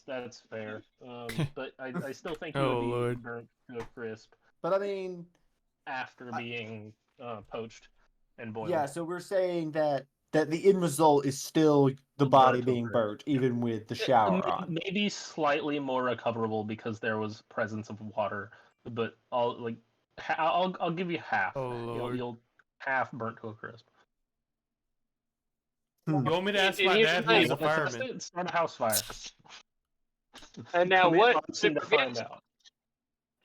That's fair. But I still think you Oh would be Lord. burnt to a crisp But I mean, after being poached and boiled. yeah. So we're saying that the end result is still the Burnt body to a being crisp. burnt, even with the shower on. Maybe slightly more recoverable because there was presence of water, but I'll give you half. Oh Lord. You'll half burnt to a crisp. Hmm. You want me to ask And my here's the dad thing. who's a fireman? It's not a house fire. And now Commit what on scene to find out.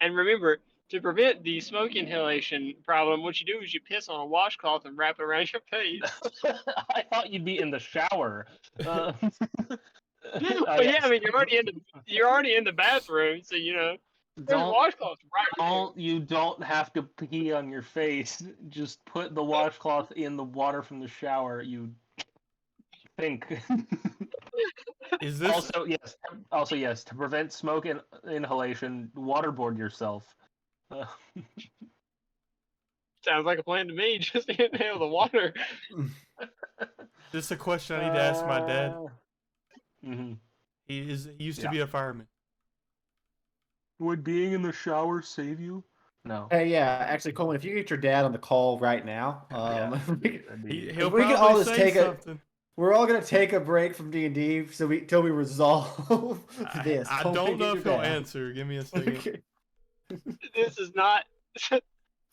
And remember, to prevent the smoke inhalation problem, what you do is you piss on a washcloth and wrap it around your face. I thought you'd be in the shower. Well, yeah, I mean you're already in the bathroom, so there's a washcloth right there. You don't have to pee on your face. Just put the washcloth in the water from the shower. You think. Is this Also yes, to prevent smoke inhalation, waterboard yourself. Sounds like a plan to me. Just inhale the water. this a question I need to ask my dad? Mm-hmm. He used to be a fireman. Would being in the shower save you? No. Hey, yeah. Actually, Coleman, if you get your dad on the call right now, He'll we can probably all just say take something. We're all gonna take a break from D&D till we resolve this. I don't know if he'll answer. Give me a second. Okay. This is not.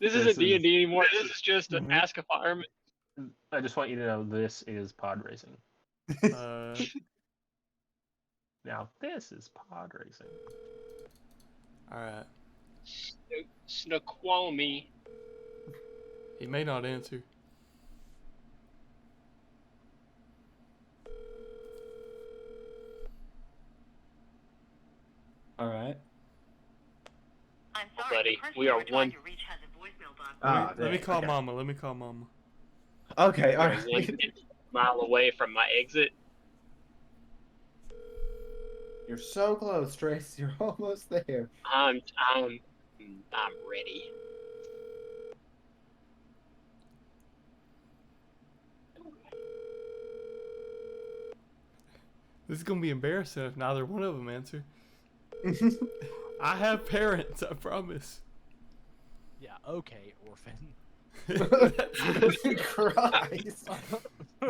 This isn't D&D anymore. This is just an Mhm. Ask a Fireman. I just want you to know this is pod racing. Now this is pod racing. All right. Snoqualmie. He may not answer. All right. I'm sorry, Buddy, the person we you are were trying one- to reach has a voicemail box. Let me call okay. Mama. Let me call Mama. Okay, all We're right. 1 mile away from my exit. You're so close, Trace. You're almost there. I'm ready. This is gonna be embarrassing if neither one of them answer. I have parents. I promise. Yeah, okay, orphan. Christ.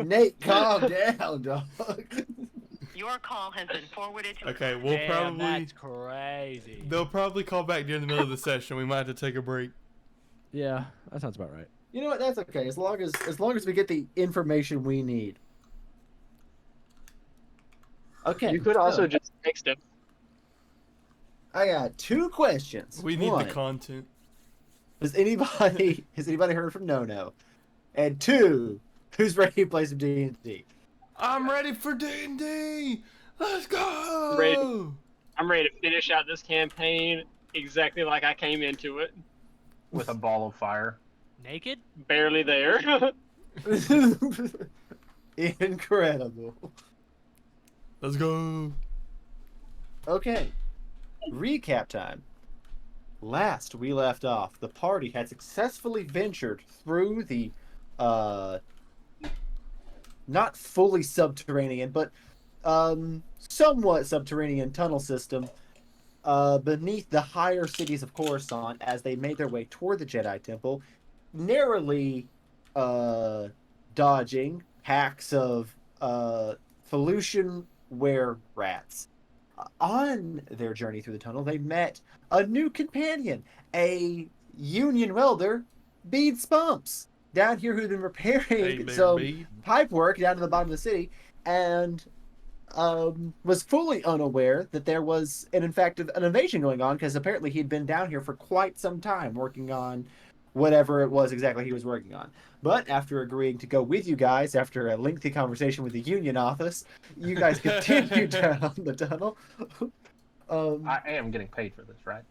Nate, calm down, dog. Your call has been forwarded to. Okay, we'll Damn, probably. that's crazy. They'll probably call back during the middle of the session. We might have to take a break. Yeah, that sounds about right. You know what? That's okay. As long as we get the information we need. Okay. You could also so just text him. I got 2 questions. We need One, the content. has anybody heard from No? And 2, who's ready to play some D&D? I'm ready for D&D. Let's go. I'm ready to finish out this campaign exactly like I came into it. With a ball of fire. Naked? Barely there. Incredible. Let's go. Okay. Recap time. Last we left off, the party had successfully ventured through the not fully subterranean, but somewhat subterranean tunnel system beneath the higher cities of Coruscant as they made their way toward the Jedi Temple, narrowly dodging packs of Felucian were-rats. On their journey through the tunnel, they met a new companion, a union welder, Bede Spumps, down here who'd been repairing some pipe work down to the bottom of the city, and was fully unaware that there was, in fact, an invasion going on, because apparently he'd been down here for quite some time working on whatever it was exactly he was working on. But after agreeing to go with you guys, after a lengthy conversation with the union office, you guys continued down the tunnel. I am getting paid for this, right?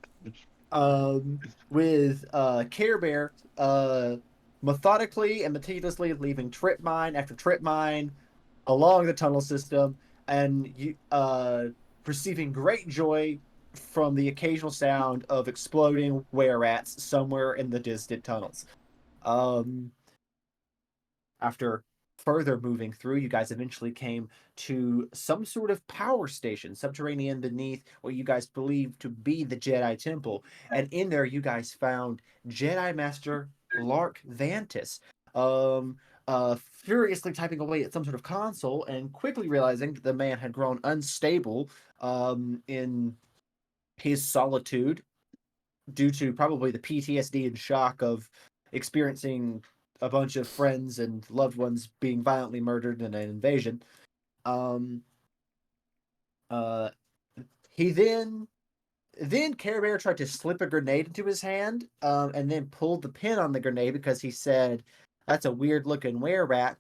With Care Bear methodically and meticulously leaving trip mine after trip mine along the tunnel system, and receiving great joy from the occasional sound of exploding were-rats somewhere in the distant tunnels. After further moving through, you guys eventually came to some sort of power station, subterranean beneath what you guys believe to be the Jedi Temple. And in there, you guys found Jedi Master Lark Vantis, furiously typing away at some sort of console and quickly realizing that the man had grown unstable in his solitude due to probably the PTSD and shock of experiencing a bunch of friends and loved ones being violently murdered in an invasion. Um, he then Care Bear tried to slip a grenade into his hand, and then pulled the pin on the grenade because he said, "That's a weird looking were rat."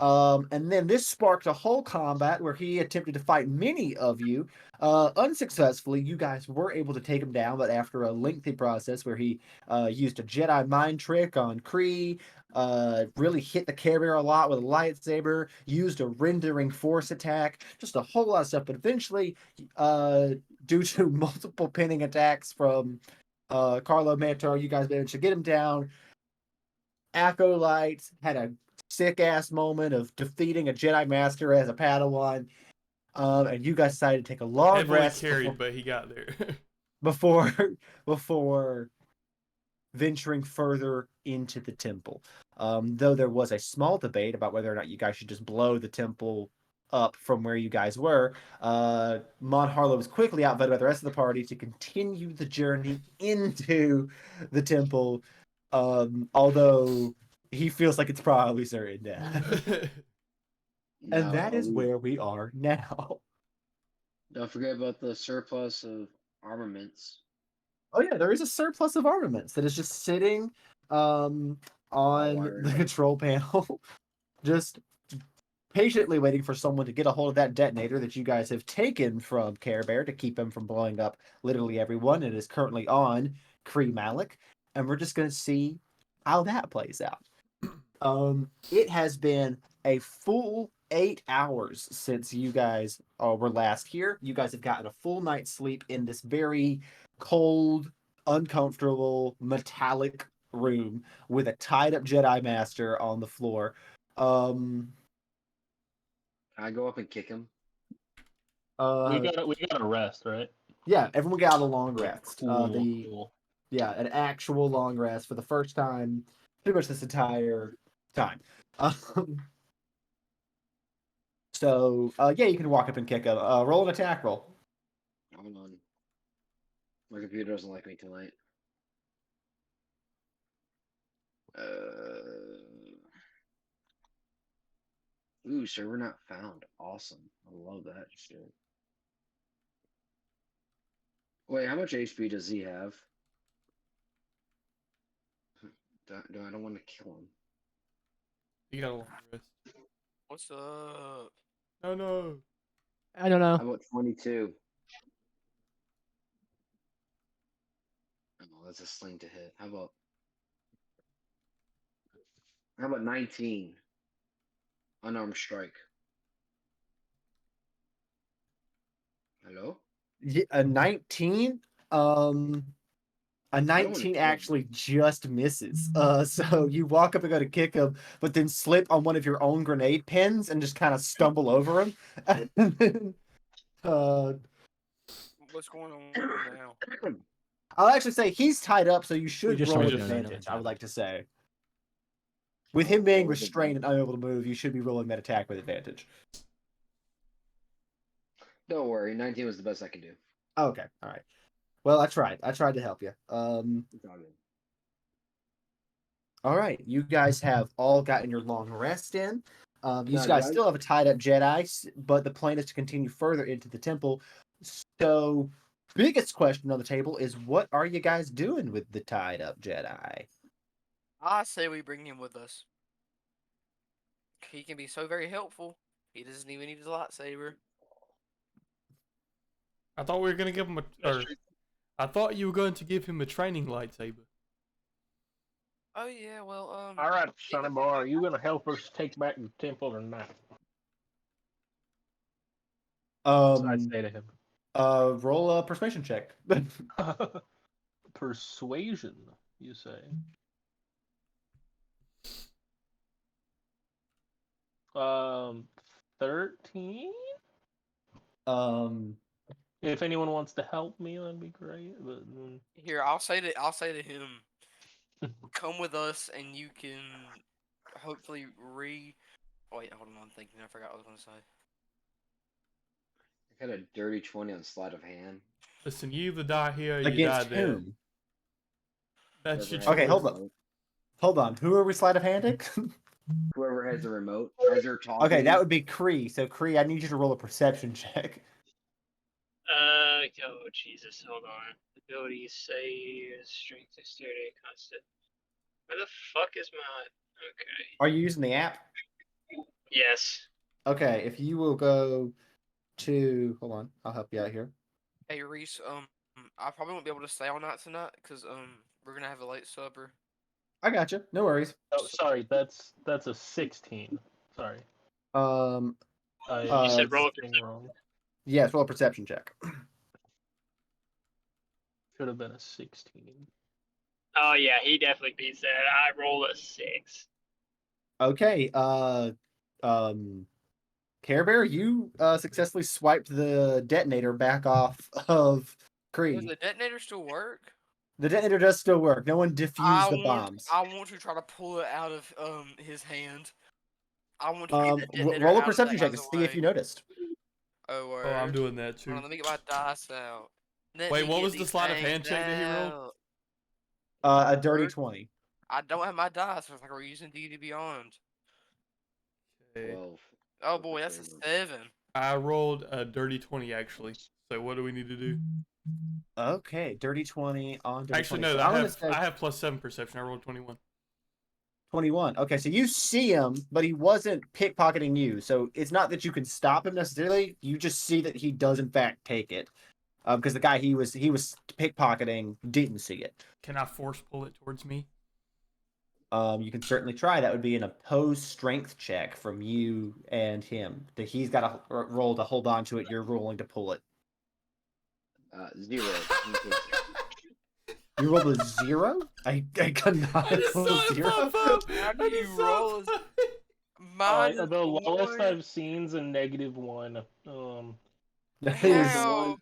And then this sparked a whole combat where he attempted to fight many of you. Unsuccessfully, you guys were able to take him down, but after a lengthy process where he used a Jedi mind trick on Kree, really hit the Care Bear a lot with a lightsaber, used a rendering force attack, just a whole lot of stuff. But eventually, due to multiple pinning attacks from Carlo Mantor, you guys managed to get him down. Acolyte had a sick ass moment of defeating a Jedi Master as a Padawan, and you guys decided to take a long Heavily rest carried, but he got there. before before venturing further into the temple. Though there was a small debate about whether or not you guys should just blow the temple up from where you guys were, Mon Harlow was quickly outvoted by the rest of the party to continue the journey into the temple, although he feels like it's probably certain death. And that is where we are now. Don't forget about the surplus of armaments. Oh yeah, there is a surplus of armaments that is just sitting on the control panel, just patiently waiting for someone to get a hold of that detonator that you guys have taken from Care Bear to keep him from blowing up literally everyone. It is currently on Kree Malik, and we're just going to see how that plays out. It has been a full 8 hours since you guys were last here. You guys have gotten a full night's sleep in this very cold, uncomfortable, metallic room with a tied up Jedi Master on the floor. Can I go up and kick him? We got a rest, right? Yeah, everyone got a long rest. Cool. Yeah, an actual long rest for the first time pretty much this entire time. So yeah, you can walk up and kick him. Roll an attack roll. Hold on. My computer doesn't like me tonight. Ooh, server not found. Awesome. I love that shit. Wait, how much HP does he have? I don't want to kill him. You got a long rest. What's up? Oh no. I don't know. How about 22? Oh, that's a sling to hit. How about 19? Unarmed strike. Hello? Yeah, a 19. A 19 actually just misses. So you walk up and go to kick him, but then slip on one of your own grenade pins and just kind of stumble over him. And then, What's going on now? I'll actually say he's tied up, so you should just roll rolled with it. advantage. I would like to say, with him being restrained and unable to move, you should be rolling that attack with advantage. Don't worry, 19 was the best I could do. Okay, all right. Well, I tried. I tried to help you. All right, you guys have all gotten your long rest in. You guys still have a tied up Jedi, but the plan is to continue further into the temple. So, biggest question on the table is, what are you guys doing with the tied up Jedi? I say we bring him with us. He can be so very helpful. He doesn't even need his lightsaber. I thought we were gonna give him I thought you were going to give him a training lightsaber. Oh yeah, well, All right, sonny boy, are you gonna help us take back the temple or not? I say to him. Roll a persuasion check. Persuasion, you say? 13. If anyone wants to help me, that'd be great. But Here, I'll say to him, come with us, and you can hopefully Oh, wait, hold on, I'm thinking. I forgot what I was gonna say. I got a dirty 20 on sleight of hand. Listen, you either die here or you die Against there. whom? That's your Whoever choice. has Okay, the hold on. remote. Hold on. Who are we sleight of handing? Whoever has the remote as they're talking. Okay, that would be Kree. So Kree, I need you to roll a perception check. Oh Jesus, hold on. Ability, save, strength, dexterity, constant. Where the fuck is my? Okay. Are you using the app? Yes. Okay, if you will go to, hold on, I'll help you out here. Hey Reese, I probably won't be able to stay all night tonight because we're gonna have a late supper. I got you. No worries. oh, sorry, that's a 16. Sorry, Um, You said roll a saying perception. wrong. yes, roll a perception check. Should have been a 16. Oh yeah, he definitely beats that. I rolled a 6. Okay, Care Bear, you successfully swiped the detonator back off of Does Kree. the detonator still work? The detonator does still work. No one defused the bombs. I want to try to pull it out of his hand. I want to get the detonator Roll a out of perception that check to guy's see if way. you noticed. Oh, word. Oh, I'm doing that Hold too. on, let me get my dice out. Let Wait, me what get was the these sleight of hand things check that he rolled? out. A dirty Word. 20. I don't have my dice. It's like we're using D&D Beyond. Okay. 12. Oh boy, that's a 7. I rolled a dirty 20 actually. So what do we need to do? Okay, dirty 20 on dirty Actually, 20. no, So I'm gonna say I have +7 perception. I rolled 21. 21. Okay, so you see him, but he wasn't pickpocketing you. So it's not that you can stop him necessarily. You just see that he does in fact take it. Because the guy he was pickpocketing didn't see it. Can I force pull it towards me? You can certainly try. That would be an opposed strength check from you and him. That he's got to roll to hold on to it. You're rolling to pull it. 0. You rolled a 0? I cannot roll a 0. How do you roll? Mine is The lowest 1. I've seen is a -1. That is, How?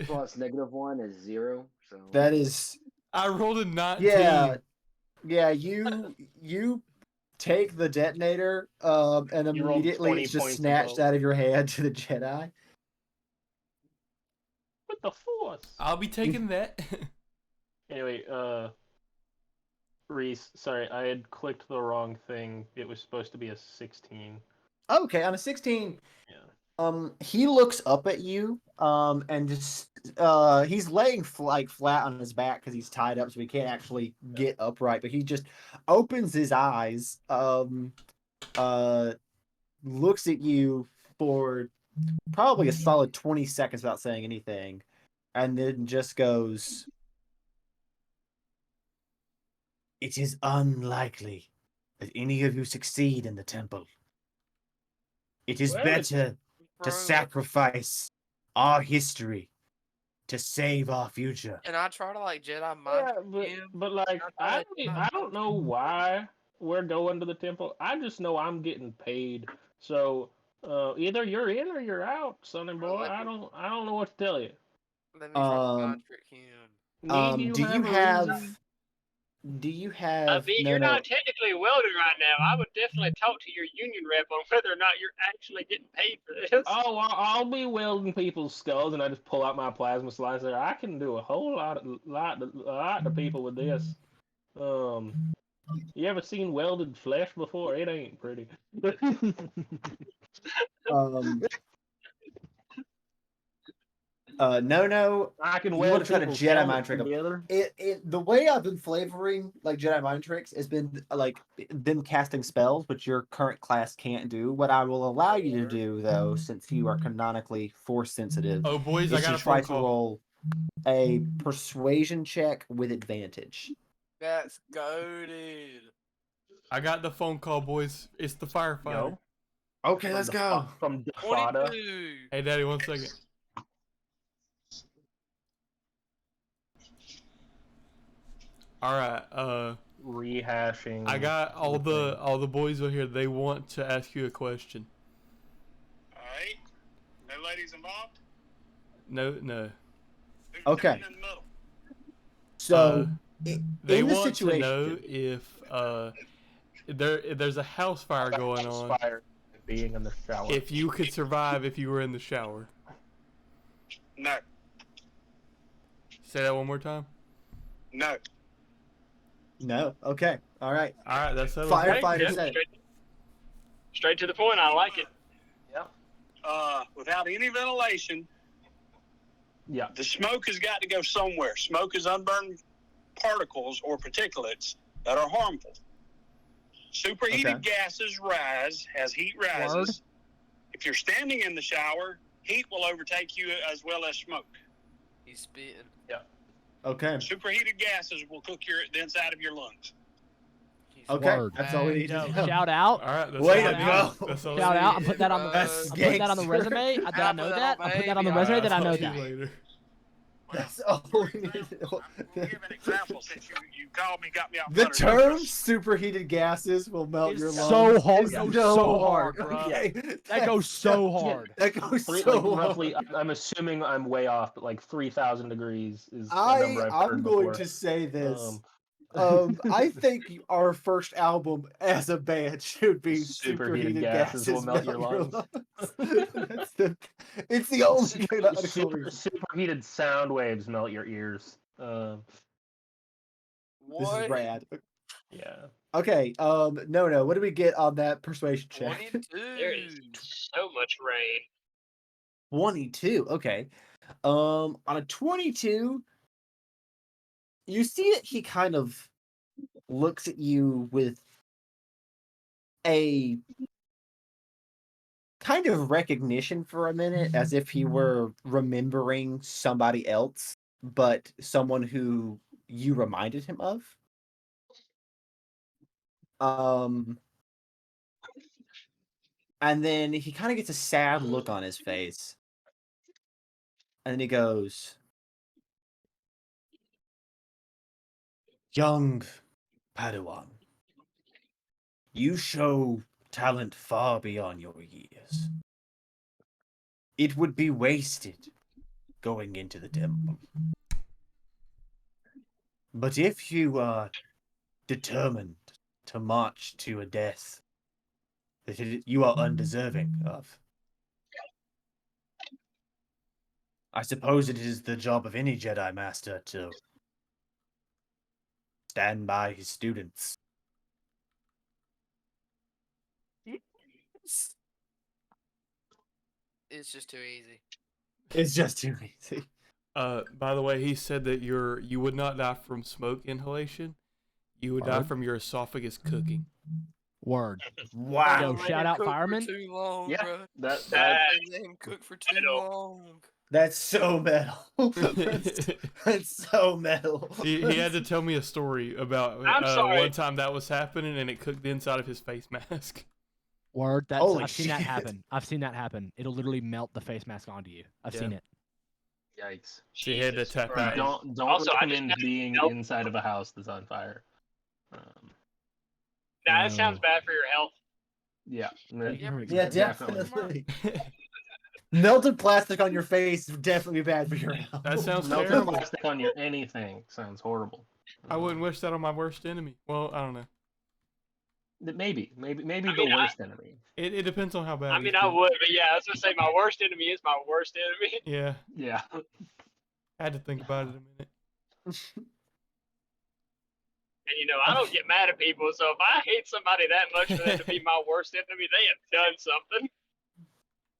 Plus -1 is 0. So that is, I rolled a 19. yeah. You take the detonator, and You rolled immediately 20 it's just points snatched above. out of your hand to the Jedi. What the force? I'll be taking that. Anyway, Reese, sorry, I had clicked the wrong thing. It was supposed to be a 16. Okay, on a 16, Yeah. he looks up at you, and just, he's laying flat on his back because he's tied up, so he can't actually get upright. But he just opens his eyes, looks at you for probably a solid 20 seconds without saying anything, and then just goes, "It is unlikely that any of you succeed in the temple. It is Well, better to Bro, sacrifice our history to save our future." and I try to like Jedi mind Yeah, trick him. but like I don't know why we're going to the temple. I just know I'm getting paid. So either you're in or you're out, sonny boy. I don't know what to tell you. Let me try to mind trick him. Need you Do have you a have? reason? Do you I have? mean, No, you're no. not technically welded right now. I would definitely talk to your union rep on whether or not you're actually getting paid for this. Oh, I'll be welding people's skulls, and I just pull out my plasma slicer. I can do a whole lot to people with this. You ever seen welded flesh before? It ain't pretty. No. I can You want weld to try to people's Jedi mind helmets trick 'em. together. The way I've been flavoring like Jedi mind tricks has been like them casting spells, which your current class can't do. What I will allow you to do, though, since you are canonically force sensitive, Oh, boys, is I got to a try phone to call. roll a persuasion check with advantage. That's goaded. I got the phone call, boys. It's the firefighter. Yo. Okay, let's go. From Defada. 22. Hey, Daddy, 1 second. All right. rehashing. I got all the boys over here. They want to ask you a question. All right. No ladies involved? No. Who's Okay. standing in the middle? So, They in the want situation, to know if there's a house fire going on. Fire being in the shower. If you could survive if you were in the shower. No. Say that one more time. No. no. Okay. All right. All right, that's settled. Firefighter Yeah, said. straight to the point. I like it. Without any ventilation, Yeah. the smoke has got to go somewhere. Smoke is unburned particles or particulates that are harmful. Superheated gases rise as heat rises. Word. If you're standing in the shower, heat will overtake you as well as smoke. He's spitting. Okay. Superheated gases will cook the inside of your lungs. Okay. Word. That's all we need to Yo, know. shout out. All right, that's Way all to I go. need. That's all Shout I out. I'm need. putting that on the. That's I'm putting that on the gangster. resume. Did I know that? I'm putting that on the All resume. right, Did I I'll know talk to that? you later. That's all we need. We'll give an example since you called me, got me out. The front of term you. superheated gases will melt It's your so lungs. hard. It's It goes so hard, bro. Okay. That goes so hard. That goes Like so roughly, hard. I'm assuming I'm way off, but like 3,000 degrees is a number I've I'm heard going before. to say this. Um, I think our first album as a band should be Superheated superheated gases gases will melt your lungs. It's the only canonical reason. Superheated sound waves melt your ears. This is rad. Yeah. Okay, no. What do we get on that persuasion check? 22. There is so much rain. 22. Okay. On a 22, you see that he kind of looks at you with a kind of recognition for a minute, as if he were remembering somebody else, but someone who you reminded him of. And then he kind of gets a sad look on his face. And then he goes, "Young Padawan, you show talent far beyond your years. It would be wasted going into the temple. But if you are determined to march to a death that you are undeserving of, I suppose it is the job of any Jedi Master to stand by his students." It's just too easy. It's just too easy. By the way, he said that you would not die from smoke inhalation. You would die from your esophagus cooking. Word. Wow. Yo, Let shout him out cook for fireman. Too long, Yeah, bro. that Let him cook for too Metal. long. That's so metal. that's so metal. He had to tell me a story about I'm sorry. one time that was happening and it cooked the inside of his face mask. Word. That's Holy I've seen that shit. happen. I've seen that happen. It'll literally melt the face mask onto you. I've seen it. yikes. So he had to Jesus tap Christ. out. Don't Also, I just recommend have to being help. inside of a house that's on fire. Nah, that sounds bad for your health. Yeah. Yeah, definitely. Melted plastic on your face would definitely be bad for your health. That sounds Melted terrible. plastic on your anything sounds horrible. I wouldn't wish that on my worst enemy. Well, I don't know. Maybe I the mean, worst enemy. It depends on how bad. I he's mean, I been. would, but yeah, I was gonna say my worst enemy is my worst enemy. Yeah, Yeah. I had to think about it a minute. And you know, I don't get mad at people, so if I hate somebody that much for them to be my worst enemy, they have done something.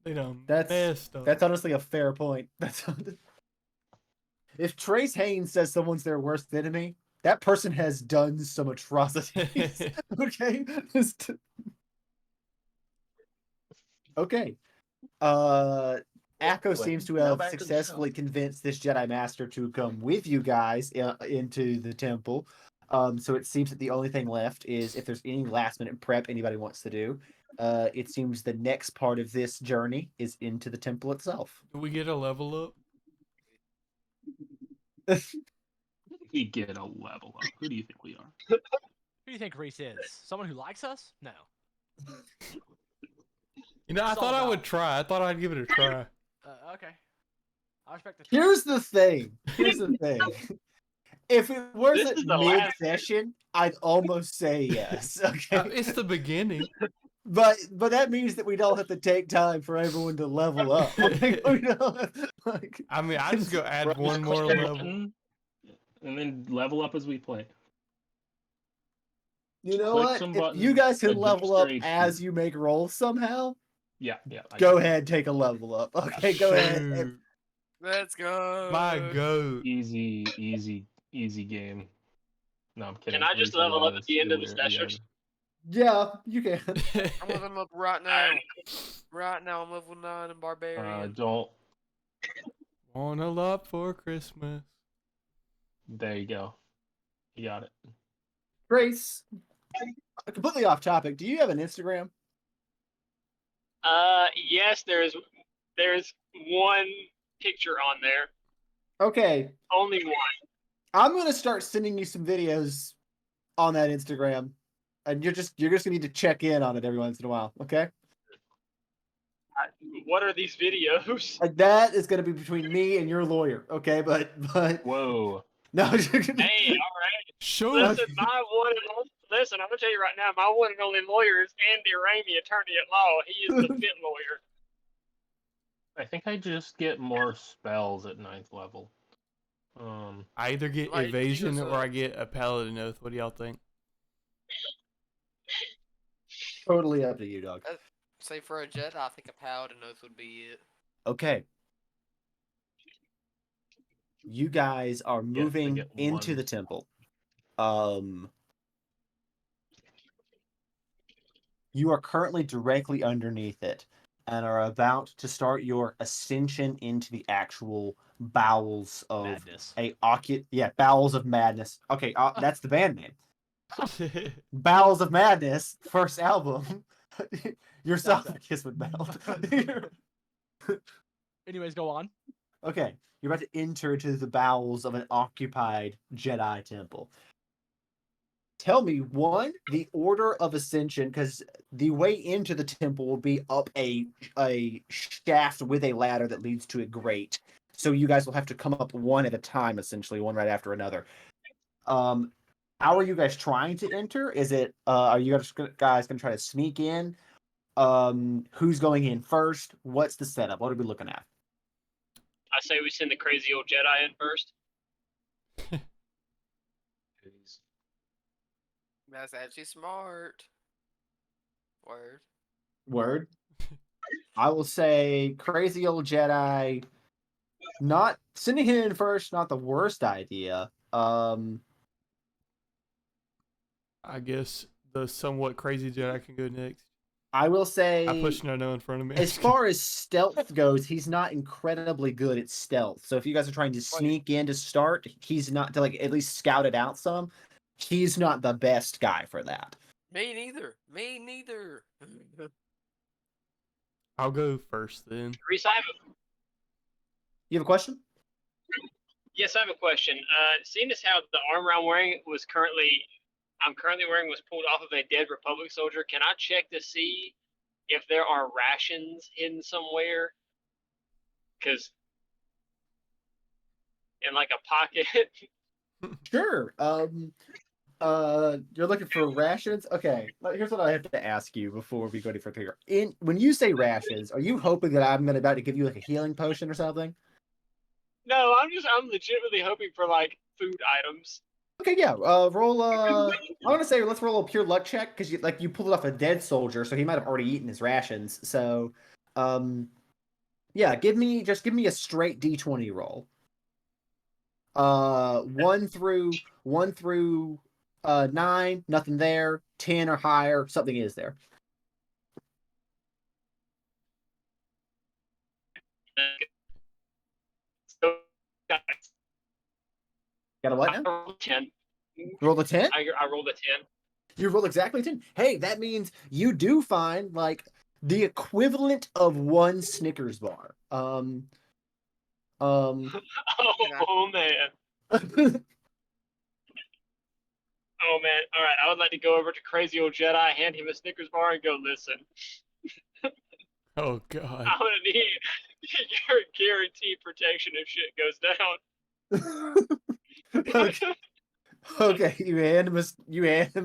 They done That's messed up. that's honestly a fair point. If Trace Haynes says someone's their worst enemy, that person has done some atrocities. Okay. Okay. Akko seems to Now have back to the successfully convinced this Jedi Master to come with you guys into the temple. So it seems that the only thing left is if there's any last minute prep anybody wants to do. It seems the next part of this journey is into the temple itself. Do we get a level up? We get a level up. Who do you think we are? do you think Reese is? Someone who likes us? No. You know, I It's thought all I would about- try. I thought I'd give it a try. Okay. I respect the try. Here's the thing. If it This wasn't is the last. mid-session, I'd almost say yes. Okay. It's the beginning. But that means that we don't have to take time for everyone to level up. Okay? We don't, like, I mean, I just go add Press one more the level. button, and then level up as we play. you know Click what? some If you buttons, guys can adjust level up your HP. as you make rolls somehow, Yeah. I go get it. ahead, take a level up. Okay, go ahead. Shoot. Let's go. My goat. Easy game. No, I'm kidding. Can I just level up at the end of the session? Yeah, you can. I'm leveling up right now. Right now, I'm level 9 in Barbarian. Don't. Want a lot for Christmas. There you go. You got it. Grace, completely off topic. Do you have an Instagram? Yes, there's one picture on there. Okay, Only one. I'm gonna start sending you some videos on that Instagram, and you're just gonna need to check in on it every once in a while. Okay? What are these videos? Like that is gonna be between me and your lawyer. Okay, but Whoa. no. Hey, all right. Show Listen, listen, I'm gonna tell you right now, my one and only lawyer is Andy Ramey, attorney at law. He is the fit lawyer. I think I just get more spells at 9th level. I either get Like, evasion Jesus, or I get a paladin oath. What do y'all think? Totally up to you, dog. Say for a Jedi, I think a Paladin Oath would be it. Okay. You guys are moving get into one. the temple. You are currently directly underneath it and are about to start your ascension into the actual bowels of Madness. Bowels of Madness. Okay, that's the band name. Bowels of Madness, first album. Your esophagus would melt. Anyways, go on. Okay, you're about to enter into the bowels of an occupied Jedi temple. Tell me, one, the order of ascension, because the way into the temple will be up a shaft with a ladder that leads to a grate. So you guys will have to come up one at a time, essentially, one right after another. How are you guys trying to enter? Is it are you guys gonna try to sneak in? Who's going in first? What's the setup? What are we looking at? I say we send the crazy old Jedi in first. That's actually smart. Word. Word. I will say crazy old Jedi. Not sending him in first, not the worst idea. I guess the somewhat crazy Jedi can go next. I will say I pushed no in front of me. as far as stealth goes, he's not incredibly good at stealth. So if you guys are trying to sneak in to start, he's not to at least scout it out some. He's not the best guy for that. Me neither. Me neither. I'll go first then. Reese, You have a question? Yes, I have a question. Seeing as how the armor I'm currently wearing was pulled off of a dead Republic soldier, can I check to see if there are rations hidden somewhere? Because in like a pocket. Sure. You're looking for rations? Okay. Here's what I have to ask you before we go any further. When you say rations, are you hoping that I'm about to give you like a healing potion or something? No, I'm legitimately hoping for like food items. Okay, yeah. Roll. I want to say let's roll a pure luck check because you pulled it off a dead soldier, so he might have already eaten his rations. So, yeah. Give me a straight D20 roll. 1 through 9, nothing there. 10 or higher, something is there. So, Got a what I now? rolled a 10. Roll a 10? I rolled a 10. You rolled exactly 10. Hey, that means you do find like the equivalent of one Snickers bar. Oh man. Oh man! All right, I would like to go over to Crazy Old Jedi, hand him a Snickers bar, and go, "Listen, Oh God. I'm gonna need your guaranteed protection if shit goes down." Okay, you hand him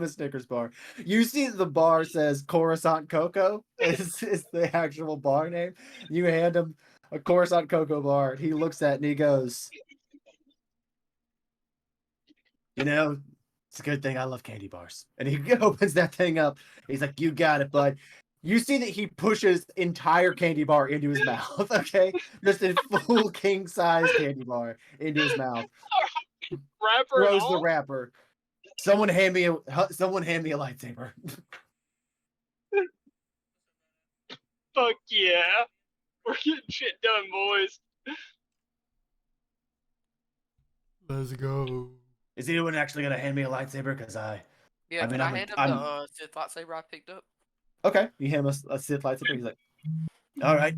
a Snickers bar. You see the bar says Coruscant Cocoa is the actual bar name. You hand him a Coruscant Cocoa bar, and he looks at it and he goes, "You know, it's a good thing I love candy bars." And he opens that thing up. He's like, "You got it, bud." You see that he pushes entire candy bar into his mouth. Okay, just a full king size candy bar into his mouth. Wrapper and Throws the all. wrapper. Someone hand me a lightsaber. Fuck yeah, we're getting shit done, boys. Let's go. Is anyone actually gonna hand me a lightsaber? Because Yeah, can I hand him the Sith lightsaber I picked up? Okay. You hand him a Sith lightsaber. He's like, all right,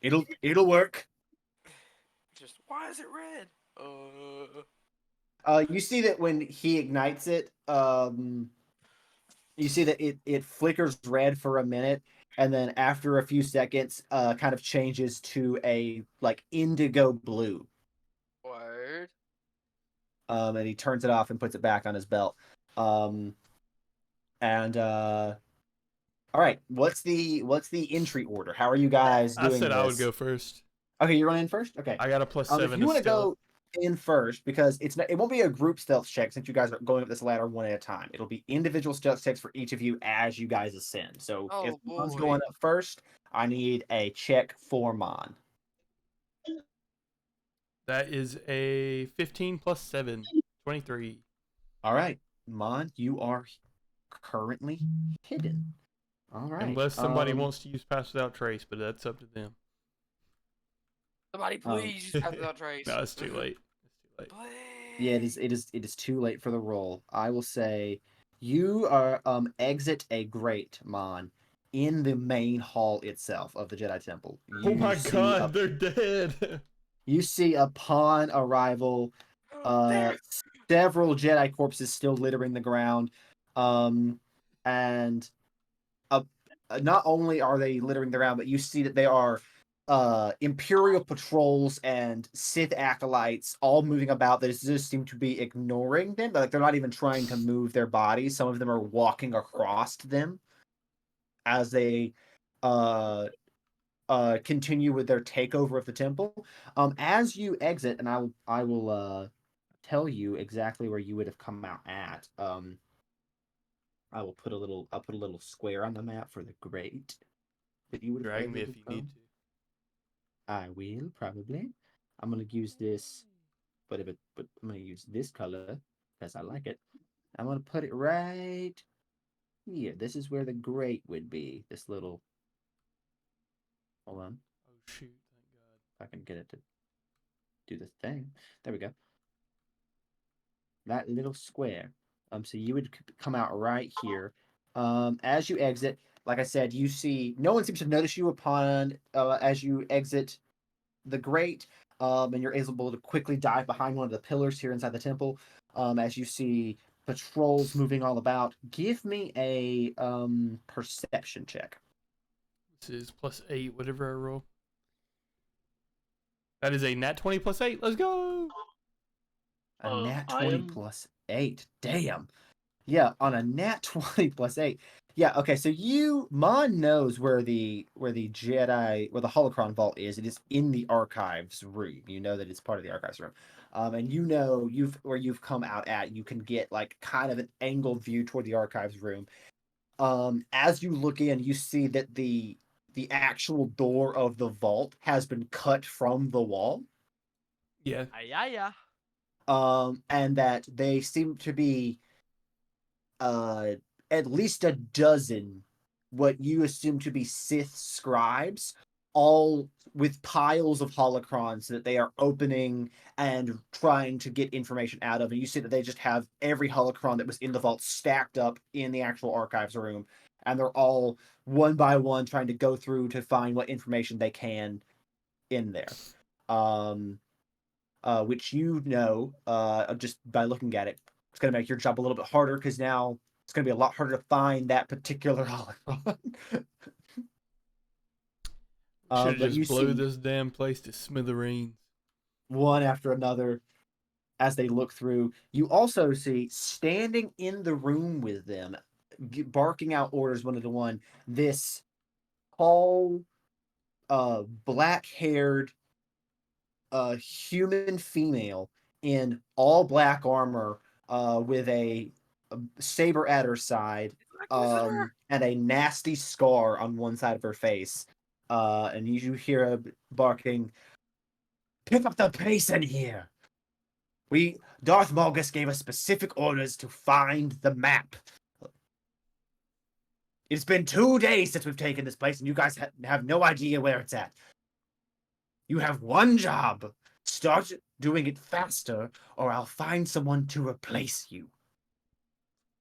it'll work. Just why is it red? You see that when he ignites it, you see that it flickers red for a minute, and then after a few seconds, kind of changes to a like indigo blue. Word. And he turns it off and puts it back on his belt. All right, what's the entry order? How are you guys doing I said this? I would go first. Okay, you're going in first. Okay, I got a +7. if you want to go in first, because it won't be a group stealth check since you guys are going up this ladder one at a time. It'll be individual stealth checks for each of you as you guys ascend. So if Mon's going up first, I need a check for Mon. That is a 15 + 7, 23. All right, Mon, you are currently hidden. All right. Unless somebody wants to use Pass Without Trace, but that's up to them. Somebody please use Pass Without Trace. No, it's too late. It's too late. Yeah, it is too late for the roll. I will say you are exit a grate, Mon, in the main hall itself of the Jedi Temple. Oh my God, they're dead. You see upon arrival several Jedi corpses still littering the ground. And not only are they littering the ground, but you see that they are Imperial patrols and Sith acolytes all moving about that just seem to be ignoring them. Like they're not even trying to move their bodies. Some of them are walking across them as they continue with their takeover of the temple. As you exit, and I will tell you exactly where you would have come out at. I'll put a little square on the map for the grate that you would have drag me if you need to. I will probably. I'm gonna use this, but I'm gonna use this color because I like it. I'm gonna put it right here. This is where the grate would be. This little. Hold on. Oh shoot! Thank God. If I can get it to do the thing. There we go. That little square. So you would come out right here. As you exit, like I said, you see no one seems to notice you upon as you exit the grate, and you're able to quickly dive behind one of the pillars here inside the temple. As you see patrols moving all about, give me a perception check. This is +8, whatever I roll. That is a nat 20 +8. Let's go. A nat 20 +8. Damn. Yeah, on a nat 20 +8. Yeah, okay, so Mon knows where the holocron vault is. It is in the archives room. You know that it's part of the archives room. And you know where you've come out at, you can get like kind of an angled view toward the archives room. As you look in, you see that the actual door of the vault has been cut from the wall. Yeah. Yeah. And that they seem to be at least a dozen what you assume to be Sith scribes, all with piles of holocrons that they are opening and trying to get information out of. And you see that they just have every holocron that was in the vault stacked up in the actual archives room, and they're all one by one trying to go through to find what information they can in there. Which you know, just by looking at it, It's going to make your job a little bit harder because now it's going to be a lot harder to find that particular holocron. Should But you just blow see this damn place to smithereens. one after another as they look through. You also see standing in the room with them, barking out orders one to one, this tall, black-haired, human female in all black armor, with a saber at her side, and a nasty scar on one side of her face. And you hear her barking, "Pick up the pace in here! Darth Malgus gave us specific orders to find the map. It's been 2 days since we've taken this place, and you guys have no idea where it's at. You have one job. Start doing it faster, or I'll find someone to replace you."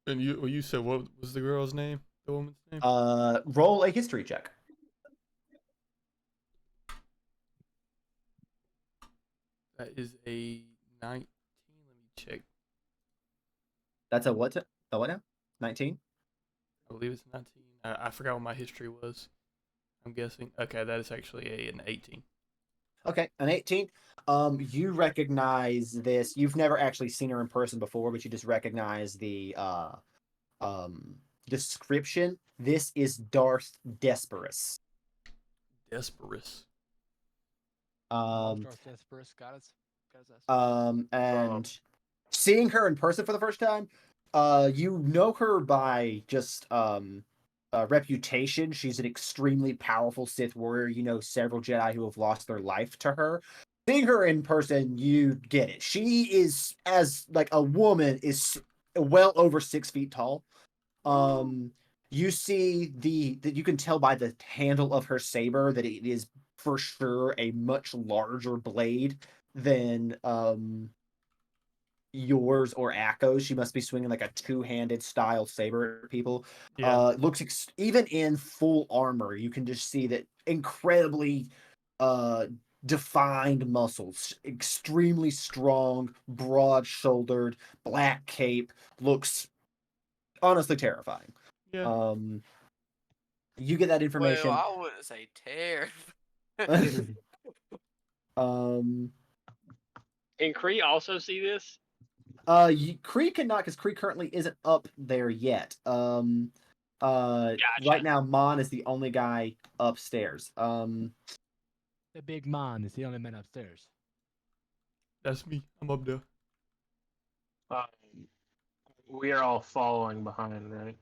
And you said what was the girl's name? The woman's name? Roll a history check. That is a 19. Let me check. That's a what? A what now? 19? I believe it's 19. I forgot what my history was. I'm guessing. Okay, that is actually an 18. Okay, an 18. You recognize this. You've never actually seen her in person before, but you just recognize the description. This is Darth Desperus. Desperus. Darth Desperus got his And seeing her in person for the first time, you know her by just reputation. She's an extremely powerful Sith warrior. You know several Jedi who have lost their life to her. Seeing her in person, you get it. She is, as like a woman, is well over 6 feet tall. You see that you can tell by the handle of her saber that it is for sure a much larger blade than yours or Akko's. She must be swinging like a two-handed style saber at people. Yeah. Looks even in full armor, you can just see that incredibly defined muscles, extremely strong, broad-shouldered, black cape. Looks honestly terrifying. Yeah. You get that information. Well, I wouldn't say tear. Can Kree also see this? Kree cannot, because Kree currently isn't up there yet. Gotcha. Right now, Mon is the only guy upstairs. The big Mon is the only man upstairs. That's me. I'm up there. We are all following behind, right?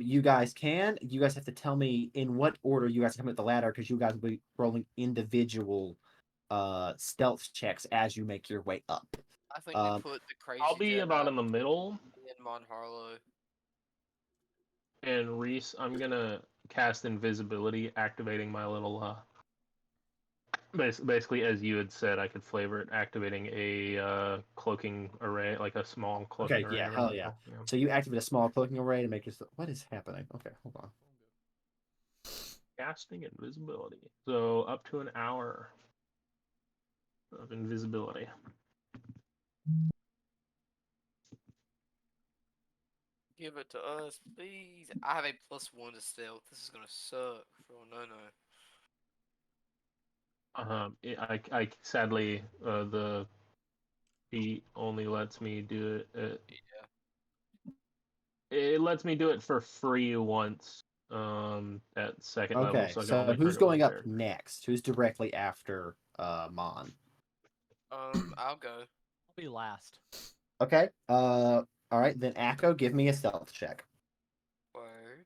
You guys have to tell me in what order you guys are coming up the ladder, because you guys will be rolling individual stealth checks as you make your way up. I think they put the crazy. I'll be about in the middle. In Mon Harlow. And Reese, I'm gonna cast invisibility, activating my little basically, as you had said, I could flavor it, activating a cloaking array, like a small cloaking array. Okay, hell yeah. So you activate a small cloaking array to make your... What is happening? Okay, hold on. Casting invisibility. So up to an hour of invisibility. Give it to us, please. I have a +1 to stealth. This is gonna suck for no. I sadly the feat only lets me do it. It lets me do it for free once. At second level. Okay, So so who's going up next? Who's directly after Mon? I'll go. I'll be last. Okay. All right, then Akko, give me a stealth check. Word.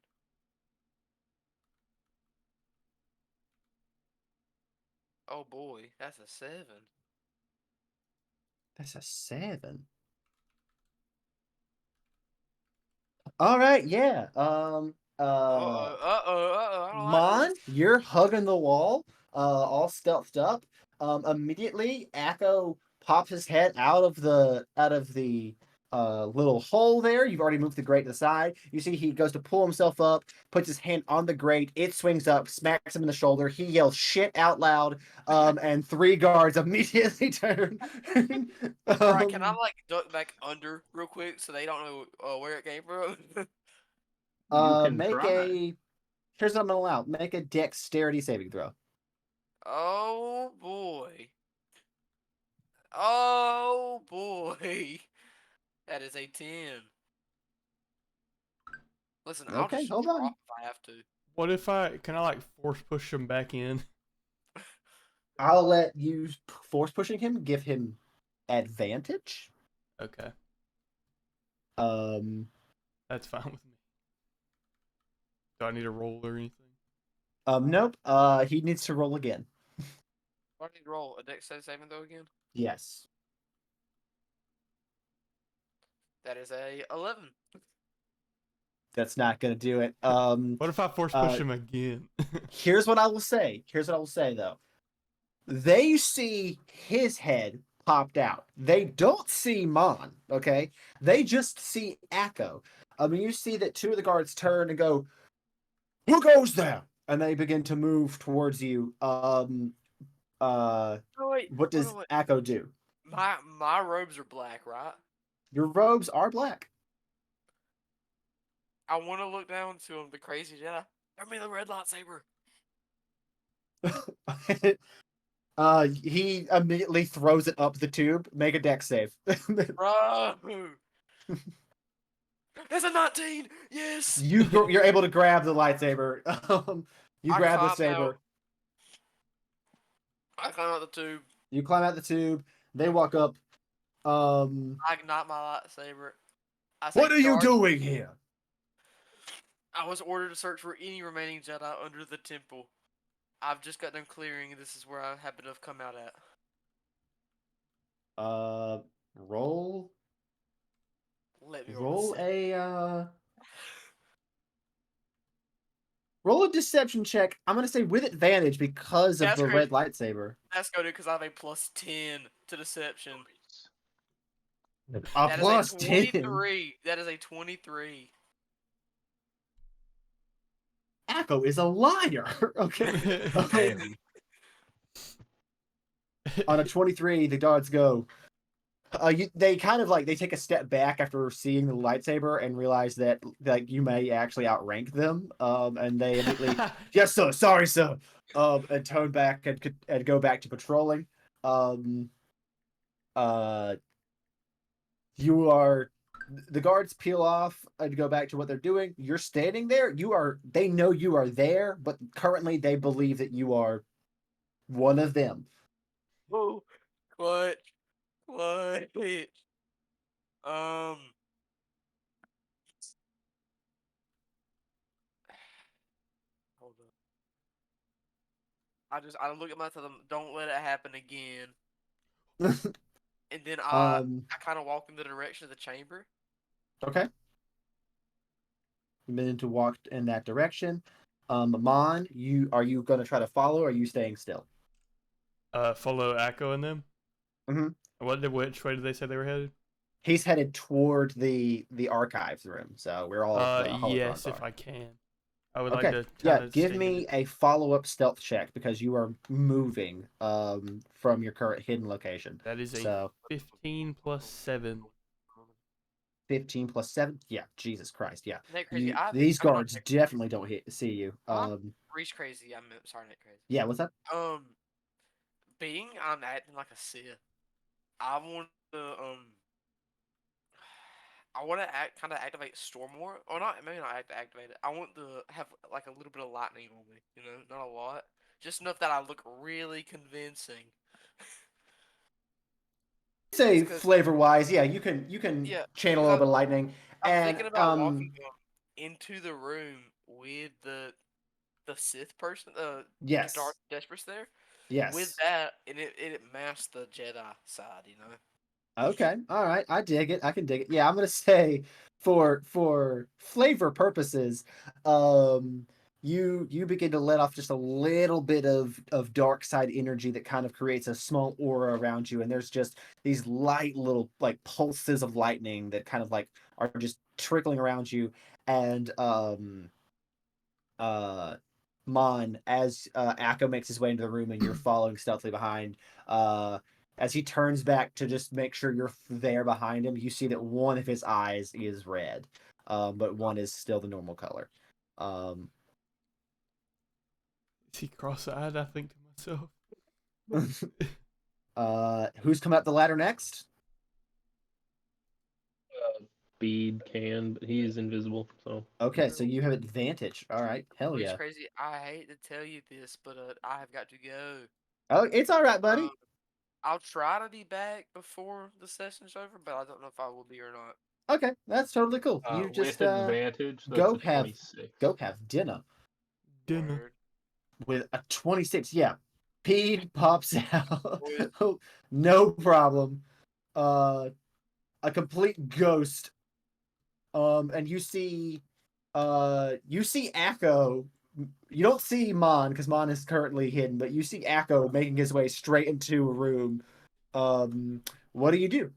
Oh boy, that's a 7. That's a 7. All right, yeah. Mon, you're hugging the wall, all stealthed up. Immediately, Akko pops his head out of the little hole there. You've already moved the grate to the side. You see he goes to pull himself up, puts his hand on the grate. It swings up, smacks him in the shoulder. He yells shit out loud, and 3 guards immediately turn. Alright, can I like duck back under real quick so they don't know where it came from? You can Make try. here's what I'm gonna allow. Make a dexterity saving throw. Oh boy. Oh boy. That is a 10. Listen, I'll Okay, just hold on. drop if I have to. What if can I like force push him back in? I'll let you force pushing him, give him advantage. Okay, That's fine with me. Do I need a roll or anything? Nope. He needs to roll again. What do I need to roll? A dex saving throw again? Yes. That is a 11. That's not gonna do it. What if I force push him again? Here's what I will say. Here's what I will say though. They see his head popped out. They don't see Mon, okay? They just see Akko. I mean, you see that 2 of the guards turn and go, "Who goes there?" And they begin to move towards you. Oh, wait. What does Akko do? My robes are black, right? Your robes are black. I want to look down to him, the crazy Jedi. Throw me the red lightsaber. He immediately throws it up the tube. Make a dex save. Bro. There's a 19. Yes. You're able to grab the lightsaber. You grab the saber. I climb out the tube. You climb out the tube. They walk up. I ignite my lightsaber. What are you doing here? I was ordered to search for any remaining Jedi under the temple. I've just got done clearing, and this is where I happen to have come out at. Roll. Let me Roll roll a deception check. I'm gonna say with advantage because of the red lightsaber. That's good because I have a +10 to deception. A plus 10. 23. That is a 23. Akko is a liar. Okay. On a 23, the guards go. They kind of like they take a step back after seeing the lightsaber and realize that like you may actually outrank them. And they immediately, yes sir, sorry sir, and turn back and go back to patrolling. You are. The guards peel off and go back to what they're doing. You're standing there. They know you are there, but currently they believe that you are one of them. Whoa. What? Hold on. I look at myself. Don't let it happen again. And then I kind of walk in the direction of the chamber. Okay. A minute to walk in that direction. Mon, are you going to try to follow? Or are you staying still? Follow Akko and them. Mm-hmm. Which way did they say they were headed? He's headed toward the archives room. So we're all. Yes, if I can. I would okay. like to. Give me a follow-up stealth check because you are moving from your current hidden location. That is a 15 plus 7. 15 plus 7? Yeah, Jesus Christ, yeah. Crazy. These guards definitely don't see you. Reach crazy. I'm sorry, Nick Crazy. Yeah, what's up? Being I'm acting like a Sith, I want to kind of activate Stormward, or not, maybe not activate it. I want to have like a little bit of lightning on me, not a lot, just enough that I look really convincing. Say flavor wise, yeah, you can channel a little bit of lightning. I'm thinking about walking into the room with the Sith person, yes, Dark Desperate there. Yes. With that, and it masks the Jedi side, Okay, all right, I dig it. I can dig it. Yeah, I'm gonna say for flavor purposes, you begin to let off just a little bit of dark side energy that kind of creates a small aura around you, and there's just these light little like pulses of lightning that kind of like are just trickling around you. And uh Mon, as Akko makes his way into the room and you're following stealthily behind, as he turns back to just make sure you're there behind him, you see that one of his eyes is red, but one is still the normal color. Is he cross-eyed? I think to myself. Who's coming up the ladder next? Speed can, but he's invisible. So Okay, so you have advantage. All right, hell It's yeah. crazy. I hate to tell you this, but I have got to go. Oh, it's all right, buddy. I'll try to be back before the session's over, but I don't know if I will be or not. Okay, that's totally cool. You just with advantage, that's go a have 26. dinner Dinner. with a 26. Yeah, P pops out. Boys. No problem. A complete ghost. And you see Akko. You don't see Mon because Mon is currently hidden, but you see Akko making his way straight into a room. What do you do?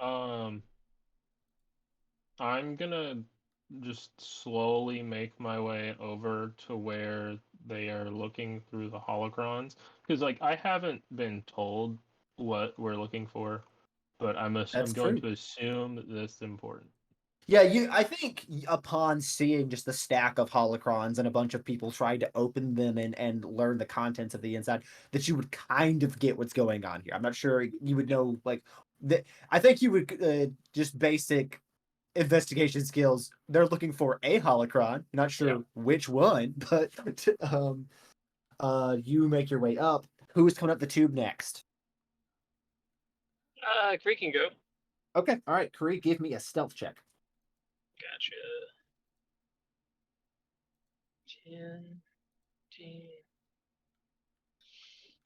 I'm gonna just slowly make my way over to where they are looking through the holocrons, because like I haven't been told what we're looking for, but I'm going to assume that this is important. Yeah, I think upon seeing just the stack of holocrons and a bunch of people trying to open them and learn the contents of the inside, that you would kind of get what's going on here. I'm not sure you would know like that. I think you would just basic investigation skills. They're looking for a holocron. Not sure which one, but you make your way up. Who's coming up the tube next? Kree can go. Okay, all right, Kree, give me a stealth check. Gotcha. 10.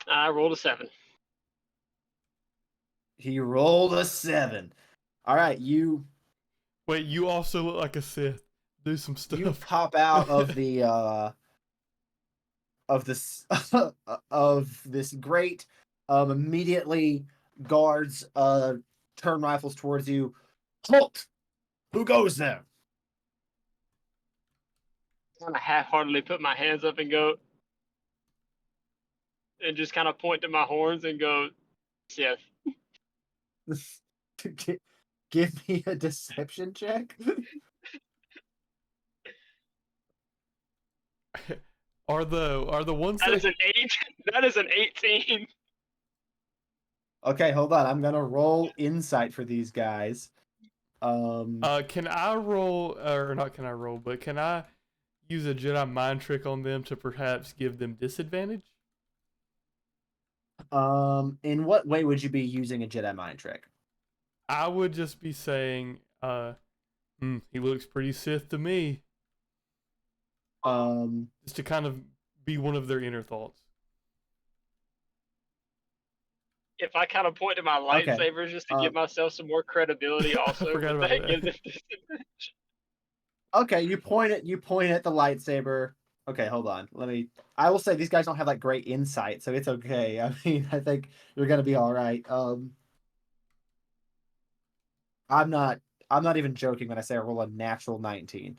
I rolled a 7. He rolled a 7. All right, you Wait, you also look like a Sith. Do some stuff. You pop out of the of this of this grate. Immediately, guards turn rifles towards you. Halt! Who goes there? Kind of half-heartedly put my hands up and go, and just kind of point to my horns and go, Sith. Give me a deception check. Are the ones That is an 8. That is an 18. Okay, hold on. I'm gonna roll insight for these guys. Can I roll, or not? Can I roll? But can I use a Jedi mind trick on them to perhaps give them disadvantage? In what way would you be using a Jedi mind trick? I would just be saying, he looks pretty Sith to me. Just to kind of be one of their inner thoughts. If I kind of point to my lightsabers just to give myself some more credibility, also, I forgot would about that that. give them disadvantage? Okay, you point at the lightsaber. Okay, hold on. I will say these guys don't have like great insight, so it's okay. I mean, I think you're gonna be all right. I'm not even joking when I say I roll a natural 19.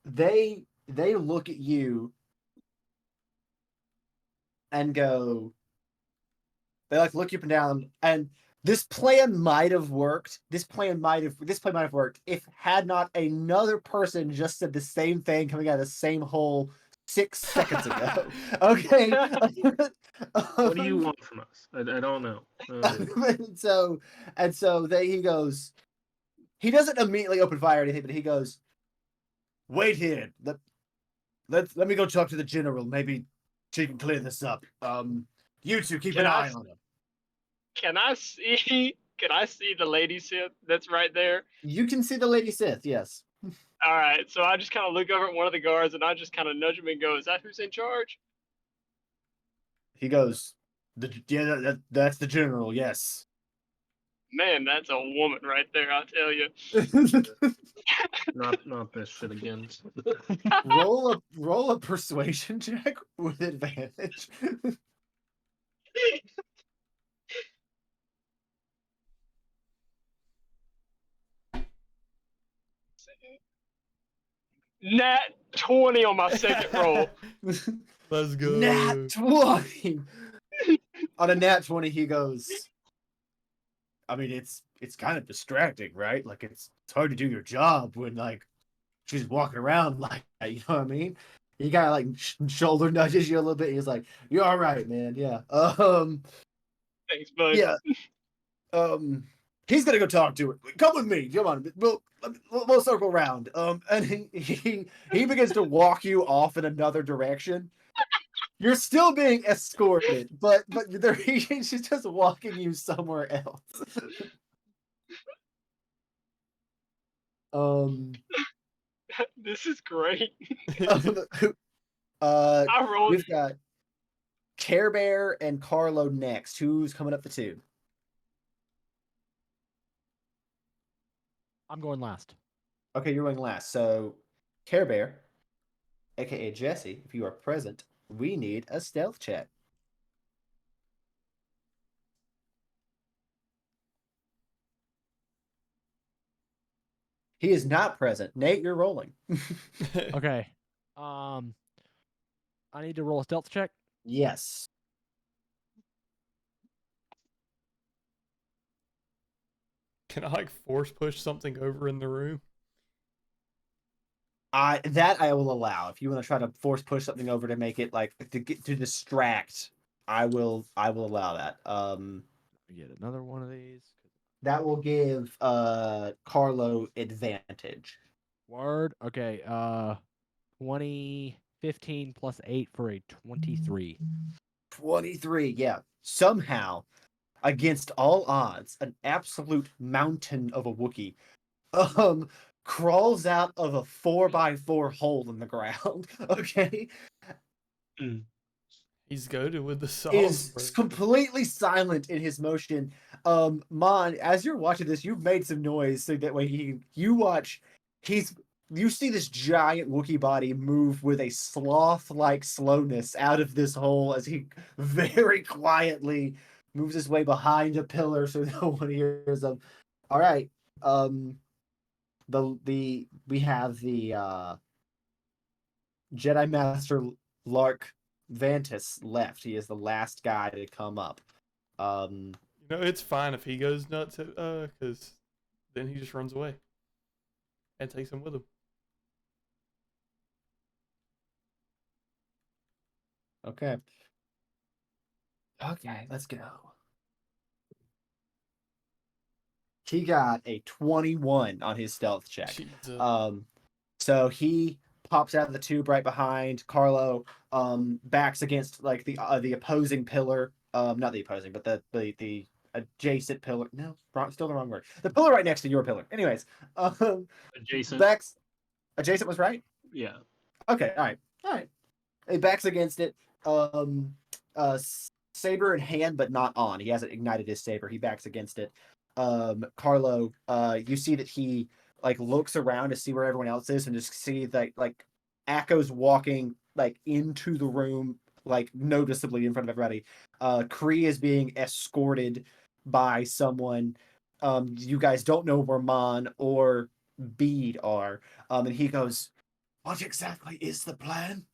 They look at you and go. They like look you up and down, and this plan might have worked. This plan might have worked if had not another person just said the same thing coming out of the same hole 6 seconds ago. Okay. What do you want from us? I don't know. and so he goes. He doesn't immediately open fire or anything, but he goes, "Wait here. Let me go talk to the general. Maybe she can clear this up. You two keep an eye on him." Can I see the lady Sith that's right there? You can see the Lady Sith, yes. All right, so I just kind of look over at one of the guards and I just kind of nudge him and go, "Is that who's in charge?" He goes, "Yeah, that's the general, yes." Man, that's a woman right there, I tell you. Not this shit again. roll a persuasion check with advantage. Nat 20 on my second roll. Let's go. Nat 20. On a nat 20, he goes, I mean, it's kind of distracting, right? Like it's hard to do your job when like she's walking around like that, you know what I mean? He kind of like shoulder nudges you a little bit. He's like, "You're all right, man. Yeah. Thanks, bud. Yeah. He's gonna go talk to it. Come with me. Come on. We'll circle around." And he begins to walk you off in another direction. You're still being escorted, but she's just walking you somewhere else. This is great. We've got Care Bear and Carlo next. Who's coming up the tube? I'm going last. Okay, you're going last. So, Care Bear, aka Jesse, if you are present, we need a stealth check. He is not present. Nate, you're rolling. Okay. I need to roll a stealth check. Yes. Can I like force push something over in the room? That I will allow. If you want to try to force push something over to make it like to distract, I will allow that. Get another one of these. That will give Carlo advantage. Word. Okay. 20, 15 plus 8 for a 23. 23, yeah. Somehow, against all odds, an absolute mountain of a Wookiee crawls out of a 4x4 hole in the ground. Okay. He's goaded with the song. Is completely silent in his motion. Mon, as you're watching this, you've made some noise so that way you see this giant Wookiee body move with a sloth-like slowness out of this hole as he very quietly moves his way behind a pillar so no one hears him. All right. We have the Jedi Master Lark Vantis left. He is the last guy to come up. It's fine if he goes nuts, because then he just runs away and takes him with him. Okay. Okay, let's go. He got a 21 on his stealth check. Jesus. So he pops out of the tube right behind Carlo, backs against like the opposing pillar. Not the opposing, but the adjacent pillar. No, still the wrong word. The pillar right next to your pillar. Anyways, Adjacent. Adjacent was right? Yeah. Okay, all right. He backs against it. Saber in hand, but not on. He hasn't ignited his saber. He backs against it. Carlo, you see that he like looks around to see where everyone else is and just see that like Akko's walking like into the room, like noticeably in front of everybody. Kree is being escorted by someone. You guys don't know where Mon or Bede are. And he goes, "What exactly is the plan?"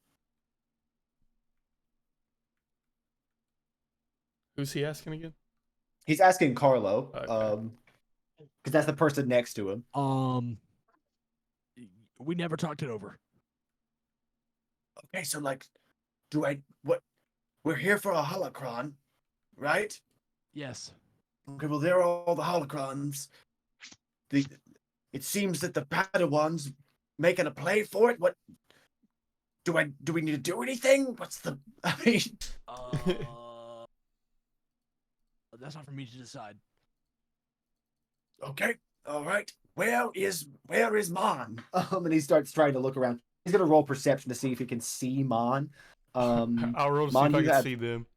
Who's he asking again? He's asking Carlo. Okay. Because that's the person next to him. We never talked it over. Okay, so like, we're here for a holocron, right? Yes. Okay, well, there are all the holocrons. It seems that the Padawans making a play for it. What? Do we need to do anything? I mean... That's not for me to decide. Okay, all right. Where is Mon? And he starts trying to look around. He's gonna roll perception to see if he can see Mon. I'll roll to see if I can see them.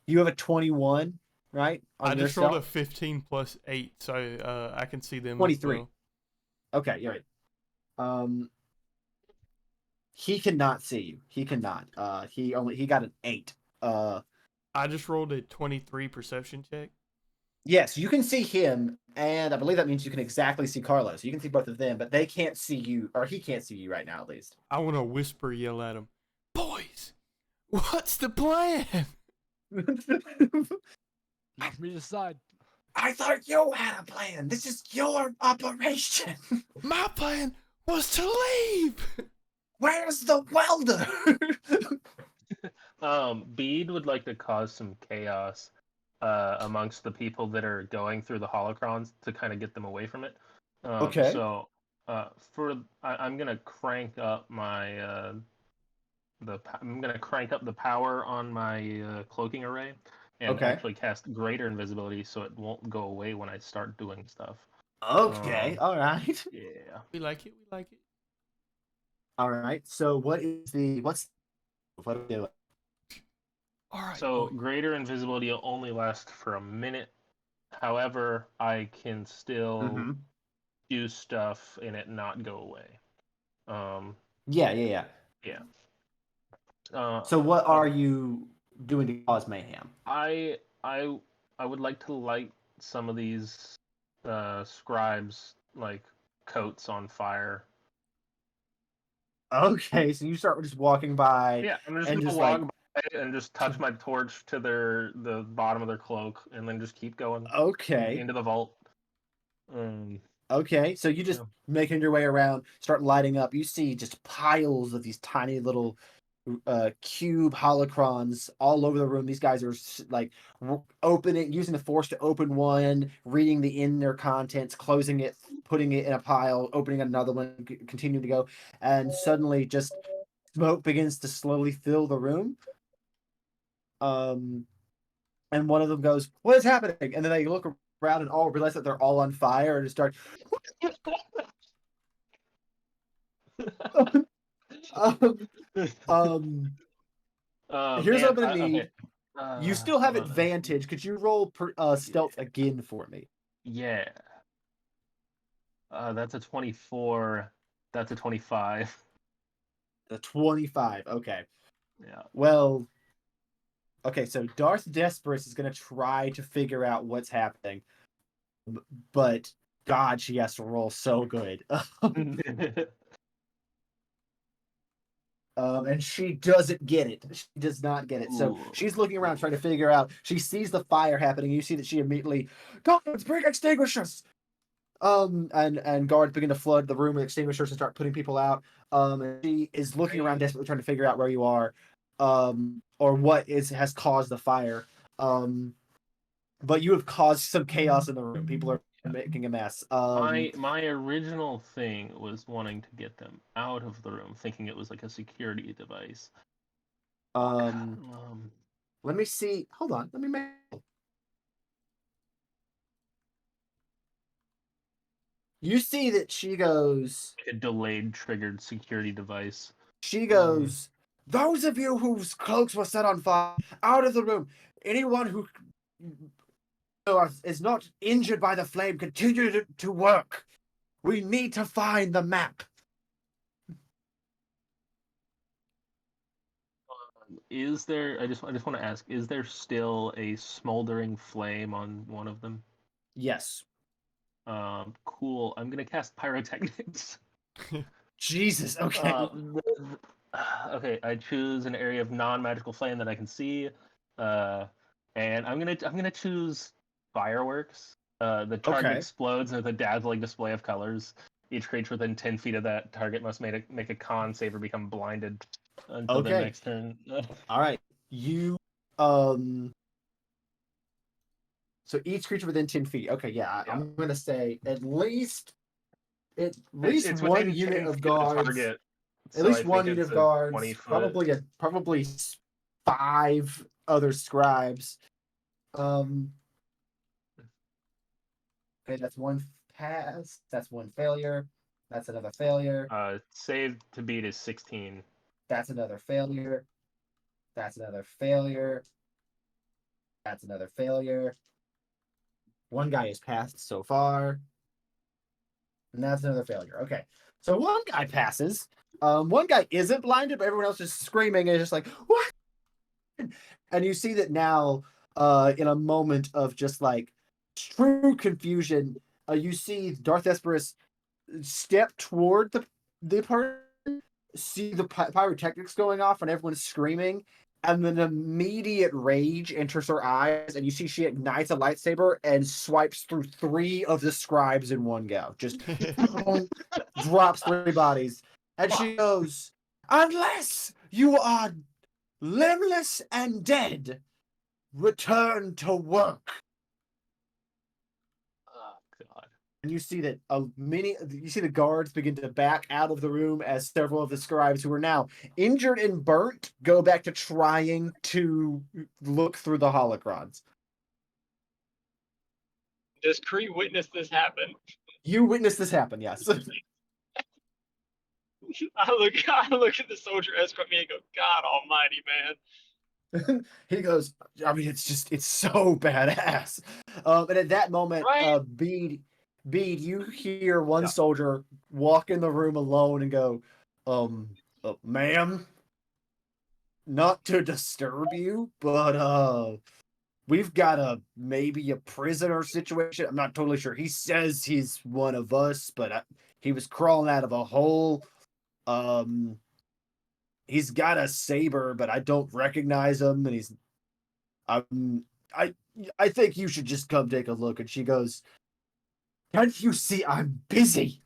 You have a 21, right? I just rolled a 15 plus 8, so I can see them 23. as well. Okay, you're right. He cannot see you. He cannot. He got an 8. I just rolled a 23 perception check. Yes, you can see him, and I believe that means you can exactly see Carlos. You can see both of them, but they can't see you, or he can't see you right now, at least. I want to whisper yell at him, "Boys, what's the plan?" Let me decide. I thought you had a plan. This is your operation. My plan was to leave. Where's the welder? Bede would like to cause some chaos amongst the people that are going through the holocrons to kind of get them away from it. Okay. So I'm gonna crank up my I'm gonna crank up the power on my cloaking array and Okay. actually cast greater invisibility so it won't go away when I start doing stuff. Okay, all right. Yeah. We like it. We like it. All right. So what are we doing? All right. So greater invisibility will only last for a minute. However, I can still do stuff and it not go away. Yeah. So what are you doing to cause mayhem? I would like to light some of these scribes like coats on fire. Okay, so you start just walking by. Yeah, I'm just and gonna just walk like by and just touch my torch to the bottom of their cloak, and then just keep going. Okay. Into the vault. Okay, so you just making your way around, start lighting up. You see just piles of these tiny little cube holocrons all over the room. These guys are like opening, using the force to open one, reading the inner contents, closing it, putting it in a pile, opening another one, continuing to go, and suddenly just smoke begins to slowly fill the room. And one of them goes, "What is happening?" And then they look around and all realize that they're all on fire and start. Here's what I'm gonna need. Okay. You still have advantage. Could you roll stealth again for me? Yeah. That's a 24. That's a 25. The 25. Okay. Yeah. Well. Okay, so Darth Desperus is gonna try to figure out what's happening, but God, she has to roll so good. And she doesn't get it. She does not get it. So she's looking around trying to figure out. She sees the fire happening. You see that she immediately, guards, bring extinguishers. And guards begin to flood the room with extinguishers and start putting people out. And she is looking around desperately trying to figure out where you are, or what has caused the fire. But you have caused some chaos in the room. People are making a mess. My original thing was wanting to get them out of the room, thinking it was like a security device. Let me see. Hold on. Let me make. You see that she goes. A delayed triggered security device. She goes. Those of you whose cloaks were set on fire, out of the room. Anyone who is not injured by the flame, continue to work. We need to find the map. Is there? I just want to ask: is there still a smoldering flame on one of them? Yes. Cool. I'm gonna cast pyrotechnics. Jesus. Okay. Okay. I choose an area of non-magical flame that I can see, and I'm gonna choose fireworks. The target explodes with a dazzling display of colors. Each creature within 10 feet of that target must make a con save or become blinded until the next turn. All right. You So each creature within 10 feet. Okay, yeah. I'm gonna say at least one unit of guards. Target, at least one unit of guards. Probably 5 other scribes. Okay, that's one pass. That's one failure. That's another failure. Save to beat is 16. That's another failure. That's another failure. That's another failure. One guy has passed so far. And that's another failure. Okay. So one guy passes. One guy isn't blinded, but everyone else is screaming and just like, what? And you see that now, in a moment of just like true confusion, you see Darth Esperus step toward the person, see the pyrotechnics going off, and everyone's screaming, and then immediate rage enters her eyes, and you see she ignites a lightsaber and swipes through 3 of the scribes in one go. Just drops 3 bodies, and she goes, "Unless you are limbless and dead, return to work." Oh God. And you see that you see the guards begin to back out of the room as several of the scribes who are now injured and burnt go back to trying to look through the holocrons. Does Kree witness this happen? You witnessed this happen, yes. I look at the soldier escort me and go, God Almighty, man. He goes, I mean, it's so badass. And at that moment, Right. Bede, you hear one soldier walk in the room alone and go, ma'am, not to disturb you, but we've got maybe a prisoner situation. I'm not totally sure. He says he's one of us, but he was crawling out of a hole. He's got a saber, but I don't recognize him, and he's I think you should just come take a look. And she goes, "Can't you see I'm busy?"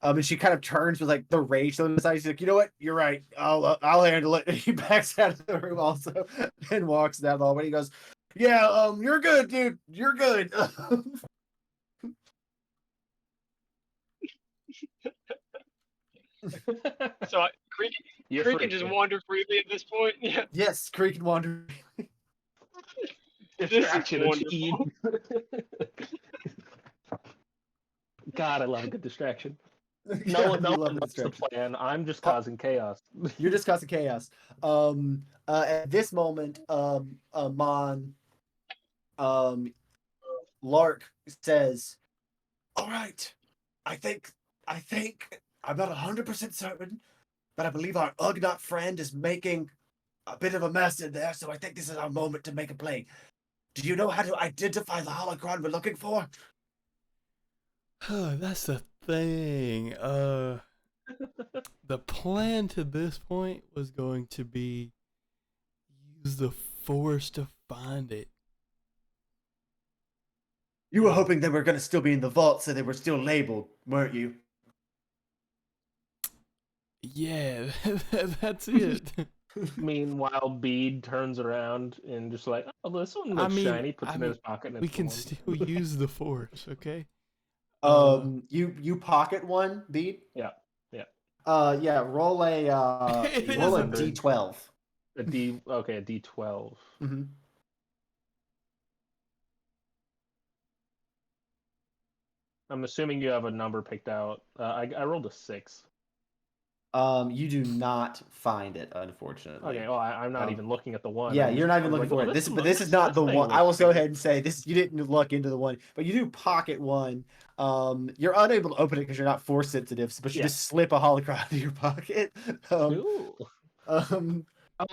And she kind of turns with like the rage on the side. She's like, "You know what? You're right. I'll handle it." And he backs out of the room also and walks down the hallway. He goes, "Yeah, you're good, dude. You're good." So Kree can just wander freely at this point. Yeah. Yes, Kree can wander. Distraction achieved. God, I love a good distraction. No one knows the plan. I'm just causing chaos. You're just causing chaos. At this moment, Lark says, "All right, I think I'm not 100% certain, but I believe our Ugnaught friend is making a bit of a mess in there, so I think this is our moment to make a play. Do you know how to identify the holocron we're looking for?" That's the thing. The plan to this point was going to be use the Force to find it. You were hoping they were going to still be in the vault, so they were still labeled, weren't you? Yeah, that's it. Meanwhile, Bede turns around and just like, "Oh, this one looks shiny." Puts it in his pocket. And we can still use the Force, okay? You pocket one, Bede? Yeah. Yeah. Roll a D12. A D12. Mm-hmm. I'm assuming you have a number picked out. I rolled a 6. You do not find it, unfortunately. Okay, well, I'm not even looking at the one. Yeah, you're not even looking for it. But this is not the one. I will go ahead and say this. You didn't look into the one, but you do pocket one. You're unable to open it because you're not force sensitive, but you just slip a holocron into your pocket. Cool.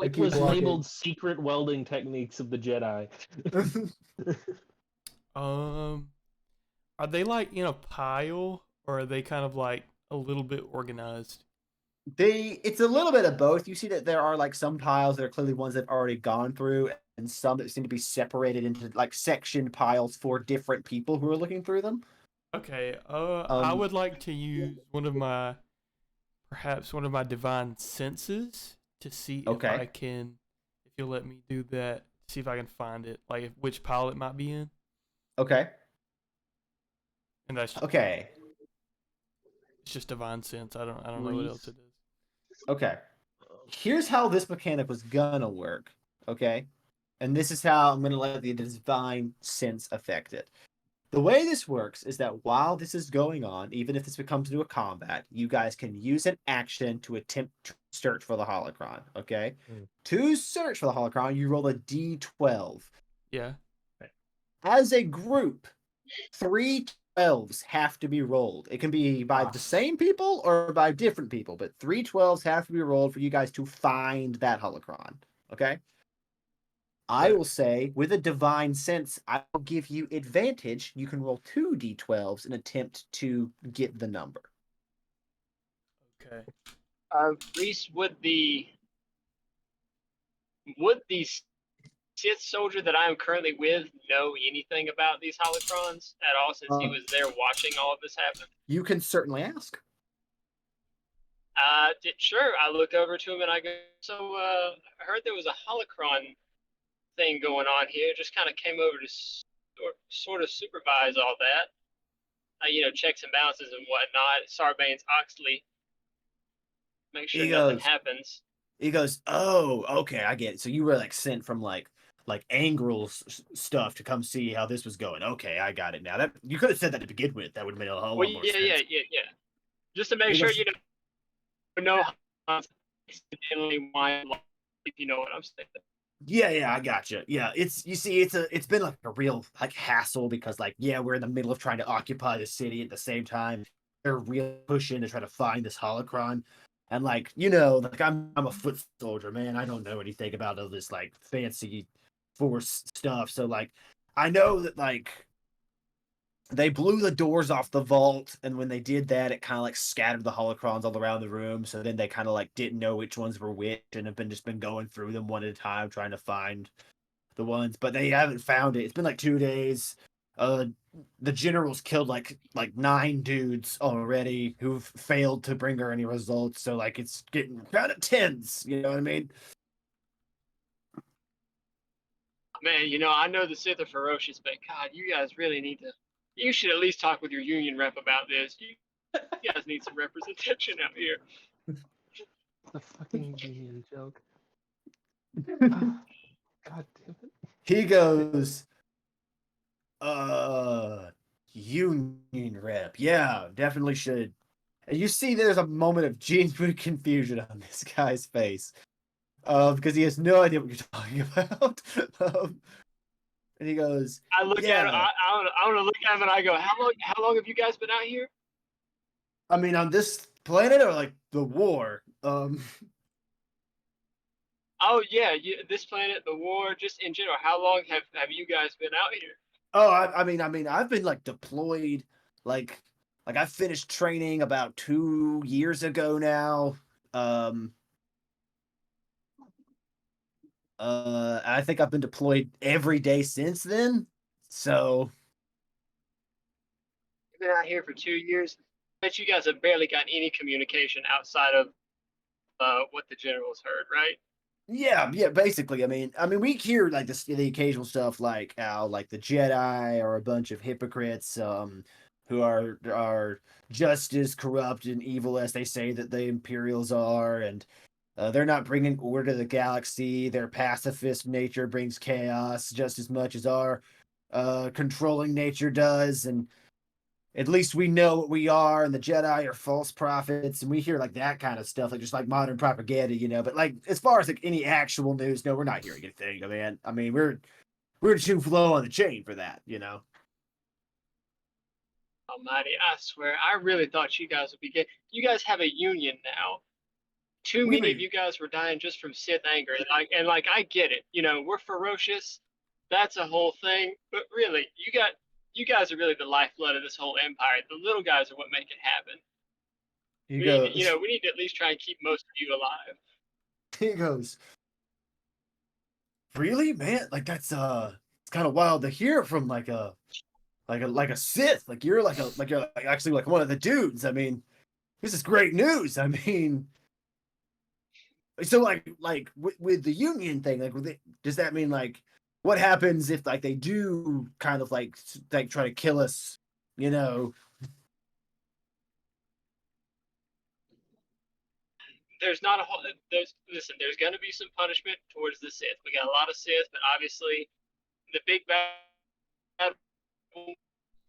It was labeled "Secret Welding Techniques of the Jedi." Are they like in a pile, or are they kind of like a little bit organized? It's a little bit of both. You see that there are like some piles that are clearly ones that have already gone through, and some that seem to be separated into like sectioned piles for different people who are looking through them. Okay. I would like to use perhaps one of my divine senses to see if I can, if you'll let me do that, see if I can find it, like which pile it might be in. Okay. And that's okay. It's just divine sense. I don't know what else it is. Okay. Here's how this mechanic was gonna work. Okay. And this is how I'm gonna let the divine sense affect it. The way this works is that while this is going on, even if this becomes into a combat, you guys can use an action to attempt to search for the holocron. Okay. To search for the holocron, you roll a D12. Yeah. As a group, 3 12s have to be rolled. It can be by the same people or by different people, but 3 12s have to be rolled for you guys to find that holocron. Okay? I will say, with a divine sense, I will give you advantage. You can roll 2 d12s and attempt to get the number. Okay. Reese, would the Sith soldier that I am currently with know anything about these holocrons at all, since he was there watching all of this happen? You can certainly ask. Sure. I look over to him and I go, so I heard there was a holocron thing going on here. Just kind of came over to sort of supervise all that. Checks and balances and whatnot. Sarbanes-Oxley. Make sure nothing happens. He goes, oh, okay, I get it. So you were like sent from like Angrel's stuff to come see how this was going. Okay, I got it now. That you could have said that to begin with. That would have made a whole lot more sense. Yeah. Just to make sure you know why, if you know what I'm saying. Yeah, I gotcha. Yeah, it's been like a real like hassle because like we're in the middle of trying to occupy the city at the same time. They're really pushing to try to find this holocron. And like, I'm a foot soldier, man. I don't know anything about all this like fancy force stuff. So like I know that like they blew the doors off the vault, and when they did that, it kind of like scattered the holocrons all around the room. So then they kind of like didn't know which ones were which, and have been going through them one at a time trying to find the ones, but they haven't found it. It's been like 2 days. The general's killed like 9 dudes already who've failed to bring her any results. So like it's getting kind of tense. You know what I mean? Man, I know the Sith are ferocious, but God, you guys really need to. You should at least talk with your union rep about this. You guys need some representation out here. The fucking union joke. God damn it. He goes, union rep. Yeah, definitely should. And you see there's a moment of genuine confusion on this guy's face. Because he has no idea what you're talking about. And he goes, I look at him, I want to look at him and I go, how long have you guys been out here? I mean, on this planet or like the war? Oh yeah, this planet, the war, just in general. How long have you guys been out here? Oh, I mean, I've been like deployed, like I finished training about 2 years ago now. I think I've been deployed every day since then. So you've been out here for 2 years. I bet you guys have barely gotten any communication outside of what the generals heard, right? Yeah, basically. I mean, we hear like the occasional stuff like how like the Jedi are a bunch of hypocrites, who are just as corrupt and evil as they say that the Imperials are, and they're not bringing order to the galaxy. Their pacifist nature brings chaos just as much as our controlling nature does, and at least we know what we are, and the Jedi are false prophets, and we hear like that kind of stuff, like just like modern propaganda, But like as far as like any actual news, no, we're not hearing anything, man. I mean, we're too low on the chain for that, Almighty, I swear, I really thought you guys would be good. You guys have a union now. Too many of you guys were dying just from Sith anger, and I get it. We're ferocious. That's a whole thing, but really, you guys are really the lifeblood of this whole empire. The little guys are what make it happen. We need to at least try and keep most of you alive. He goes, really, man? Like that's it's kind of wild to hear from like a Sith. Like you're actually like one of the dudes. I mean, this is great news. I mean, so like with the union thing, does that mean like what happens if like they do kind of like try to kill us? There's not a whole. There's going to be some punishment towards the Sith. We got a lot of Sith, but obviously, the big bad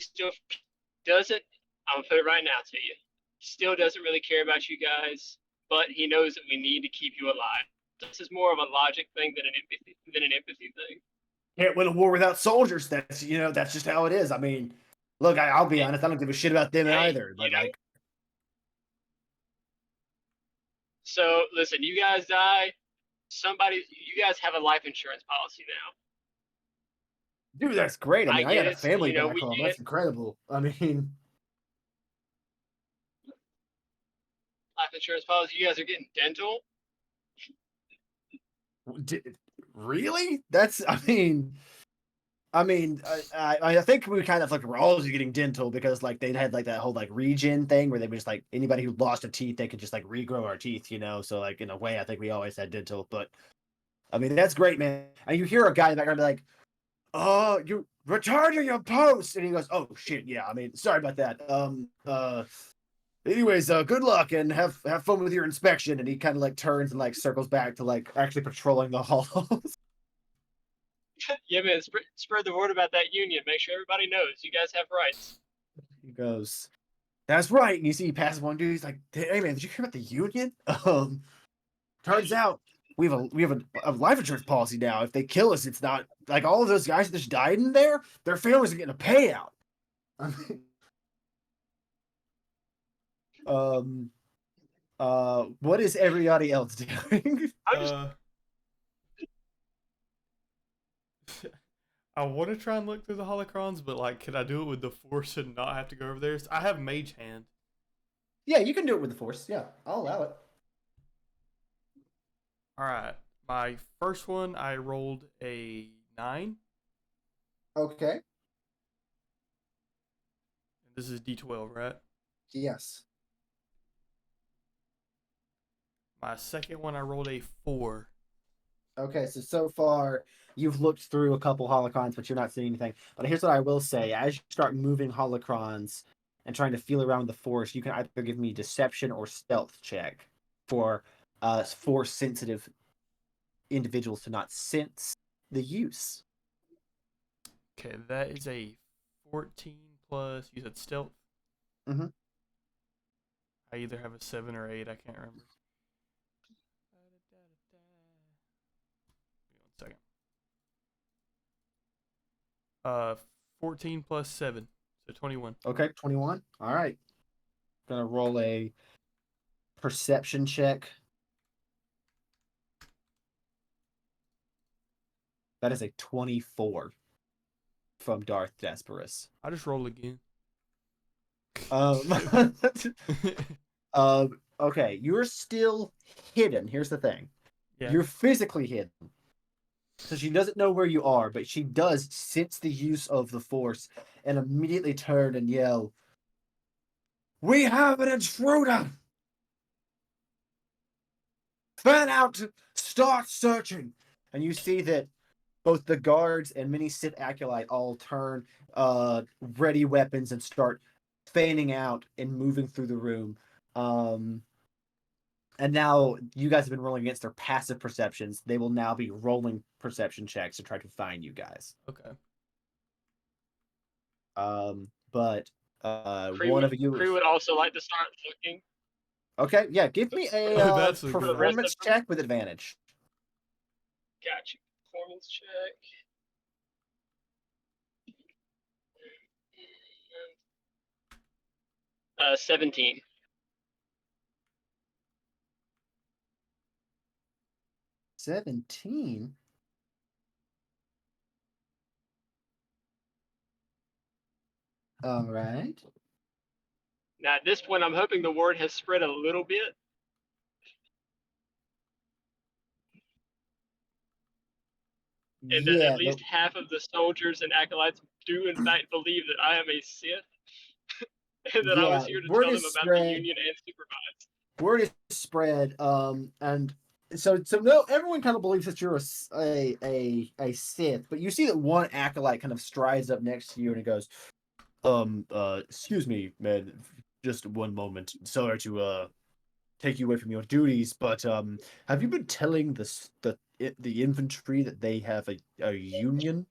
still doesn't. I'm gonna put it right now to you. Still doesn't really care about you guys, but he knows that we need to keep you alive. This is more of a logic thing than an empathy thing. can't win a war without soldiers. That's that's just how it is. I mean, look, I'll be honest. I don't give a shit about them either. But like, so listen, you guys die. You guys have a life insurance policy now. dude, that's great. I mean, I get got a it. family back We home. get That's incredible. I mean, life insurance policy. You guys are getting dental. really? That's. I think we kind of like were always getting dental because like they'd had like that whole like regen thing where they were just like anybody who lost a teeth they could just like regrow our teeth, So like in a way, I think we always had dental. But I mean, that's great, man. And you hear a guy in the background be like, "Oh, you return to your post," and he goes, "Oh shit, yeah. I mean, sorry about that. Anyways, good luck and have fun with your inspection." And he kind of like turns and like circles back to like actually patrolling the halls. Yeah, man. Spread the word about that union. Make sure everybody knows you guys have rights. He goes, "That's right." And you see he passes one dude. He's like, "Hey man, did you hear about the union? Turns out we have a life insurance policy now. If they kill us, it's not like all of those guys that just died in there. Their families are getting a payout." What is everybody else doing? I want to try and look through the holocrons, but like, could I do it with the Force and not have to go over there? I have Mage Hand. Yeah, you can do it with the Force. Yeah, I'll allow it. All right, my first one I rolled a 9. Okay. This is D12, right? Yes. My second one I rolled a 4. Okay, so far you've looked through a couple holocrons, but you're not seeing anything. But here's what I will say: as you start moving holocrons and trying to feel around the Force, you can either give me deception or stealth check for Force sensitive individuals to not sense the use. Okay, that is a 14 plus. You said stealth. Mm-hmm. I either have a 7 or 8. I can't remember. Give me 1 second. 14 plus 7, so 21. Okay, 21. All right. Gonna roll a perception check. That is a 24 from Darth Desperus. I just roll again. Okay, you're still hidden. Here's the thing. Yeah. You're physically hidden. So she doesn't know where you are, but she does sense the use of the Force and immediately turn and yell, "We have an intruder! Fan out! Start searching!" And you see that both the guards and many Sith acolyte all turn ready weapons and start fanning out and moving through the room. And now you guys have been rolling against their passive perceptions. They will now be rolling perception checks to try to find you guys. Okay. But one of you Cree would also like to start looking. Okay, yeah, give me a performance check with advantage. Got you. Performance check. 17. All right. Now, at this point, I'm hoping the word has spread a little bit. And that at least half of the soldiers and acolytes do, in fact, believe that I am a Sith. And that I was here to tell them about the Union and supervise. Word is spread, and so no, everyone kind of believes that you're a Sith, but you see that one acolyte kind of strides up next to you and he goes, "Excuse me, man, just one moment. Sorry to take you away from your duties, but have you been telling the infantry that they have a union?"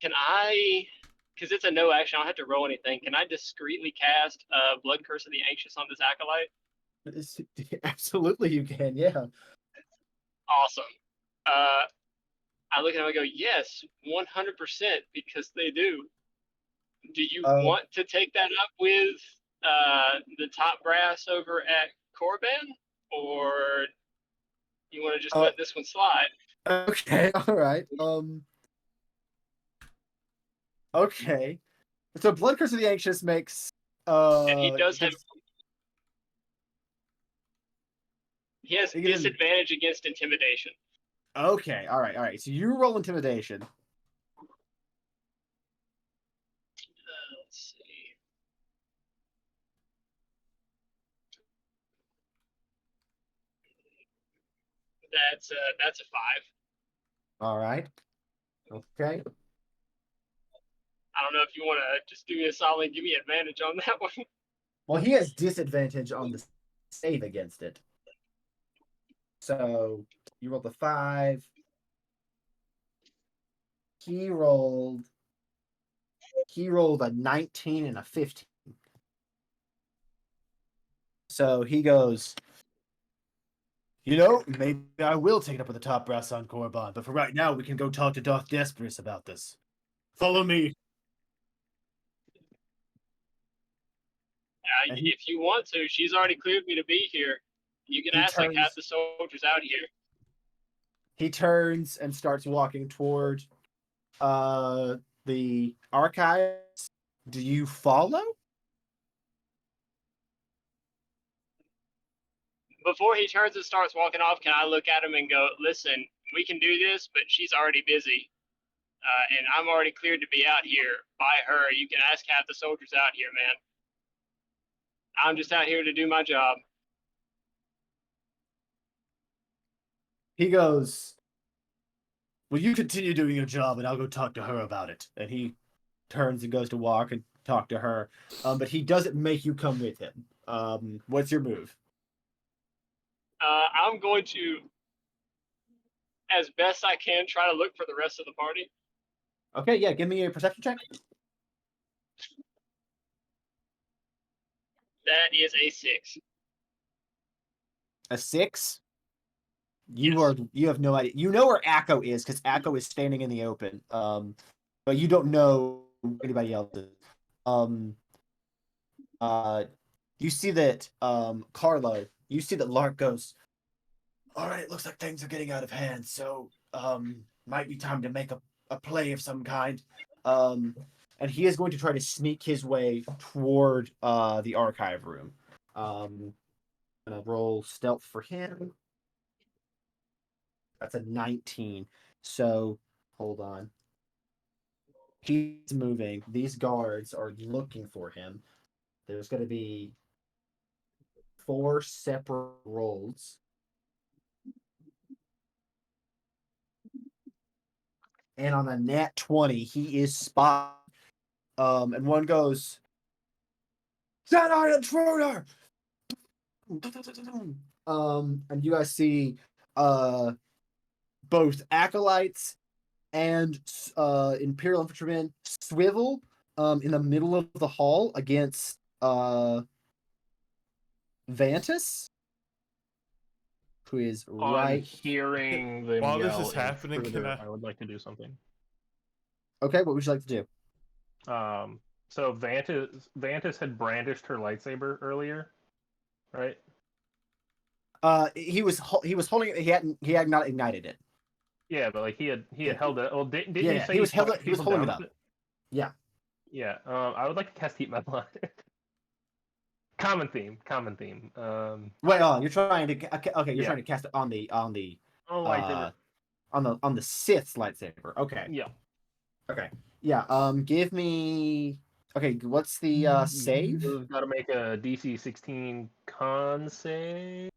Can I, because it's a no action, I don't have to roll anything. Can I discreetly cast Blood Curse of the Anxious on this acolyte? Absolutely, you can. Yeah. Awesome. I look at him and I go, yes, 100%, because they do. Do you want to take that up with the top brass over at Corban, or you want to just let this one slide? Okay, all right. Okay. So Blood Curse of the Anxious makes And he does have. He has disadvantage against intimidation. Okay, all right. So you roll intimidation. Let's see. That's a 5. All right. Okay. I don't know if you want to just do me a solid and give me advantage on that one. Well, he has disadvantage on the save against it. So you rolled a 5. He rolled a 19 and a 15. So he goes, maybe I will take it up with the top brass on Korban, but for right now, we can go talk to Darth Desperus about this. Follow me. If you want to, she's already cleared me to be here. You can ask like half the soldiers out here. He turns and starts walking toward the archives. Do you follow? Before he turns and starts walking off, can I look at him and go, listen, we can do this, but she's already busy. And I'm already cleared to be out here by her. You can ask half the soldiers out here, man. I'm just out here to do my job. He goes, well, you continue doing your job, and I'll go talk to her about it. And he turns and goes to walk and talk to her. But he doesn't make you come with him. What's your move? I'm going to, as best I can, try to look for the rest of the party. Okay, yeah, give me a perception check. That is a 6. A 6? You have no idea. You know where Akko is because Akko is standing in the open. But you don't know anybody else is. You see that Carlo. You see that Lark goes, all right, it looks like things are getting out of hand, so might be time to make a play of some kind. And he is going to try to sneak his way toward the archive room. I'm gonna roll stealth for him. That's a 19. So hold on. He's moving. These guards are looking for him. There's going to be 4 separate rolls. And on a nat 20, he is spotted. And one goes, Jedi intruder! And you guys see both acolytes and Imperial infantrymen swivel in the middle of the hall against Vantus, who is right. Hearing them While yell this is happening, intruder, I would like to do something. Okay, what would you like to do? So Vantus had brandished her lightsaber earlier, right? He was holding it. He had not ignited it. Yeah, but like he had held it. Well, didn't you say he was held? He was holding it up. Yeah. Yeah. I would like to cast heat metal on it. Common theme. Wait, you're trying to okay. You're trying to cast it on the lightsaber. on the Sith's lightsaber. Okay. Yeah. Okay. Yeah. Give me. Okay. What's the save? We've got to make a DC 16 con save.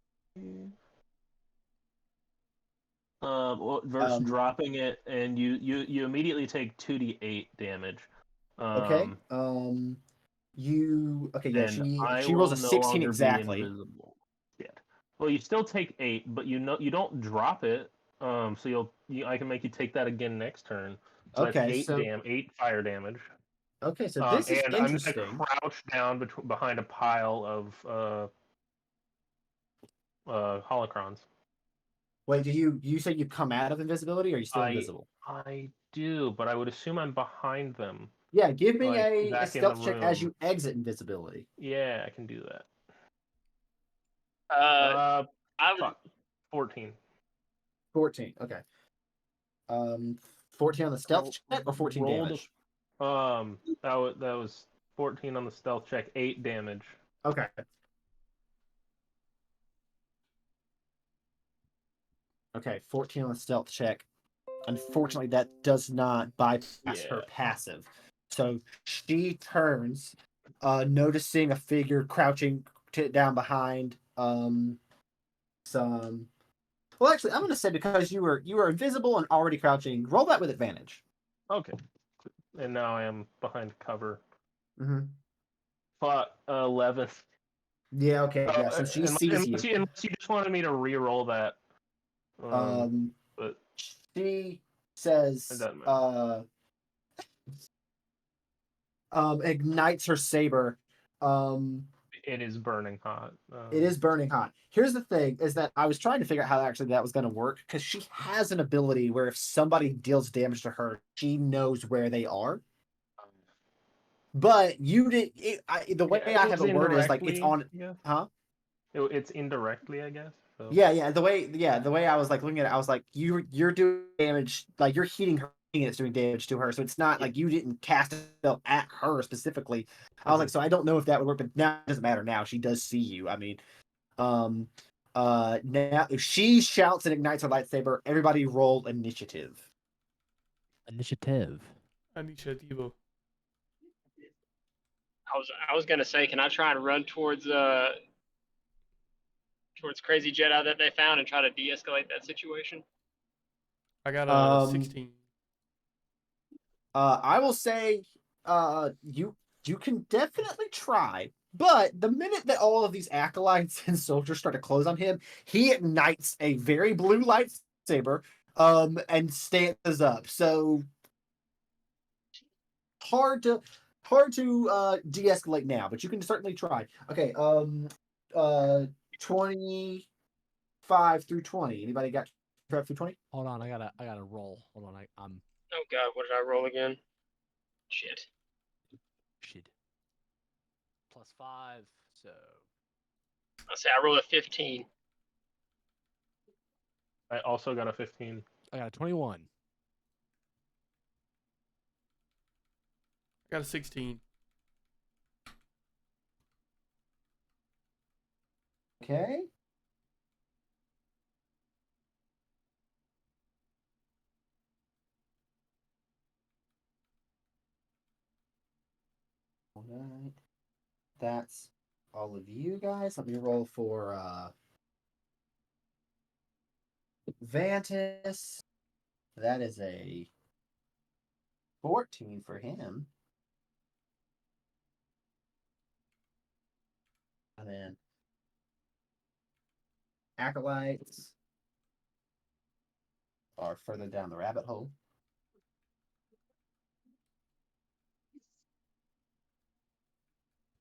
Versus dropping it, and you immediately take 2d8 damage. Okay. Yeah. She rolls a 16 exactly. Yeah. Well, you still take 8, but you don't drop it. So I can make you take that again next turn. So okay. That's 8 fire damage. Okay, so this is and interesting. I'm just gonna crouch down behind a pile of holocrons. Wait, do you say you come out of invisibility, or are you still invisible? I do, but I would assume I'm behind them. Yeah, give me Like, a back in the stealth check as room. you exit invisibility. Yeah, I can do that. I Fuck. 14. 14. Okay. 14 on the stealth check or 14 Rolled damage? that was 14 on the stealth check, 8 damage. Okay. Okay, 14 on the stealth check. Unfortunately, that does not bypass her passive. So she turns, noticing a figure crouching down behind some. Well, actually, I'm going to say because you were invisible and already crouching, roll that with advantage. Okay. And now I am behind cover. Mm-hmm. Fuck, 11. Yeah, okay, yeah. So she sees you. Unless you just wanted me to re-roll that. But she says, it doesn't matter. Ignites her saber. It is burning hot. It is burning hot. Here's the thing: is that I was trying to figure out how actually that was going to work, because she has an ability where if somebody deals damage to her, she knows where they are. But you did the way I have it worded is like it's on, huh? It's indirectly, I guess. So. Yeah. The way I was like looking at it, I was like, you're doing damage, like you're heating her, and it's doing damage to her. So it's not like you didn't cast a spell at her specifically. I was like, so I don't know if that would work, but now it doesn't matter. Now she does see you. I mean, now if she shouts and ignites her lightsaber, everybody roll initiative. Initiative. Initiativo. I was gonna say, can I try and run towards Crazy Jedi that they found and try to de-escalate that situation? I got a 16. I will say, you can definitely try, but the minute that all of these acolytes and soldiers start to close on him, he ignites a very blue lightsaber, and stands up. So hard to de-escalate now, but you can certainly try. Okay, 25 through 20. Anybody got 25 through 20? Hold on, I gotta roll. Hold on, I'm. Oh god, what did I roll again? Shit. +5, so. I'll say I rolled a 15. I also got a 15. I got a 21. I got a 16. Okay. All right. That's all of you guys. Let me roll for Vantis. That is a 14 for him. And then Acolytes are further down the rabbit hole.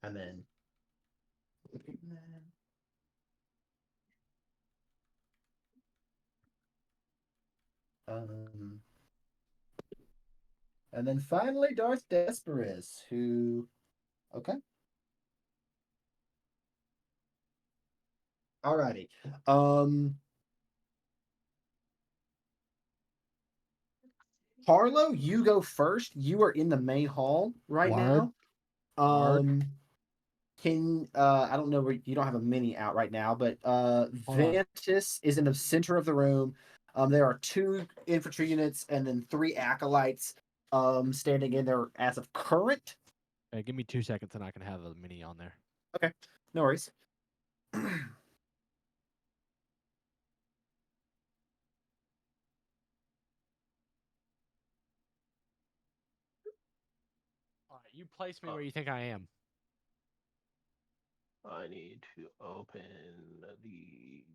And then and then finally Darth Desperis, who Alrighty. Harlow, you go first. You are in the main hall right now. Can I don't know where you don't have a mini out right now, but Vantis is in the center of the room. There are 2 infantry units and then 3 acolytes standing in there as of current. Hey, give me 2 seconds and I can have a mini on there. Okay, no worries. All right, you place me where you think I am. I need to open the.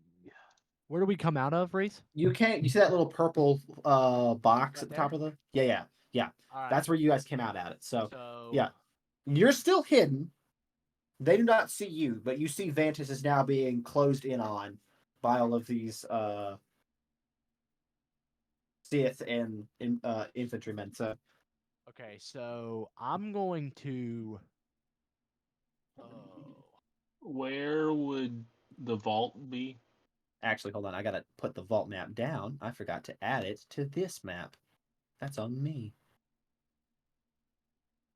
Where do we come out of, Reese? You see that little purple box Right at the top there? of the. Yeah. All right. That's where you guys came out at it. So So yeah, you're still hidden. They do not see you, but you see Vantis is now being closed in on by all of these Sith and infantrymen. So Okay, so I'm going to. Oh, Where would the vault be? actually, hold on. I gotta put the vault map down. I forgot to add it to this map. That's on me.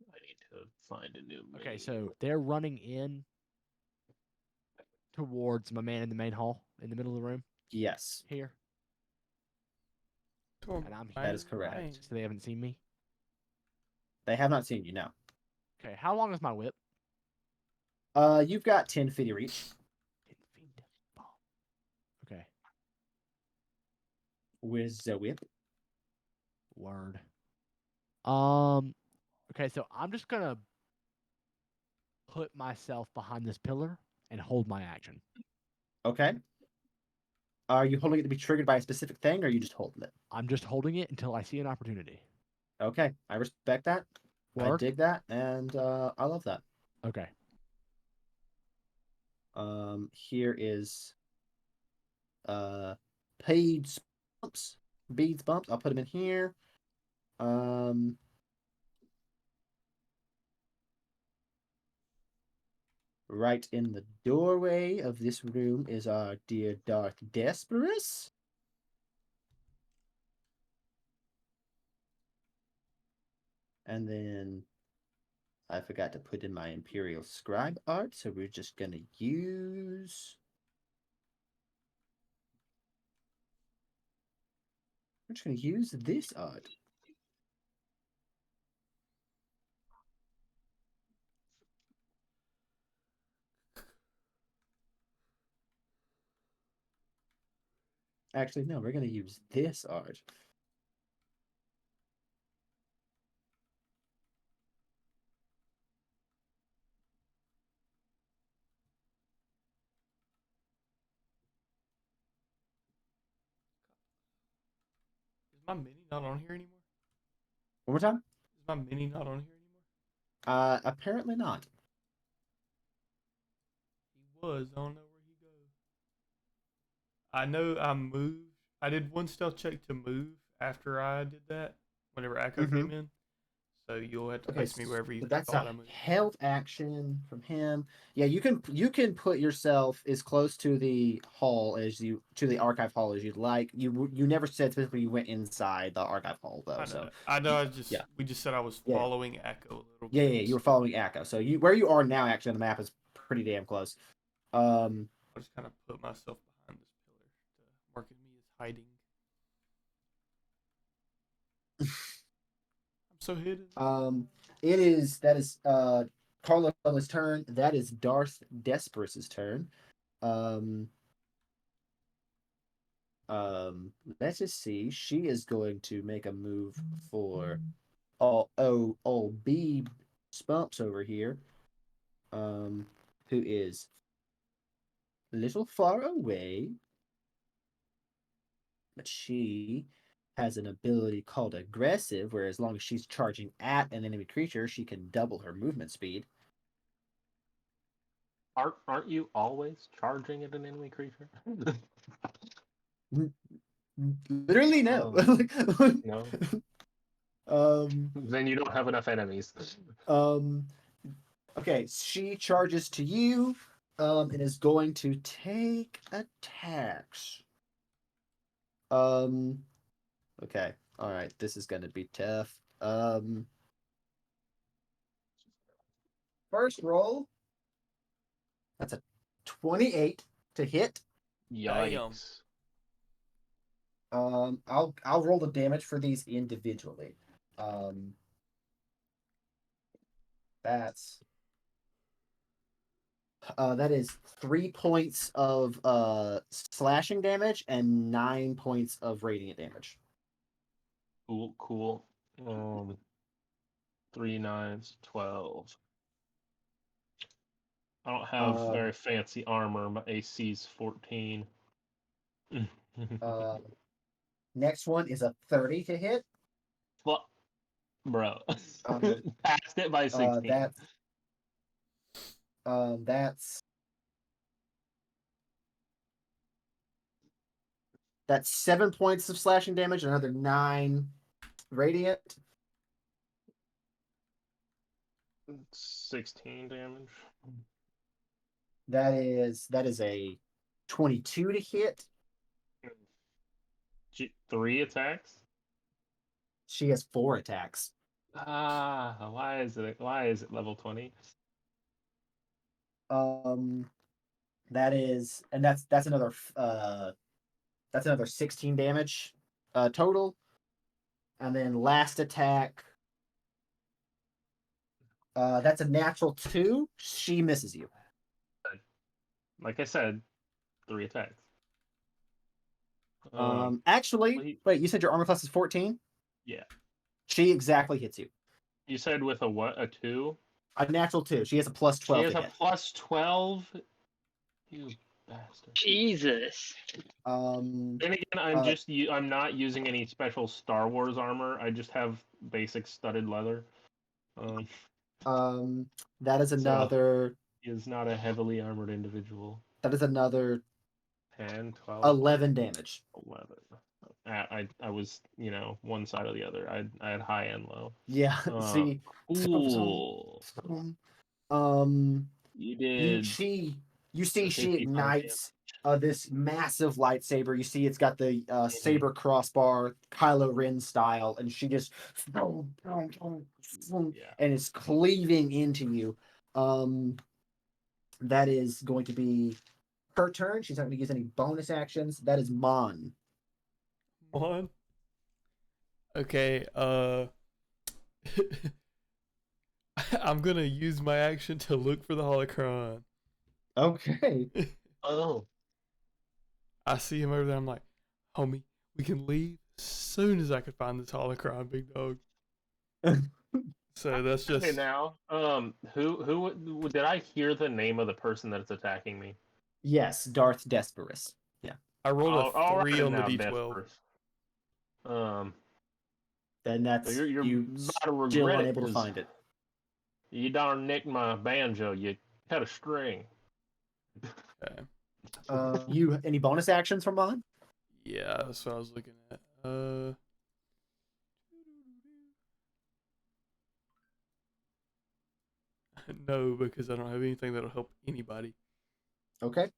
I need to find a new okay. menu. So they're running in towards my man in the main hall in the middle of the room Yes, here, and I'm that here. is correct. So they haven't seen me. They have not seen you now. Okay, how long is my whip? You've got 10 feet of reach. 10 feet. Okay. With the whip. Word. Okay, so I'm just gonna put myself behind this pillar and hold my action. Okay. Are you holding it to be triggered by a specific thing, or are you just holding it? I'm just holding it until I see an opportunity. Okay, I respect that. I Word. dig that, and I love that. Okay. Here is Paige bumps, beads bumps. I'll put them in here. Right in the doorway of this room is our dear Darth Desperus. And then I forgot to put in my Imperial Scribe art, so we're just gonna use. We're just gonna use this art. Actually, no, we're gonna use this art. Is my mini not on here anymore? One more time. Is my mini not on here anymore? Apparently not. He was. I don't know where he goes. I know I moved. I did one stealth check to move after I did that. Whenever Echo came in, so you'll have to place me wherever you so that's thought a I moved. health action from him. Yeah, you can put yourself as close to the hall as you to the archive hall as you'd like. You never said specifically you went inside the archive hall though. I know. So I know. yeah. We just said I was Yeah. following Echo a little Yeah, bit. yeah, you were following Echo. So you where you are now actually on the map is pretty damn close. I just kind of put myself behind this pillar to mark me as hiding. I'm so hidden. That is Carlo's turn. That is Darth Desperus's turn. Let's just see. She is going to make a move for B Spumps over here. Who is a little far away. But she has an ability called aggressive, where as long as she's charging at an enemy creature, she can double her movement speed. Aren't you always charging at an enemy creature? Literally, no. No. Um. Then you don't have enough enemies. Okay, she charges to you, and is going to take attacks. Okay. All right. This is gonna be tough. First roll. That's a 28 to hit. Yikes. I'll roll the damage for these individually. That's that is 3 points of slashing damage and 9 points of radiant damage. Cool. 3 9s, 12. I don't have very fancy armor. My AC's 14. Next one is a 30 to hit. What? Bro. Passed it by 16. That's That's 7 points of slashing damage, and another 9 radiant. 16 damage. That is a 22 to hit. 3 attacks. She has 4 attacks. Why is it level 20? That's another 16 damage total. And then last attack, that's a natural 2. She misses you. Like I said, 3 attacks. Actually, wait, you said your armor class is 14? Yeah. She exactly hits you. You said with a what? A 2? A natural 2. She has a plus 12 She has to a hit. plus 12? You bastard. Jesus. Then again, I'm not using any special Star Wars armor. I just have basic studded leather. That is another. He is not a heavily armored individual. That is another 10, 12, 11 damage. 11. I was, one side or the other. I had high and low. Yeah. See. Cool. You did. You see she ignites this massive lightsaber. You see it's got the saber crossbar, Kylo Ren style, and she just and is cleaving into you. That is going to be her turn. She's not going to use any bonus actions. That is Mon. Mon? Okay, I'm gonna use my action to look for the holocron. Okay. Oh. I see him over there. I'm like, homie, we can leave as soon as I can find this holocron, big dog. So that's just. Okay, now, who did I hear the name of the person that's attacking me? Yes, Darth Desperus. Yeah. I rolled a 3 on the D12. Then that's so you're you about to regret still it, unable to find it. You darn nicked my banjo. You cut a string. Okay. You any bonus actions from Mon? Yeah, that's what I was looking at. No, because I don't have anything that'll help anybody. Okay.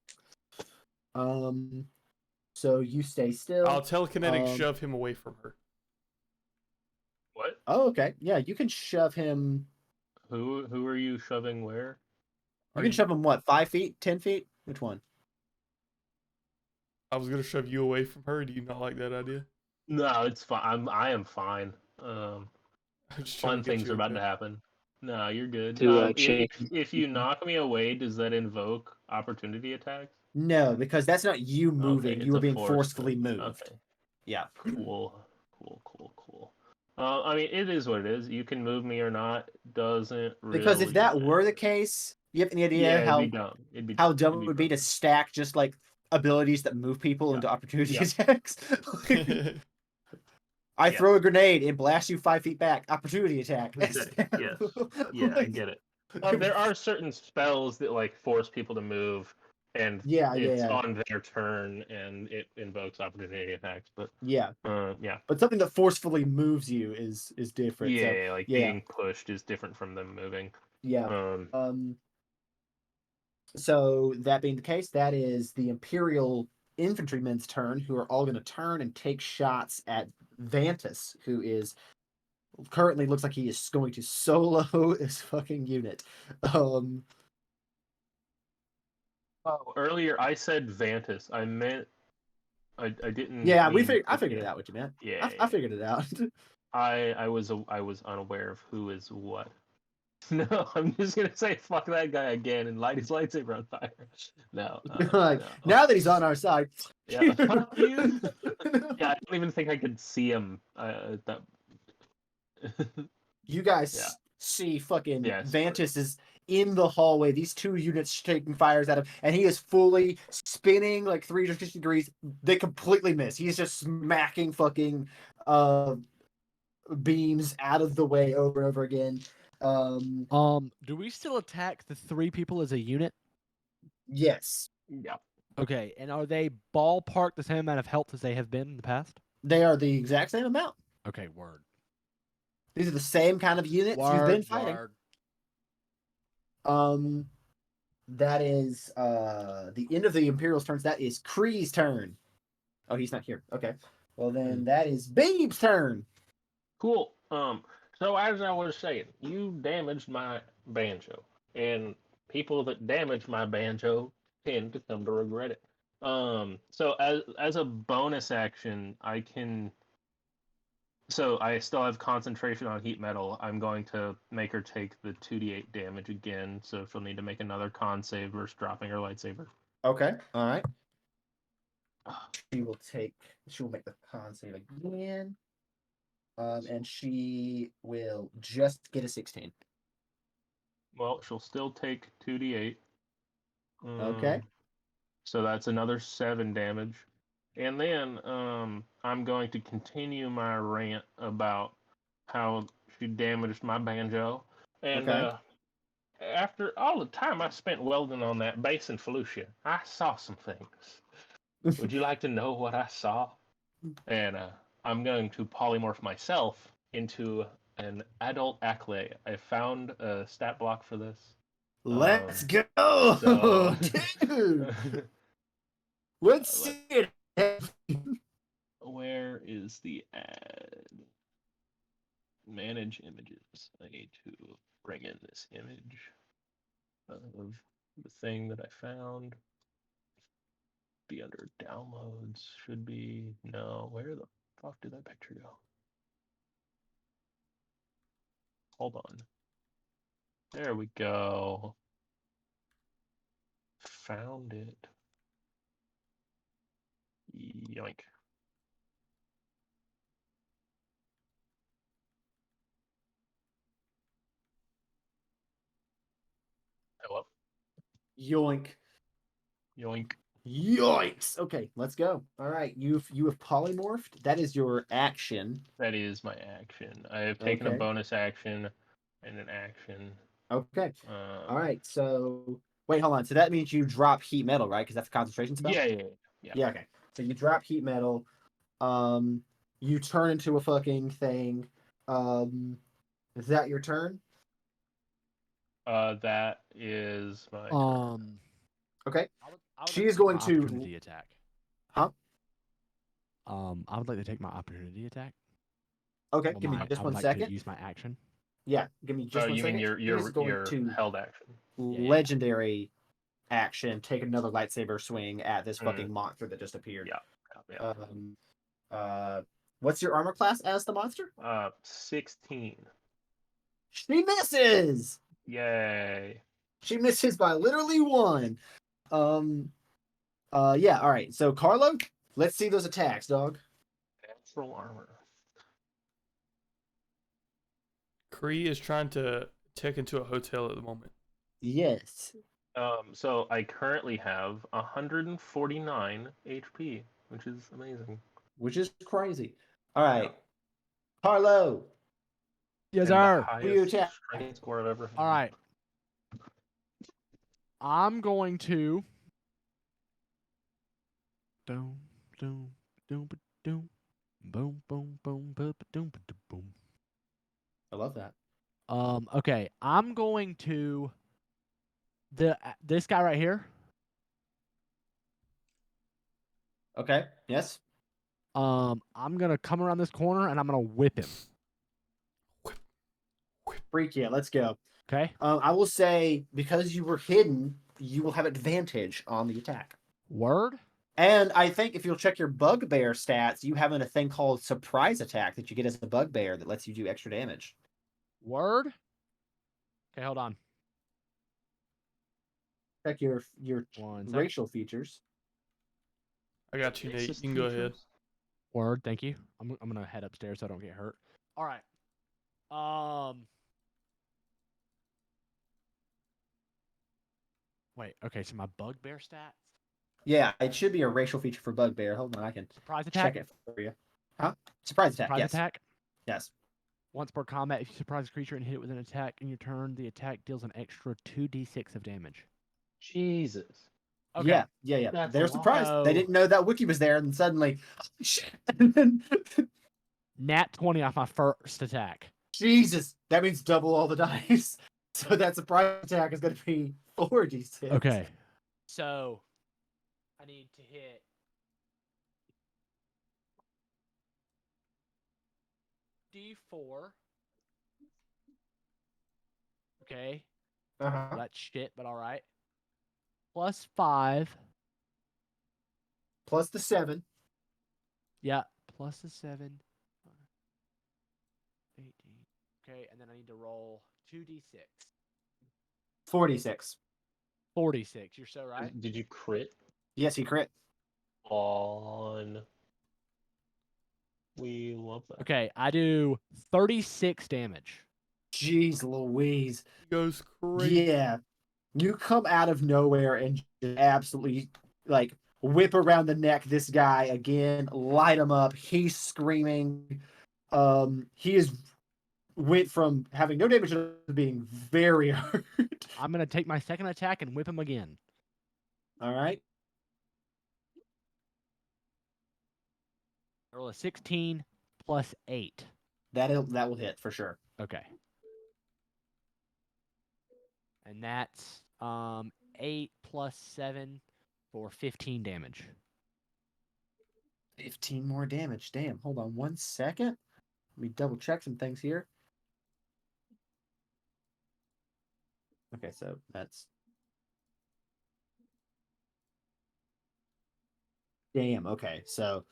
So you stay still. I'll telekinetic shove him away from her. What? Oh, okay. Yeah, you can shove him. Who are you shoving where? You can shove him what? 5 feet? 10 feet? Which one? I was gonna shove you away from her. Do you not like that idea? No, it's fine. I am fine. Fun things are about to happen. No, you're good. If you knock me away, does that invoke opportunity attacks? No, because that's not you moving. Okay, you were being forced forcefully move. moved. Okay. Yeah. Cool. I mean, it is what it is. You can move me or not. Doesn't really. Because if that were the case, you have any idea how dumb it would be to stack just like abilities that move people into opportunity attacks? I throw a grenade and blast you 5 feet back. Opportunity attack. Yes. Yeah, I get it. There are certain spells that like force people to move, and it's on their turn, and it invokes opportunity attacks. But yeah. But something that forcefully moves you is different. Yeah, so, being pushed is different from them moving. Yeah. So that being the case, that is the Imperial infantrymen's turn, who are all going to turn and take shots at Vantus, who is currently looks like he is going to solo his fucking unit. Earlier I said Vantus. I meant I didn't. Yeah, I figured it out what you meant. Yeah, I figured it out. I was unaware of who is what. No, I'm just gonna say fuck that guy again and light his lightsaber on fire. No, like, no. Now that he's on our side. Yeah, fuck you. Yeah, I don't even think I could see him. You guys see fucking Vantus is in the hallway. These 2 units taking fires at him, and he is fully spinning like 360 degrees. They completely miss. He's just smacking fucking beams out of the way over and over again. Do we still attack the 3 people as a unit? Yes. Yeah. Okay, and are they ballpark the same amount of health as they have been in the past? They are the exact same amount. Okay, word. These are the same kind of units you've been fighting. Word. That is the end of the Imperial's turns. That is Kree's turn. Oh, he's not here. Okay. Well then that is Beeb's turn. Cool. So as I was saying, you damaged my banjo, and people that damage my banjo tend to come to regret it. So as a bonus action, I can. So I still have concentration on heat metal. I'm going to make her take the 2d8 damage again. So she'll need to make another con save versus dropping her lightsaber. Okay. All right. She will make the con save again. And she will just get a 16. Well, she'll still take 2d8. Okay. So that's another 7 damage. And then I'm going to continue my rant about how she damaged my banjo. And Okay. after all the time I spent welding on that base in Felucia, I saw some things. Would you like to know what I saw? And I'm going to polymorph myself into an adult Ackley. I found a stat block for this. Let's go, So... dude. Let's see it. Where is the ad? Manage images. I need to bring in this image of the thing that I found. Be under downloads. Should be. No, where the fuck did that picture go? Hold on. There we go. Found it. Yoink. Hello. Yoink. Yoink. Yoinks. Okay, let's go. All right, you have polymorphed. That is your action. That is my action. I have taken a bonus action and an action. Okay. All right. So wait, hold on. So that means you drop heat metal, right? Because that's a concentration spell. Yeah. Okay. So you drop heat metal. You turn into a fucking thing. Is that your turn? That is my turn. Okay. I would She like is to take going my to opportunity attack. Huh? I would like to take my opportunity attack. Okay. Well, Give me just I would one like second. to use my action. Yeah. Give me just one you second. mean your held action? Legendary action. Take another lightsaber swing at this fucking monster that just appeared. Yeah. What's your armor class as the monster? 16. She misses. Yay. She misses by literally 1. Yeah, all right. So Carlo, let's see those attacks, dog. Natural armor. Kree is trying to check into a hotel at the moment. Yes. So I currently have 149 HP, which is amazing. Which is crazy. All right. Carlo. Yes, and sir. the highest strength score I've ever had. All right. I'm going to. Boom, boom, boom, boom, boom, boom, boom, boom, boom. I love that. Okay. I'm going to. This guy right here. Okay. Yes. I'm gonna come around this corner and I'm gonna whip him. Freak yeah, let's go. Okay. I will say because you were hidden, you will have advantage on the attack. Word. And I think if you'll check your bugbear stats, you have a thing called surprise attack that you get as a bugbear that lets you do extra damage. Word. Okay, hold on. Check your racial features. I got you, Nate. You can go ahead. Word. Thank you. I'm gonna head upstairs so I don't get hurt. All right. Wait. Okay. So my bugbear stats. Yeah, it should be a racial feature for bugbear. Hold on, I can Surprise attack. check it for you. Huh? Surprise attack. Surprise Yes. attack. Yes. Once per combat, if you surprise a creature and hit it with an attack in your turn, the attack deals an extra 2d6 of damage. Jesus. Okay. Yeah. That's They're a lot. surprised. They So- didn't know that wiki was there, and suddenly, shit. And then, Nat 20 off my first attack. Jesus, that means double all the dice. So that surprise attack is going to be 4d6. Okay. So I need to hit D4. Okay. Uh-huh. That's shit, but all right. Plus 5. Plus the 7. Yeah. Plus the 7. 18. Okay, and then I need to roll 2d6. 46. 46. You're so right. Did you crit Yes, he crit. on? We love that. Okay, I do 36 damage. Jeez Louise. He goes crazy. Yeah. You come out of nowhere and just absolutely like whip around the neck this guy again, light him up. He's screaming. He is went from having no damage to being very hurt. I'm going to take my second attack and whip him again. All right. Roll a 16 plus 8. That will hit for sure. Okay. And that's 8 plus 7 for 15 damage. 15 more damage. Damn. Hold on 1 second. Let me double check some things here. Okay, so that's damn. Okay, so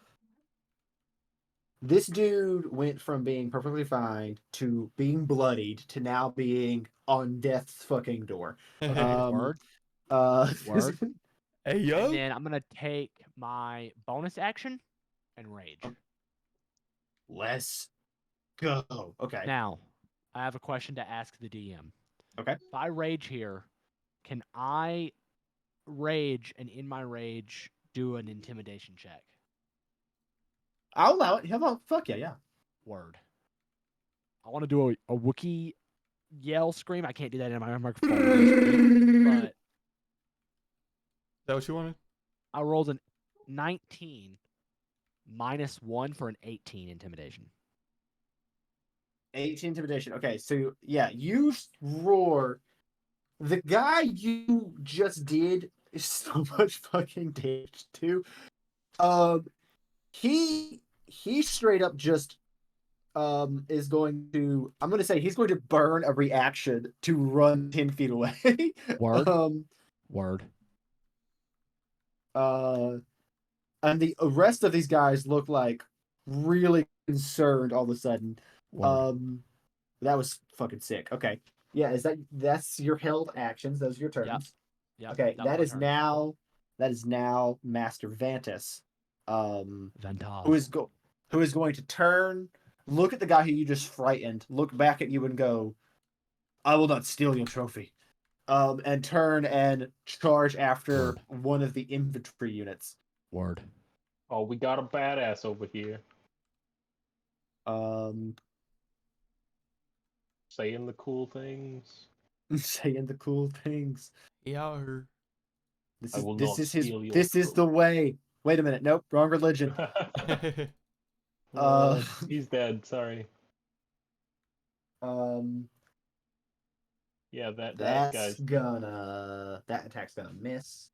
this dude went from being perfectly fine to being bloodied to now being on death's fucking door. Word. Word. Hey, yo. And then I'm going to take my bonus action and rage. Let's go. Okay. Now, I have a question to ask the DM. Okay. If I rage here, can I rage and in my rage do an intimidation check? I'll allow it. How about fuck yeah. Word. I want to do a Wookiee yell scream. I can't do that in my microphone. But Is that what you wanted? I rolled a 19 minus 1 for an 18 intimidation. 18 intimidation. Okay, so yeah, you roar. The guy you just did is so much fucking damage to. He straight up just is going to, I'm gonna say he's going to burn a reaction to run 10 feet away. Word. um Word. and the rest of these guys look like really concerned all of a sudden. Word. That was fucking sick. Okay. Yeah, that's your held actions, those are your turns. Yep, Okay, was that my is turn. now Master Vantus. Ventas. Who is going to turn, look at the guy who you just frightened, look back at you and go, I will not steal your trophy. And turn and charge after one of the infantry units. Word. Oh, we got a badass over here saying the cool things. Saying the cool things. Yeah, her. This is the way. Wait a minute. Nope, wrong religion. He's dead. Sorry. Yeah, that guy's that attack's gonna miss.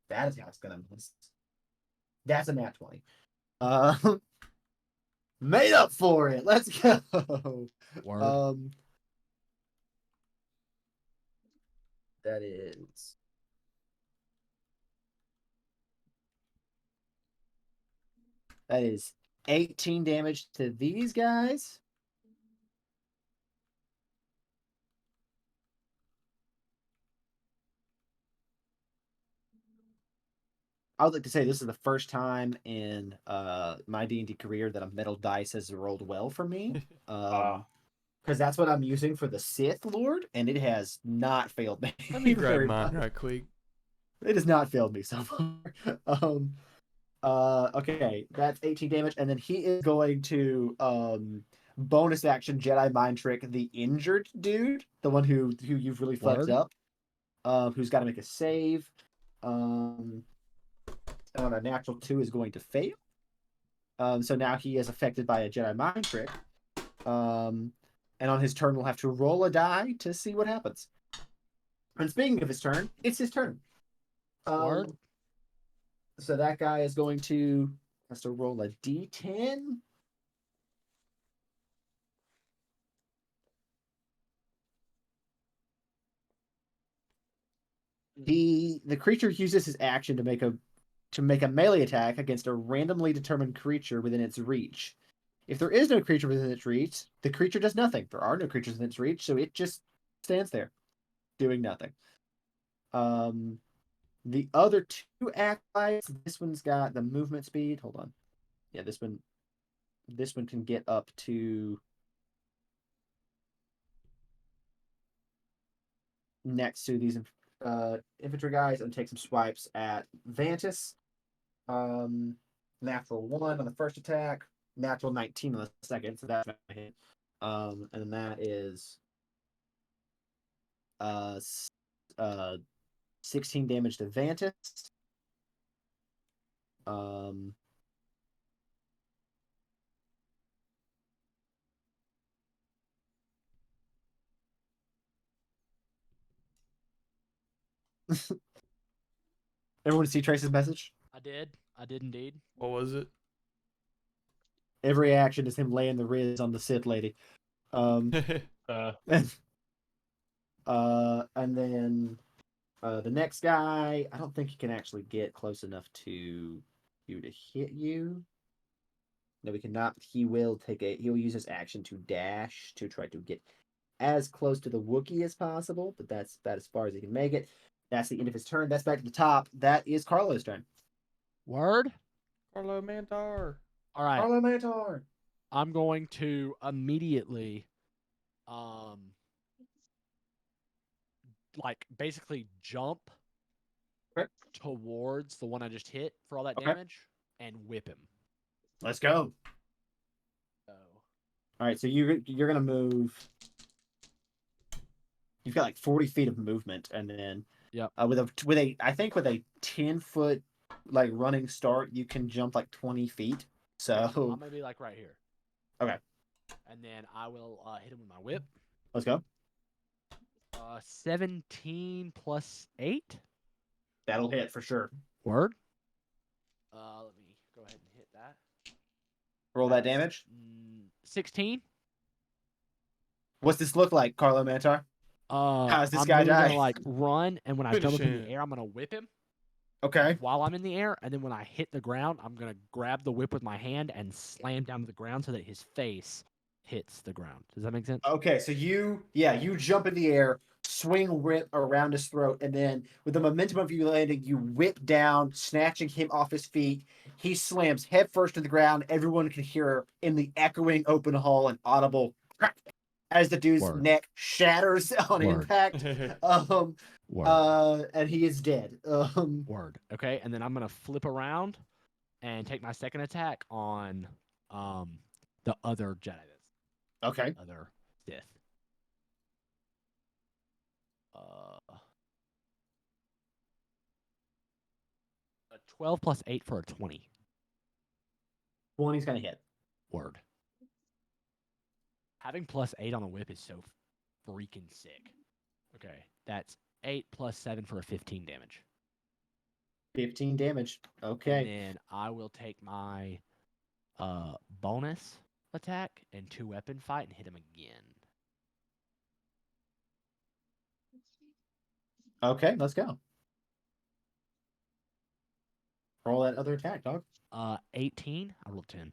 That attack's gonna miss. That's a nat 20. Made up for it. Let's go. Word. That is That is 18 damage to these guys. I would like to say this is the first time in my D&D career that a metal dice has rolled well for me. Because that's what I'm using for the Sith Lord, and it has not failed me. Let me grab very mine much. right quick. It has not failed me so far. Okay, that's 18 damage, and then he is going to bonus action Jedi mind trick the injured dude, the one who you've really fucked Word. up, who's got to make a save. On a natural 2 is going to fail. So now he is affected by a Jedi mind trick. And on his turn, we'll have to roll a die to see what happens. And speaking of his turn, it's his turn. Word. So that guy is going to has to roll a d10. The creature uses his action to make a melee attack against a randomly determined creature within its reach. If there is no creature within its reach, the creature does nothing. There are no creatures within its reach, so it just stands there, doing nothing. The other 2 acolytes, this one's got the movement speed. Hold on. Yeah, this one can get up to next to these infantry guys and take some swipes at Vantis. Natural 1 on the first attack, natural 19 on the second, so that's a hit. And then that is 16 damage to Vantis. Everyone see Trace's message? I did indeed. What was it? Every action is him laying the riz on the Sith lady. And then the next guy, I don't think he can actually get close enough to you to hit you. No, he cannot. He will use his action to dash to try to get as close to the Wookiee as possible, but that's about as far as he can make it. That's the end of his turn. That's back to the top. That is Carlo's turn. Word. Carlo Mantar. All right. Carlo Mantar. I'm going to immediately, like basically jump towards the one I just hit for all that damage and whip him. Let's go. So. All right, so you're gonna move. You've got like 40 feet of movement, and then with a I think with a 10-foot like running start, you can jump like 20 feet. So I'm gonna be like right here. Okay. And then I will hit him with my whip. Let's go. 17 plus 8. That'll hit for sure. Word. Let me go ahead and hit that. Roll that damage. 16. What's this look like, Carlo Mantar? How's this guy die? I'm gonna like run, and when I jump up in the air, I'm gonna whip him. Okay. While I'm in the air, and then when I hit the ground, I'm gonna grab the whip with my hand and slam down to the ground so that his face hits the ground. Does that make sense? Okay, so you jump in the air, swing whip around his throat, and then with the momentum of you landing, you whip down, snatching him off his feet. He slams headfirst to the ground. Everyone can hear in the echoing open hall an audible crack as the dude's neck shatters on impact. And he is dead. Word. Okay, and then I'm gonna flip around and take my second attack on the other Jedi. Okay. Other Sith. 12 plus 8 for a 20. 20's gonna hit. Word. Having plus 8 on a whip is so freaking sick. Okay, that's 8 plus 7 for a 15 damage. 15 damage. Okay. And then I will take my bonus attack and 2-weapon fight and hit him again. Okay, let's go. Roll that other attack, dog. 18. I rolled 10.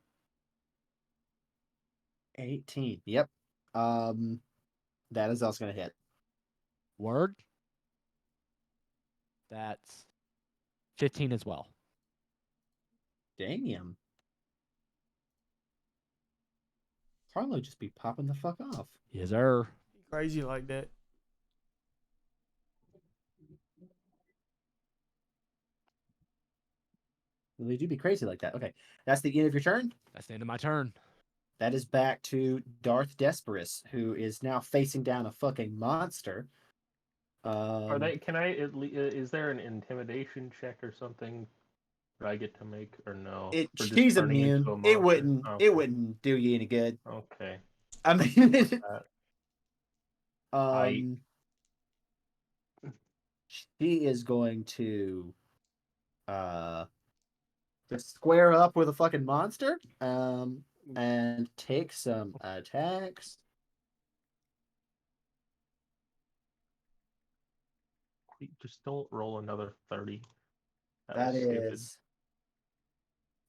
18. Yep. That is also gonna hit. Word. That's 15 as well. Damn. Carlo just be popping the fuck off. Yes, sir. Crazy like that. They do be crazy like that. Okay. That's the end of your turn? That's the end of my turn. That is back to Darth Desperus, who is now facing down a fucking monster. Are they? Can I? Is there an intimidation check or something that I get to make, or no? For just She's turning into immune. a monster. It Okay. wouldn't do you any good. Okay. I mean, I she is going to just square up with a fucking monster and take some attacks. just don't roll another 30. That was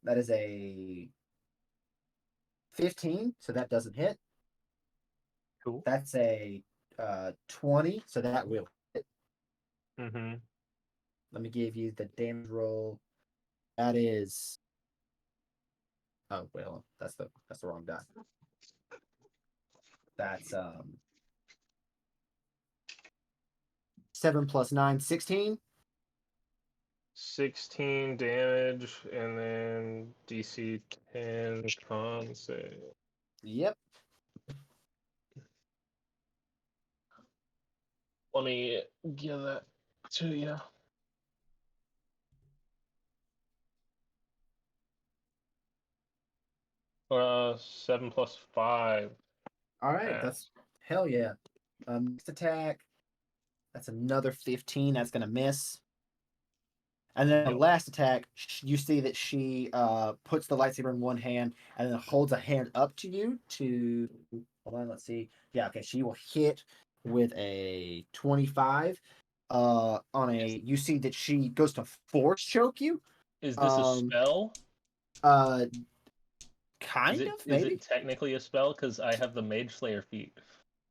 That stupid. is a 15, so that doesn't hit. Cool. That's a 20, so that will hit. Mm-hmm. Let me give you the damage roll. That is. Oh well, that's the wrong die. That's 7 plus 9, 16. 16 damage, and then DC 10 con save. Yep. Let me give that to you. Uh, 7 plus 5. All right, that's hell yeah. Next attack. That's another 15. That's gonna miss. And then the Yep. last attack, you see that she puts the lightsaber in one hand and then holds a hand up to you to. Hold on, let's see. Yeah, okay. She will hit with a 25. On a, you see that she goes to force choke you. Is this a spell? Uh, kind of, Is maybe. it technically a spell? Because I have the Mage Slayer feat.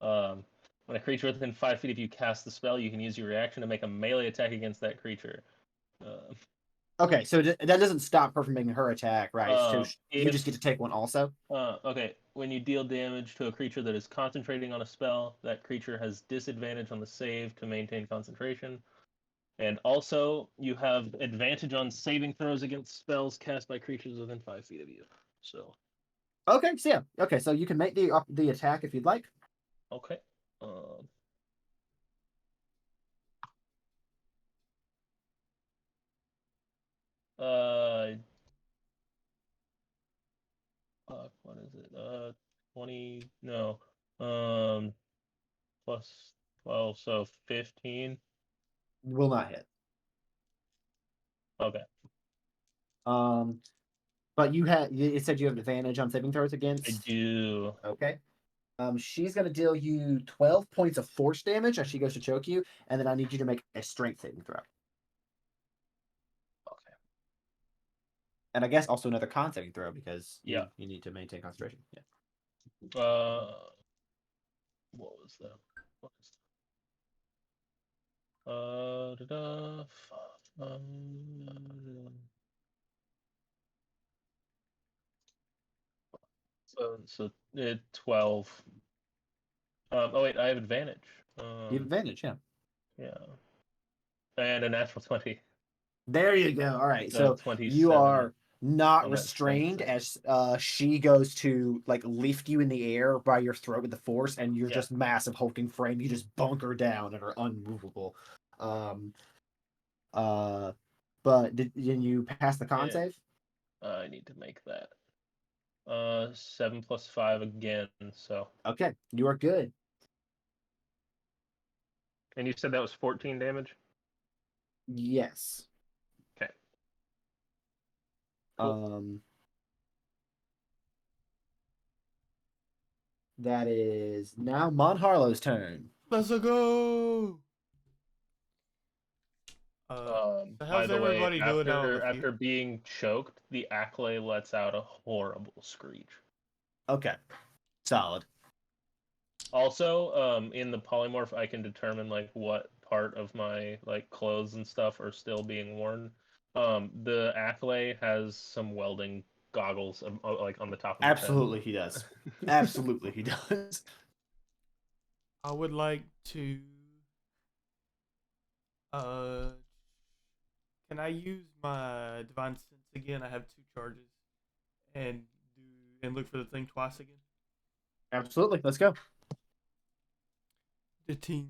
When a creature within 5 feet of you casts the spell, you can use your reaction to make a melee attack against that creature. Okay, so that doesn't stop her from making her attack, right? So you just If get to take one also. okay, when you deal damage to a creature that is concentrating on a spell, that creature has disadvantage on the save to maintain concentration. And also, you have advantage on saving throws against spells cast by creatures within 5 feet of you. So, Okay, so yeah. Okay, so you can make the attack if you'd like. okay. Uh, what is it? 20, no. Plus 12, so 15. Will not hit. Okay. But it said you have advantage on saving throws against. I do. Okay. She's gonna deal you 12 points of force damage as she goes to choke you, and then I need you to make a strength saving throw. Okay. And I guess also another con saving throw because Yeah. you need to maintain concentration. Yeah. What was that? What is that? So 12. Oh wait, I have advantage. You have advantage, yeah. Yeah. And a natural 20. There you go. All right. So 27 you are not on that strength restrained save. as she goes to like lift you in the air by your throat with the force, and you're Yeah. just massive hulking frame. You just bunker down and are unmovable. But did you pass the con Yeah. save? I need to make that. 7 plus 5 again, so. Okay, you are good. And you said that was 14 damage? Yes. Okay. Cool. That is now Mon Harlow's turn. Let's go. So By how's the way, everybody doing out on the field? after being choked, the Acklay lets out a horrible screech. Okay, solid. Also, in the polymorph, I can determine like what part of my like clothes and stuff are still being worn. The Acklay has some welding goggles like on the top of his Absolutely, he does. Absolutely, he does. I would like to. Can I use my divine sense again? I have 2 charges, and look for the thing twice again. Absolutely, let's go. The ting.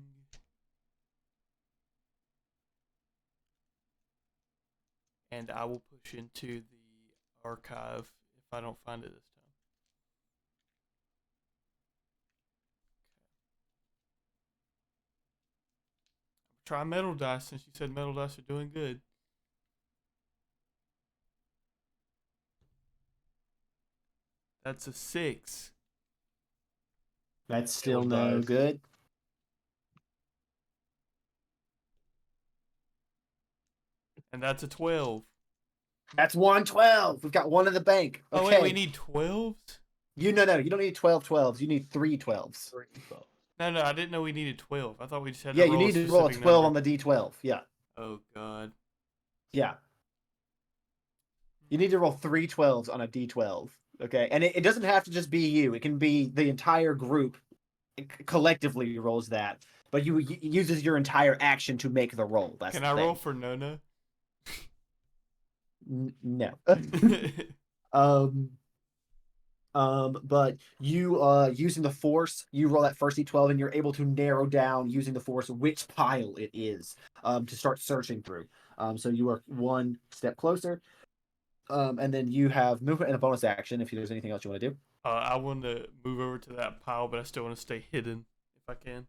and I will push into the archive if I don't find it this time. Try metal dice since you said metal dice are doing good. That's a 6. That's still Metal no dice. good. And that's a 12. That's 112. We've got one in the bank. Okay. Oh, wait, we need 12s? No. You don't need 12 12s. You need 3 12s. No, I didn't know we needed 12. I thought we just had Yeah, to you roll need a to roll a specific 12 number. on the D12. Yeah. Oh, God. Yeah. You need to roll 3 12s on a D12. Okay. And it doesn't have to just be you, it can be the entire group collectively rolls that. But you uses your entire action to make the roll. That's Can the I thing. roll for Nona? No. But you using the force, you roll that first D12 and you're able to narrow down using the force which pile it is to start searching through. So you are one step closer. And then you have movement and a bonus action if there's anything else you want to do. I want to move over to that pile, but I still want to stay hidden if I can.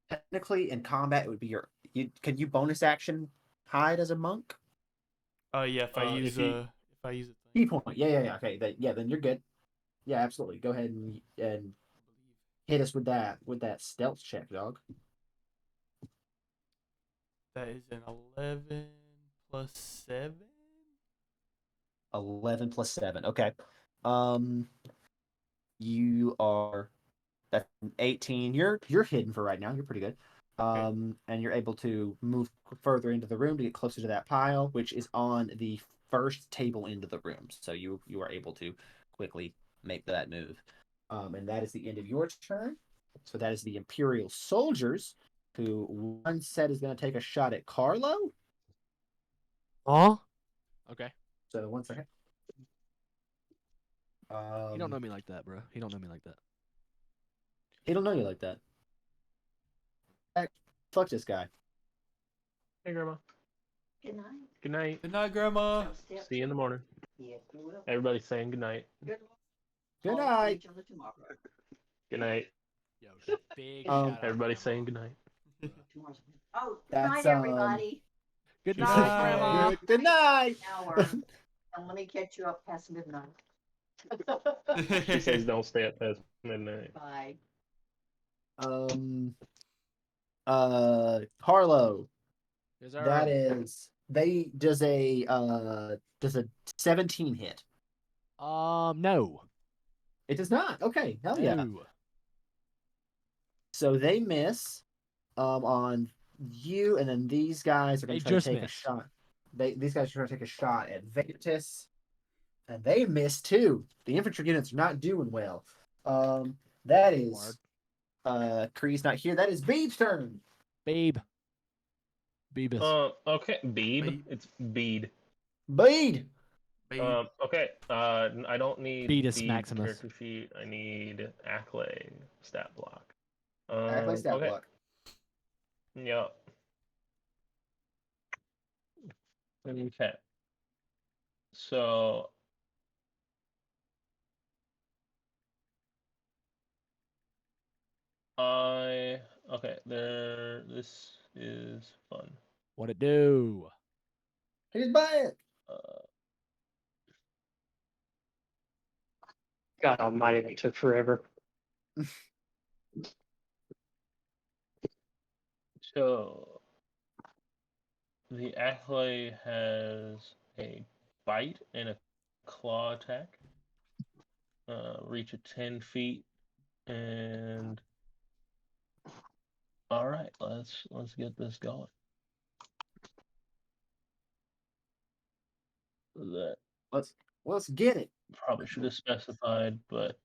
Technically in combat it would be can you bonus action hide as a monk? Yeah, if I use a key point. Yeah. Okay, then you're good. Yeah, absolutely. Go ahead and hit us with that stealth check, dog. That is an 11 plus 7. 11 plus 7. Okay. You are that's 18. You're hidden for right now. You're pretty good. And you're able to move further into the room to get closer to that pile, which is on the first table into the room. So you are able to quickly make that move. And that is the end of your turn. So that is the Imperial soldiers, who one set is going to take a shot at Carlo. Oh, okay. So 1 second. He don't know me like that, bro. He don't know me like that. He don't know you like that. Fuck this guy. Hey, Grandma. Good night. Good night. Good night, Grandma. See you in the morning. Yes, we will. Everybody's saying good night. Good I'll night. see each other tomorrow. Good night. Yo, big shout out. Everybody's saying good night. Oh, good That's, night, everybody. Good She night, says Grandma. Good night. Hour. And let me catch you up past midnight. She says don't stay up past midnight. Bye. Carlo. Yes, sir. That is does a 17 hit. No. It does not. Okay, hell yeah. No. So they miss on you, and then these guys are going They to try to just take a miss. shot. These guys are trying to take a shot at Vetus, and they miss too. The infantry units are not doing well. That is Kree's not here. That is Beeb's turn. Babe. Beebus. Okay, Beeb. Beeb. It's Beed. Beed. Okay. I don't need Beedus Beeb Maximus. character sheet. I need Acklay stat block. Acklay stat okay. block. Yep. Okay. So this is fun. What it do? He's by it. God almighty, that took forever. So the Acklay has a bite and a claw attack. Reach of 10 feet, and all right, let's get this going. That Let's get it. probably should have specified, but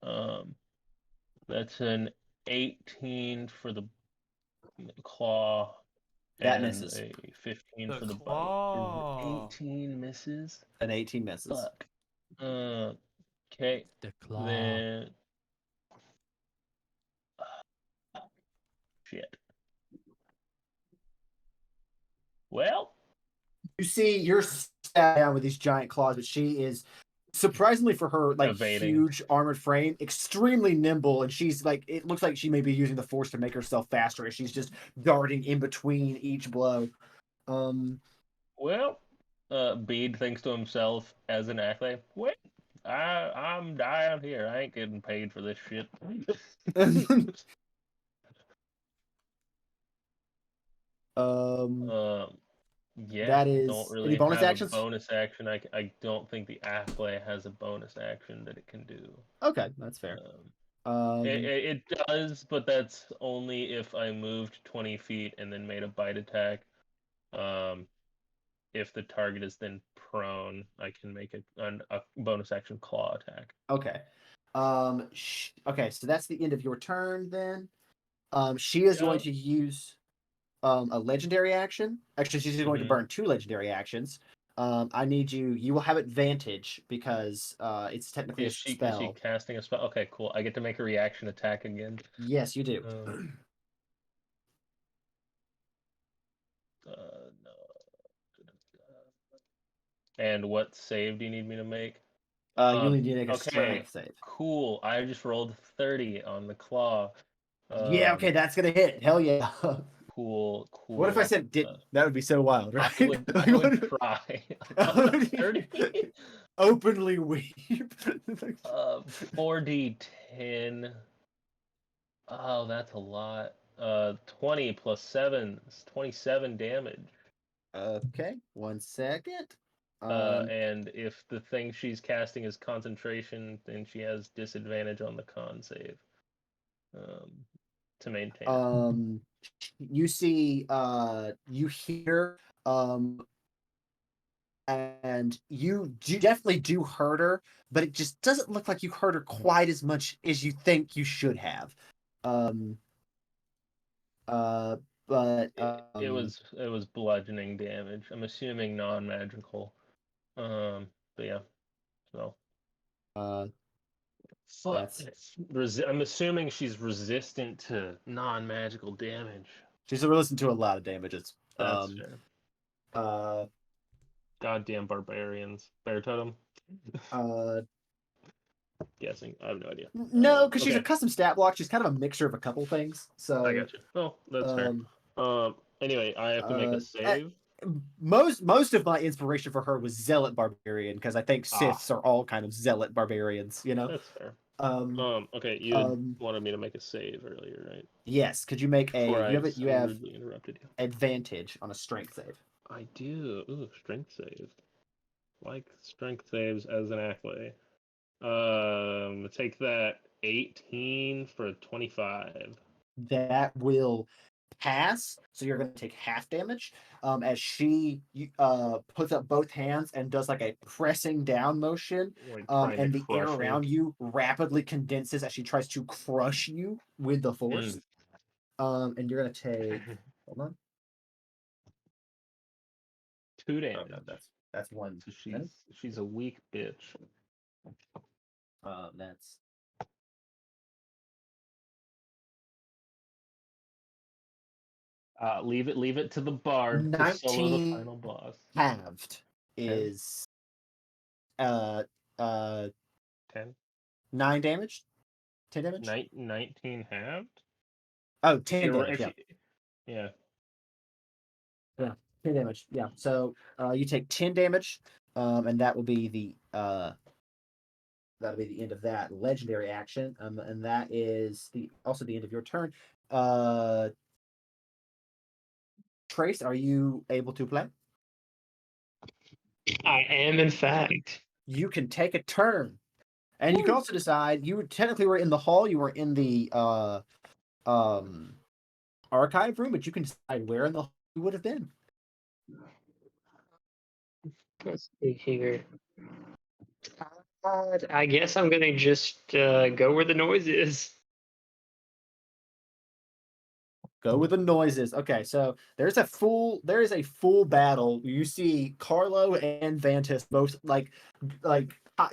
that's an 18 for the claw That and misses. a 15 The for the claw. bite. 18 misses. An 18 misses. Fuck. Okay. The claw. Then shit. Well, You see, you're stabbed down with these giant claws, but she is surprisingly for her like evading. huge armored frame, extremely nimble, and she's like it looks like she may be using the force to make herself faster as she's just darting in between each blow. Well, Bede thinks to himself as an accolade, wait, I'm down here. I ain't getting paid for this shit. Yeah, that don't is any really bonus have a actions? bonus action. I don't think the accolade has a bonus action that it can do. Okay, that's fair. It does, but that's only if I moved 20 feet and then made a bite attack. If the target is then prone, I can make a bonus action claw attack. Okay. Okay, so that's the end of your turn then. She is going to use a legendary action. Actually, she's going to burn 2 legendary actions. I need you. You will have advantage because it's technically a spell. Is she casting a spell? Okay, cool. I get to make a reaction attack again. Yes, you do. No. And what save do you need me to make? You only need to make a strength save. Cool. I just rolled 30 on the claw. Yeah, okay, that's gonna hit. Hell yeah. Cool. What if I said didn't? That would be so wild, right? I would try. 30. Openly weep. 4d10. Oh, that's a lot. 20 plus 7 is 27 damage. Okay, 1 second. And if the thing she's casting is concentration, then she has disadvantage on the con save. To maintain it. You see, you hear, and you definitely do hurt her, but it just doesn't look like you hurt her quite as much as you think you should have. But it was bludgeoning damage. I'm assuming non-magical. But yeah, so. I'm assuming she's resistant to non-magical damage. She's resistant to a lot of damages. That's fair. Goddamn barbarians. Bear totem? Guessing. I have no idea. No, because she's a custom stat block. She's kind of a mixture of a couple things. So I got you. Oh, that's fair. Anyway, I have to make a save. Most of my inspiration for her was Zealot Barbarian, because I think Siths are all kind of Zealot Barbarians, you know? That's fair. Okay, you wanted me to make a save earlier, right? Yes. Could you make you have interrupted you. Advantage on a strength save. I do. Ooh, strength save. Like strength saves as an accolade. Take that 18 for 25. That will pass, so you're going to take half damage as she puts up both hands and does like a pressing down motion, and the air around you rapidly condenses as she tries to crush you with the force. And you're going to take hold on 2 damage. That's 1. So she's a weak bitch. That's leave it to the bard to solo the final boss. Halved is 10. 9 damage. 10 damage. 19 halved. Oh, 10 damage. Yeah. 10 damage. Yeah. So you take 10 damage, and that will be the end of that legendary action. And that is also the end of your turn. Trace, are you able to play? I am, in fact. You can take a turn, and you can also decide. You technically were in the hall. You were in the archive room, but you can decide where in the hall you would have been. Let's see here. I guess I'm gonna just go where the noise is. Go with the noises. Okay, so there is a full battle. You see Carlo and Vantis both like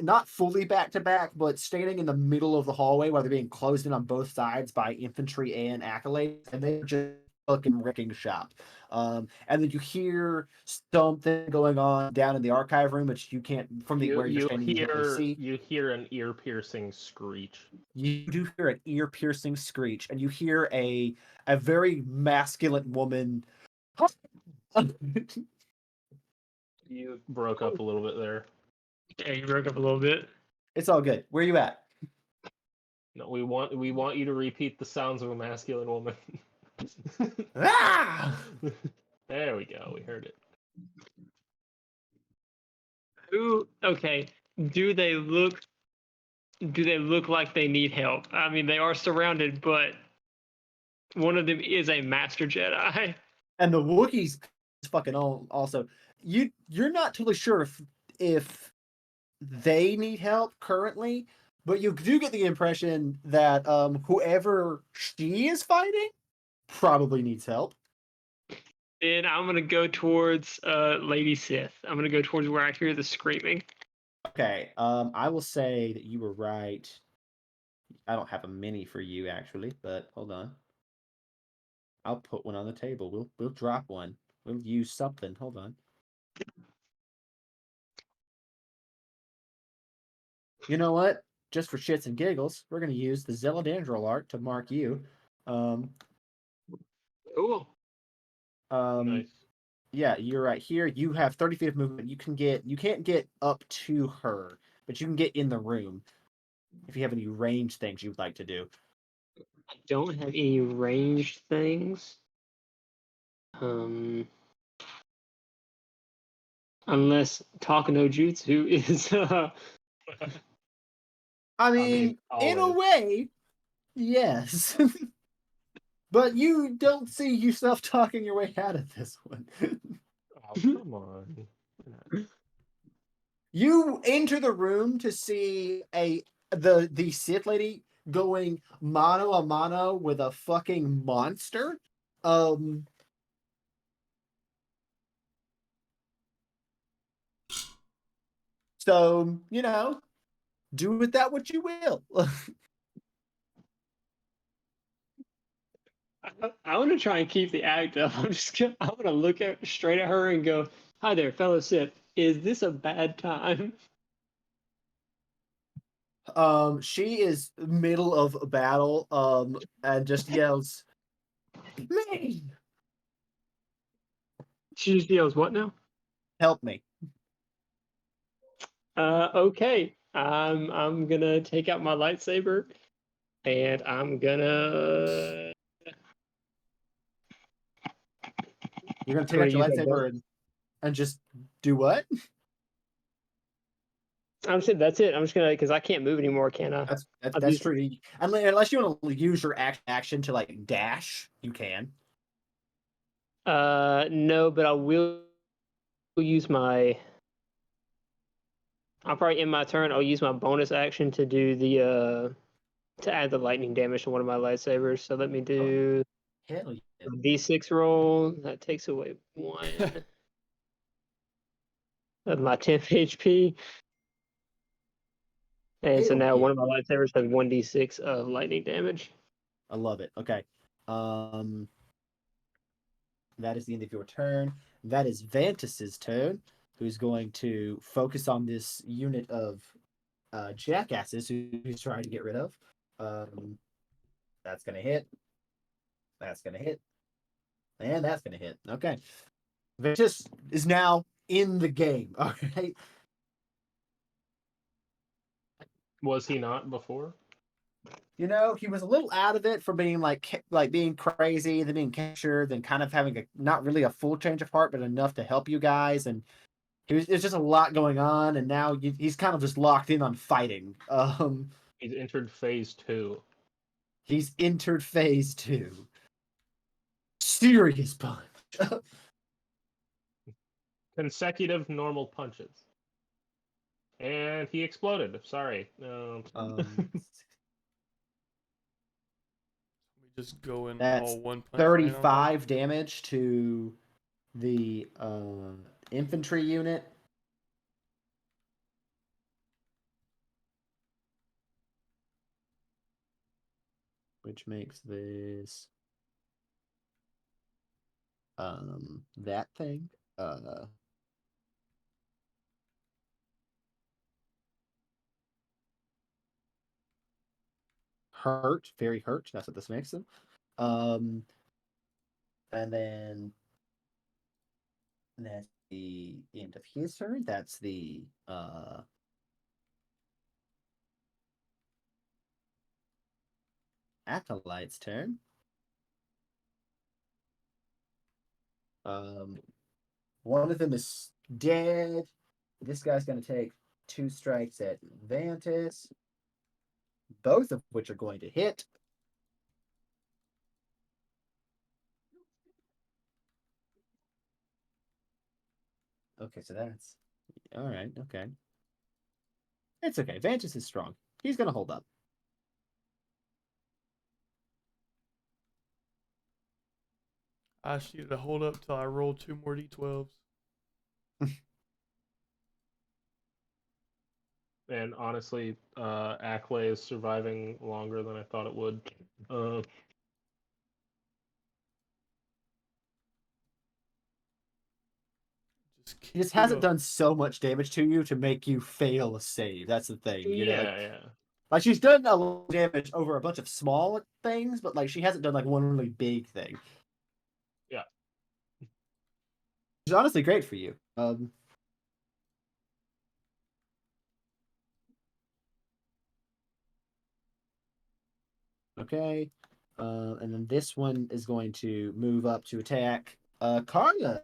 not fully back to back, but standing in the middle of the hallway while they're being closed in on both sides by infantry and acolytes, and they're just fucking wrecking shop. And then you hear something going on down in the archive room, which you can't from the where you're standing. You can't really see. You hear an ear-piercing screech. You do hear an ear-piercing screech, and you hear a very masculine woman. You broke up a little bit there. Yeah, you broke up a little bit. It's all good. Where are you at? No, we want you to repeat the sounds of a masculine woman. Ah! There we go. We heard it. Who? Okay. Do they look? Do they look like they need help? I mean, they are surrounded, but one of them is a master Jedi. And the Wookiees fucking also. You're not totally sure if they need help currently, but you do get the impression that whoever she is fighting probably needs help. Then I'm gonna go towards Lady Sith. I'm gonna go towards where I hear the screaming. Okay, I will say that you were right. I don't have a mini for you actually, but hold on. I'll put one on the table. We'll drop one. We'll use something. Hold on. You know what? Just for shits and giggles, we're gonna use the Zeladandrel art to mark you. Cool. Nice. Yeah, you're right here. You have 30 feet of movement. You can't get up to her, but you can get in the room if you have any range things you'd like to do. I don't have any ranged things. Unless Taka no Jutsu is I mean, in a always. way, yes. But you don't see yourself talking your way out of this one. Oh, come on. You enter the room to see the Sith lady going mano a mano with a fucking monster. So, do with that what you will. I want to try and keep the act up. I'm gonna look straight at her and go, "Hi there, fellow Sith. Is this a bad time?" She is middle of a battle, and just yells, "Me! She just yells, "What now?" Help me." Okay. I'm gonna take out my lightsaber, and I'm gonna. You're gonna take out your use my lightsaber and just do what? I'm saying that's it. I'm just gonna because I can't move anymore, can I? That's true. Unless you want to use your action to like dash, you can. No, but I will use my. I'll probably end my turn. I'll use my bonus action to do the to add the lightning damage to one of my lightsabers. So let me do Hell yeah. D6 roll. That takes away 1 of my 10 HP. And so Hell now yeah. one of my lightsabers has 1d6 of lightning damage. I love it. Okay. That is the end of your turn. That is Vantus's turn, who's going to focus on this unit of jackasses who's trying to get rid of. That's gonna hit. That's gonna hit. And that's gonna hit. Okay. Ventus is now in the game. All right. Was he not before? He was a little out of it for being like being crazy, then being captured, then kind of having not really a full change of heart, but enough to help you guys. And there's just a lot going on, and now he's kind of just locked in on fighting. He's entered phase 2. He's entered phase 2. Serious punch. Consecutive normal punches. And he exploded. Sorry. We just go in That's all one punch. 35 damage to the infantry unit. Which makes this that thing. Hurt, very hurt. That's what this makes him. And then that's the end of his turn. That's the Acolyte's turn. One of them is dead. This guy's going to take 2 strikes at Vantis, both of which are going to hit. Okay, so that's all right. Okay, it's okay. Vantis is strong. He's going to hold up. I asked you to hold up till I roll 2 more d12s. And honestly, Acklay is surviving longer than I thought it would. He just hasn't done so much damage to you to make you fail a save. That's the thing, you know. Yeah. Like she's done a lot of damage over a bunch of small things, but like she hasn't done like one really big thing. Yeah. Which is honestly great for you. Okay. And then this one is going to move up to attack Carlo.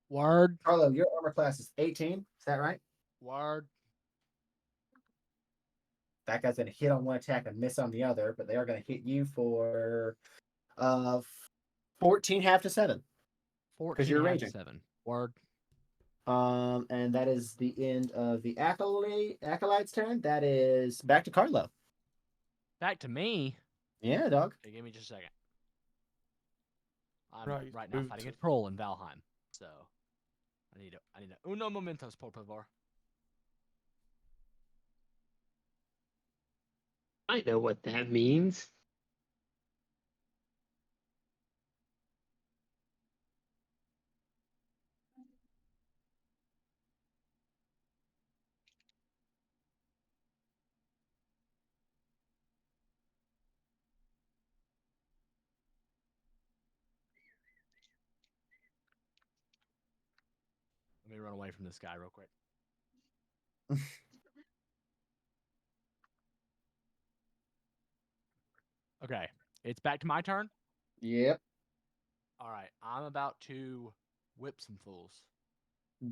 Word. Carlo, your armor class is 18. Is that right? Word. That guy's going to hit on one attack and miss on the other, but they are going to hit you for 14 half to 7. 14 you're half raging. 7. Word. And that is the end of the Acolyte's turn. That is back to Carlo. Back to me. Yeah, dog. Okay, give me just a second. I'm Right, right now move fighting to- a troll in Valheim, so I need a uno momentos, por favor. I know what that means. Let me run away from this guy real quick. Okay, it's back to my turn. Yep. All right, I'm about to whip some fools.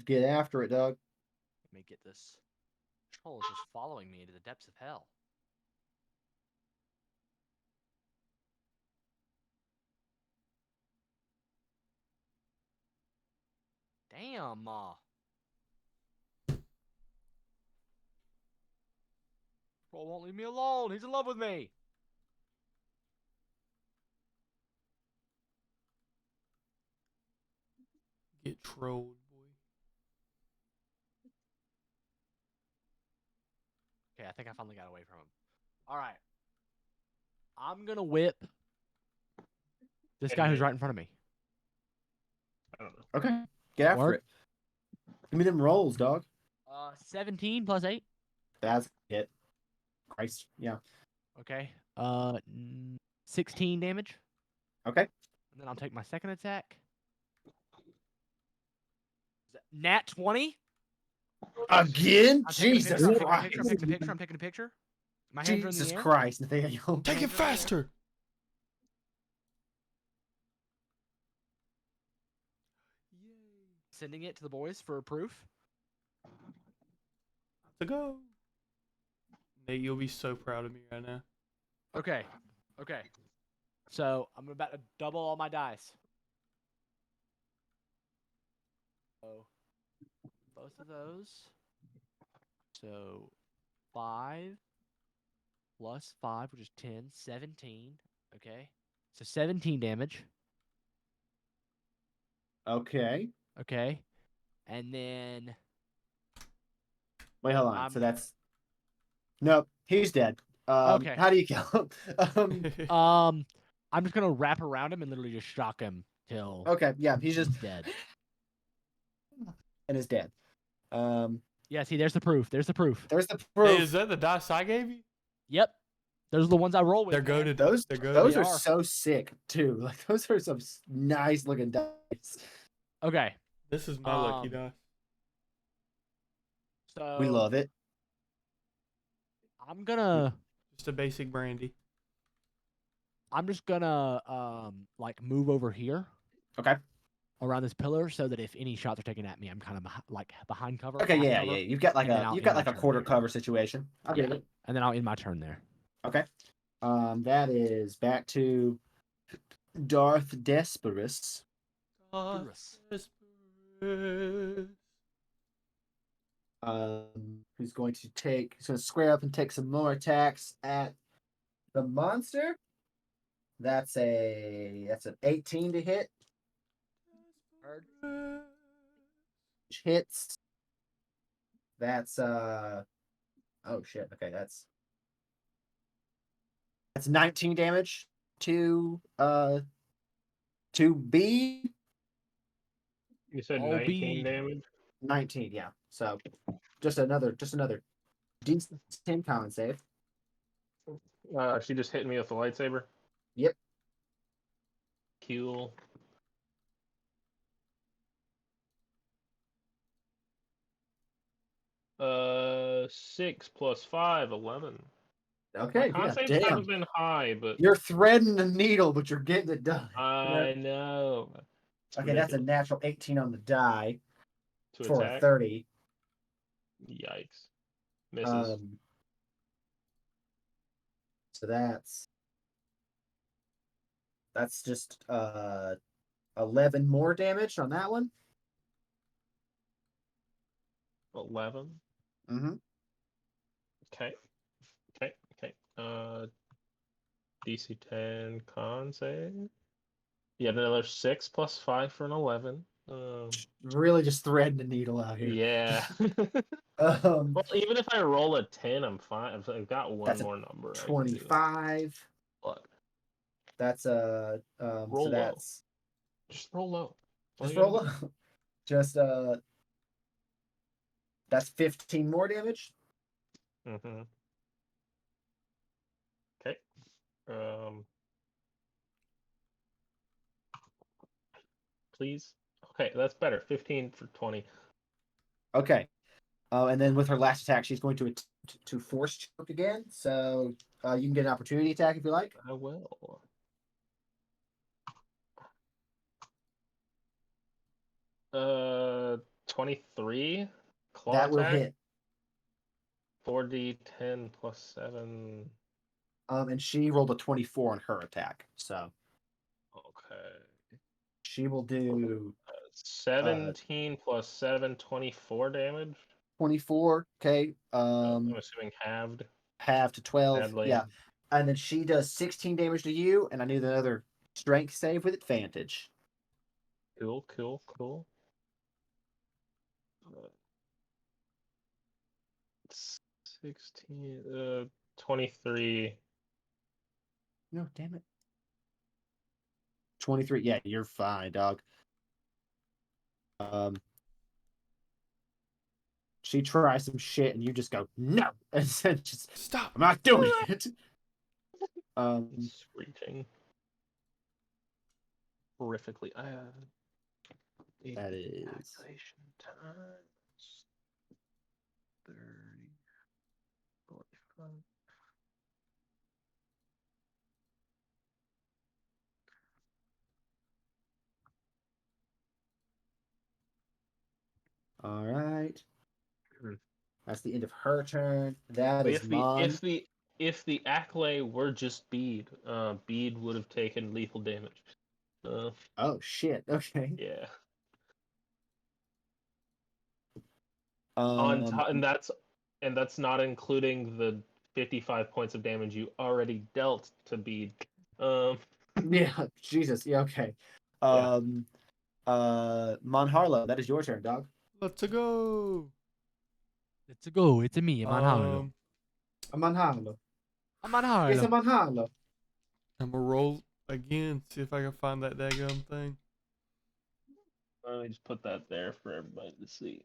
Get after it, dog. Let me get this. Troll is just following me into the depths of hell. Damn. Troll won't leave me alone. He's in love with me. Get trolled, boy. Okay, I think I finally got away from him. All right. I'm going to whip this guy who's right in front of me. I don't know. Okay. Get after Word. it. Give me them rolls, dog. 17 plus 8. That's it. Christ. Yeah. Okay. 16 damage. Okay. And then I'll take my second attack. Nat 20. Again? I'm taking a Jesus picture, Christ. I'm taking a picture. My hands are in Jesus the air. Christ, Nathaniel. Take it faster. Sending it to the boys for proof. To go. Nate, you'll be so proud of me right now. Okay. Okay. So I'm about to double all my dice. So both of those. So 5 plus 5, which is 10, 17. Okay. So 17 damage. Okay. Okay. And then Wait, hold on. So that's nope. He's dead. Okay. How do you kill him? I'm just gonna wrap around him and literally just shock him till Okay, yeah, he's just dead. and is dead. Yeah, see, there's the proof. There's the proof. There's the Hey, proof. is that the dice I gave you? Yep. Those are the ones I roll with. They're man. goaded. Those They're goated. those They are are. so sick too. Like those are some nice looking dice. Okay. This is my lucky die. So We love it. I'm gonna. Just a basic brandy. I'm just gonna like move over here. Okay. Around this pillar, so that if any shots are taken at me, I'm kind of like behind cover. Okay, half yeah, cover, yeah. You've got like and then a I'll you've end got my like a turn quarter there. cover situation. I get Yeah. it. And then I'll end my turn there. Okay. That is back to Darth Desperus. Who's going to square up and take some more attacks at the monster. That's an 18 to hit. Which hits. That's oh shit. Okay, that's 19 damage to B. You said All 19 bead. damage. 19, yeah. So just another decent 10 con save. She just hit me with a lightsaber. Yep. Cool. Six plus 5, 11. Okay, My con yeah. saves Damn. haven't been high, but You're threading the needle, but you're getting it done. I know. Okay, that's a natural 18 on the die to for attack. a 30. Yikes. Misses. So that's just 11 more damage on that one. 11. Mm-hmm. Okay. DC 10 con save. Yeah, another 6 plus 5 for an 11. Really just threading the needle out here. Yeah. Well, even if I roll a 10, I'm fine. I've got one more number. 25. What? That's roll so low. that's Just roll low. just roll low. Just that's 15 more damage. Mm-hmm. Okay. Please. Okay, that's better. 15 for 20. Okay. And then with her last attack, she's going to force choke again. So you can get an opportunity attack if you like. I will. Uh, 23. Claw That will attack. hit. 4d10 plus 7. And she rolled a 24 on her attack. So Okay. she will do 17 plus 7, 24 damage. 24. Okay. I'm assuming halved. Half to 12. Sadly. Yeah. And then she does 16 damage to you, and I need another strength save with advantage. Cool. 16, 23. No, damn it. 23. Yeah, you're fine, dog. She tries some shit, and you just go, no! And then just, stop. I'm not doing it. Screeching. Horrifically. That is Activation times 30, 45. all right. That's the end of her turn. That But is mine. if the Acklay were just Bede, Bede would have taken lethal damage. Oh shit. Okay. Yeah. Um, and that's not including the 55 points of damage you already dealt to Bede. Yeah. Jesus. Yeah. Okay. Monharlo, that is your turn, dog. Let's go. Let's go. It's a me. I'm on Harlow. Monharlo. I'm on Harlow. Yes, I'm Monharlo. I'm gonna roll again. See if I can find that daggum thing. Let me just put that there for everybody to see.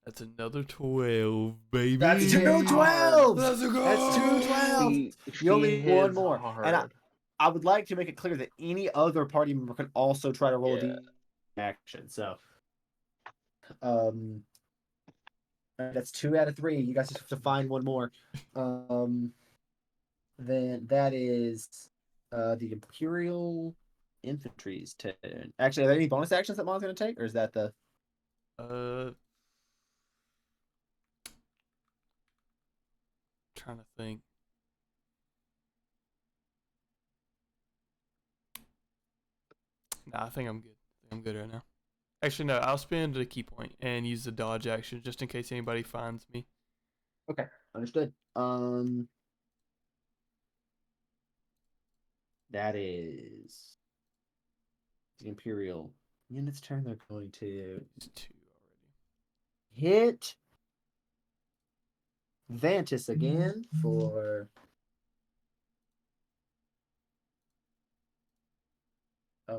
That's another 12, baby. That's 2 12s. Let's go. That's 2 12s. You only need one more. And I would like to make it clear that any other party member can also try to roll the action. So, that's 2 out of 3. You guys just have to find one more. Then that is the Imperial Infantry's turn. Actually, are there any bonus actions that Mom's going to take, or is that the? Trying to think. Nah, I think I'm good. I'm good right now. Actually, no. I'll spend a key point and use the dodge action just in case anybody finds me. Okay, understood. That is the Imperial unit's turn. They're going to It's 2 already. hit Vantis again for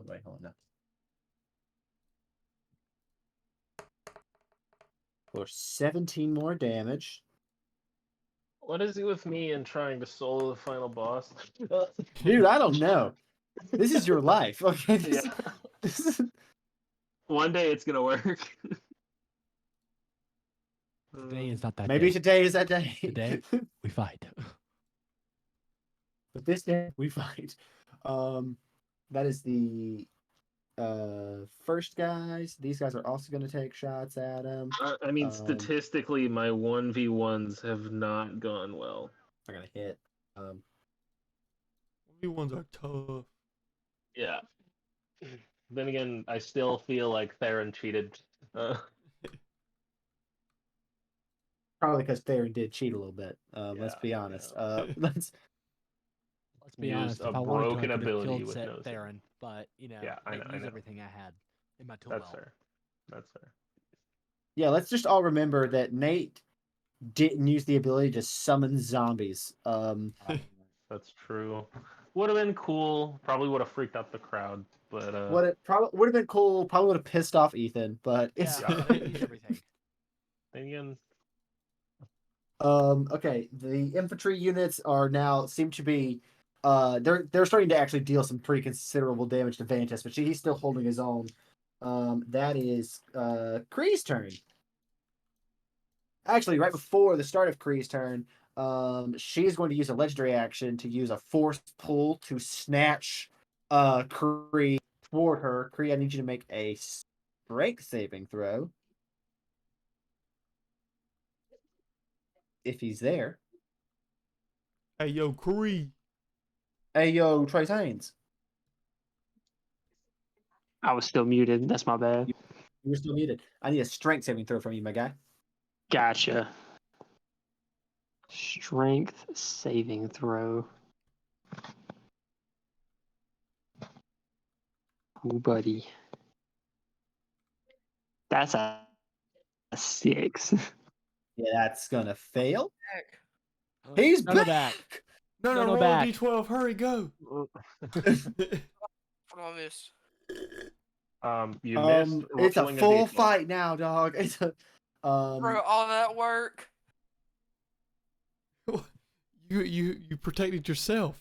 wait, hold on. No. For 17 more damage. What is it with me and trying to solo the final boss? Dude, I don't know. This is your life. Okay. This is... One day it's gonna work. Today is not that Maybe day. today is that day. Today we fight. But this day we fight. That is the first guys. These guys are also going to take shots at him. I mean, statistically, my 1v1s have not gone well. I'm going to hit. 1v1s are tough. Yeah. Then again, I still feel like Theron cheated. Probably because Theron did cheat a little bit. Let's be honest. Let's be honest. If I wanted to, I could have killed Theron, but I didn't use everything I had in my tool belt. That's fair. Yeah, let's just all remember that Nate didn't use the ability to summon zombies. That's true. Would have been cool. Probably would have freaked out the crowd, but would have been cool. Probably would have pissed off Ethan, but it's everything. Then again. Okay, the infantry units are now seem to be they're starting to actually deal some pretty considerable damage to Vantis, but he's still holding his own. That is Kree's turn. Actually, right before the start of Kree's turn, she's going to use a legendary action to use a force pull to snatch Kree toward her. Kree, I need you to make a strength saving throw. If he's there. Hey, yo, Kree. Hey, yo, Trace Haynes. I was still muted. That's my bad. You were still muted. I need a strength saving throw from you, my guy. Gotcha. Strength saving throw. Ooh, buddy. That's a 6. Yeah, that's gonna fail. He's back. No, roll back. D12. Hurry, go. What did I miss? You missed. It's a full fight now, dog. It's a Bro, all that work. You protected yourself.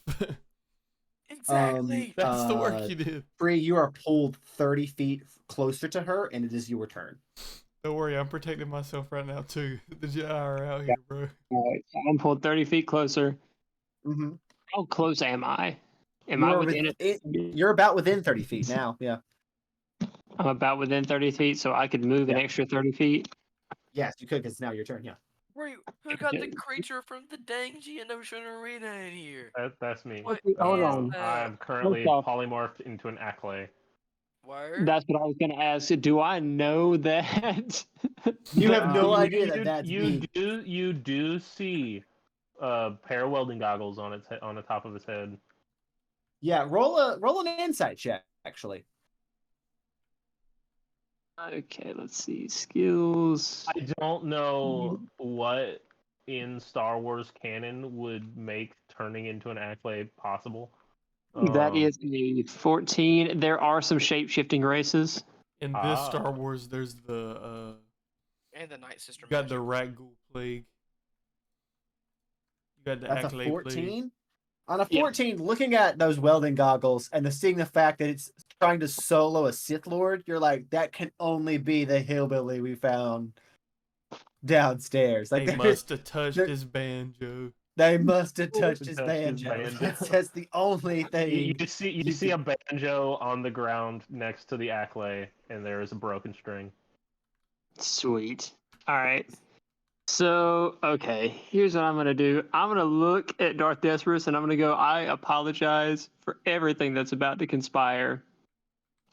Exactly. That's the work you did. Bree, you are pulled 30 feet closer to her, and it is your turn. Don't worry, I'm protecting myself right now too. The Jedi are out here, bro. All right, I'm pulled 30 feet closer. Mm-hmm. How close am I? Am I within it? You're about within 30 feet now. Yeah. I'm about within 30 feet, so I could move an extra 30 feet. Yes, you could, because it's now your turn. Yeah. Wait, who got the creature from the dang Geonosian Arena in here? That's me. Hold on. I'm currently polymorphed into an Acklay. Word? That's what I was going to ask. Do I know that? You have no idea that that's me. You do see pair of welding goggles on the top of his head. Yeah, roll an insight check, actually. Okay, let's see. Skills. I don't know what in Star Wars canon would make turning into an Acklay possible. That is a 14. There are some shape-shifting races. In this Star Wars, there's the And the Night Sister you got the magic. Ragul plague. You got the That's a Acklay 14. plague. On a 14, looking at those welding goggles and seeing the fact that it's trying to solo a Sith Lord, you're like, that can only be the hillbilly we found downstairs. Like They must have touched his banjo. They must have touched his banjo. That's the only thing. You see a banjo on the ground next to the Acklay, and there is a broken string. Sweet. All right. So, okay, here's what I'm going to do. I'm going to look at Darth Desperus, and I'm going to go, I apologize for everything that's about to conspire.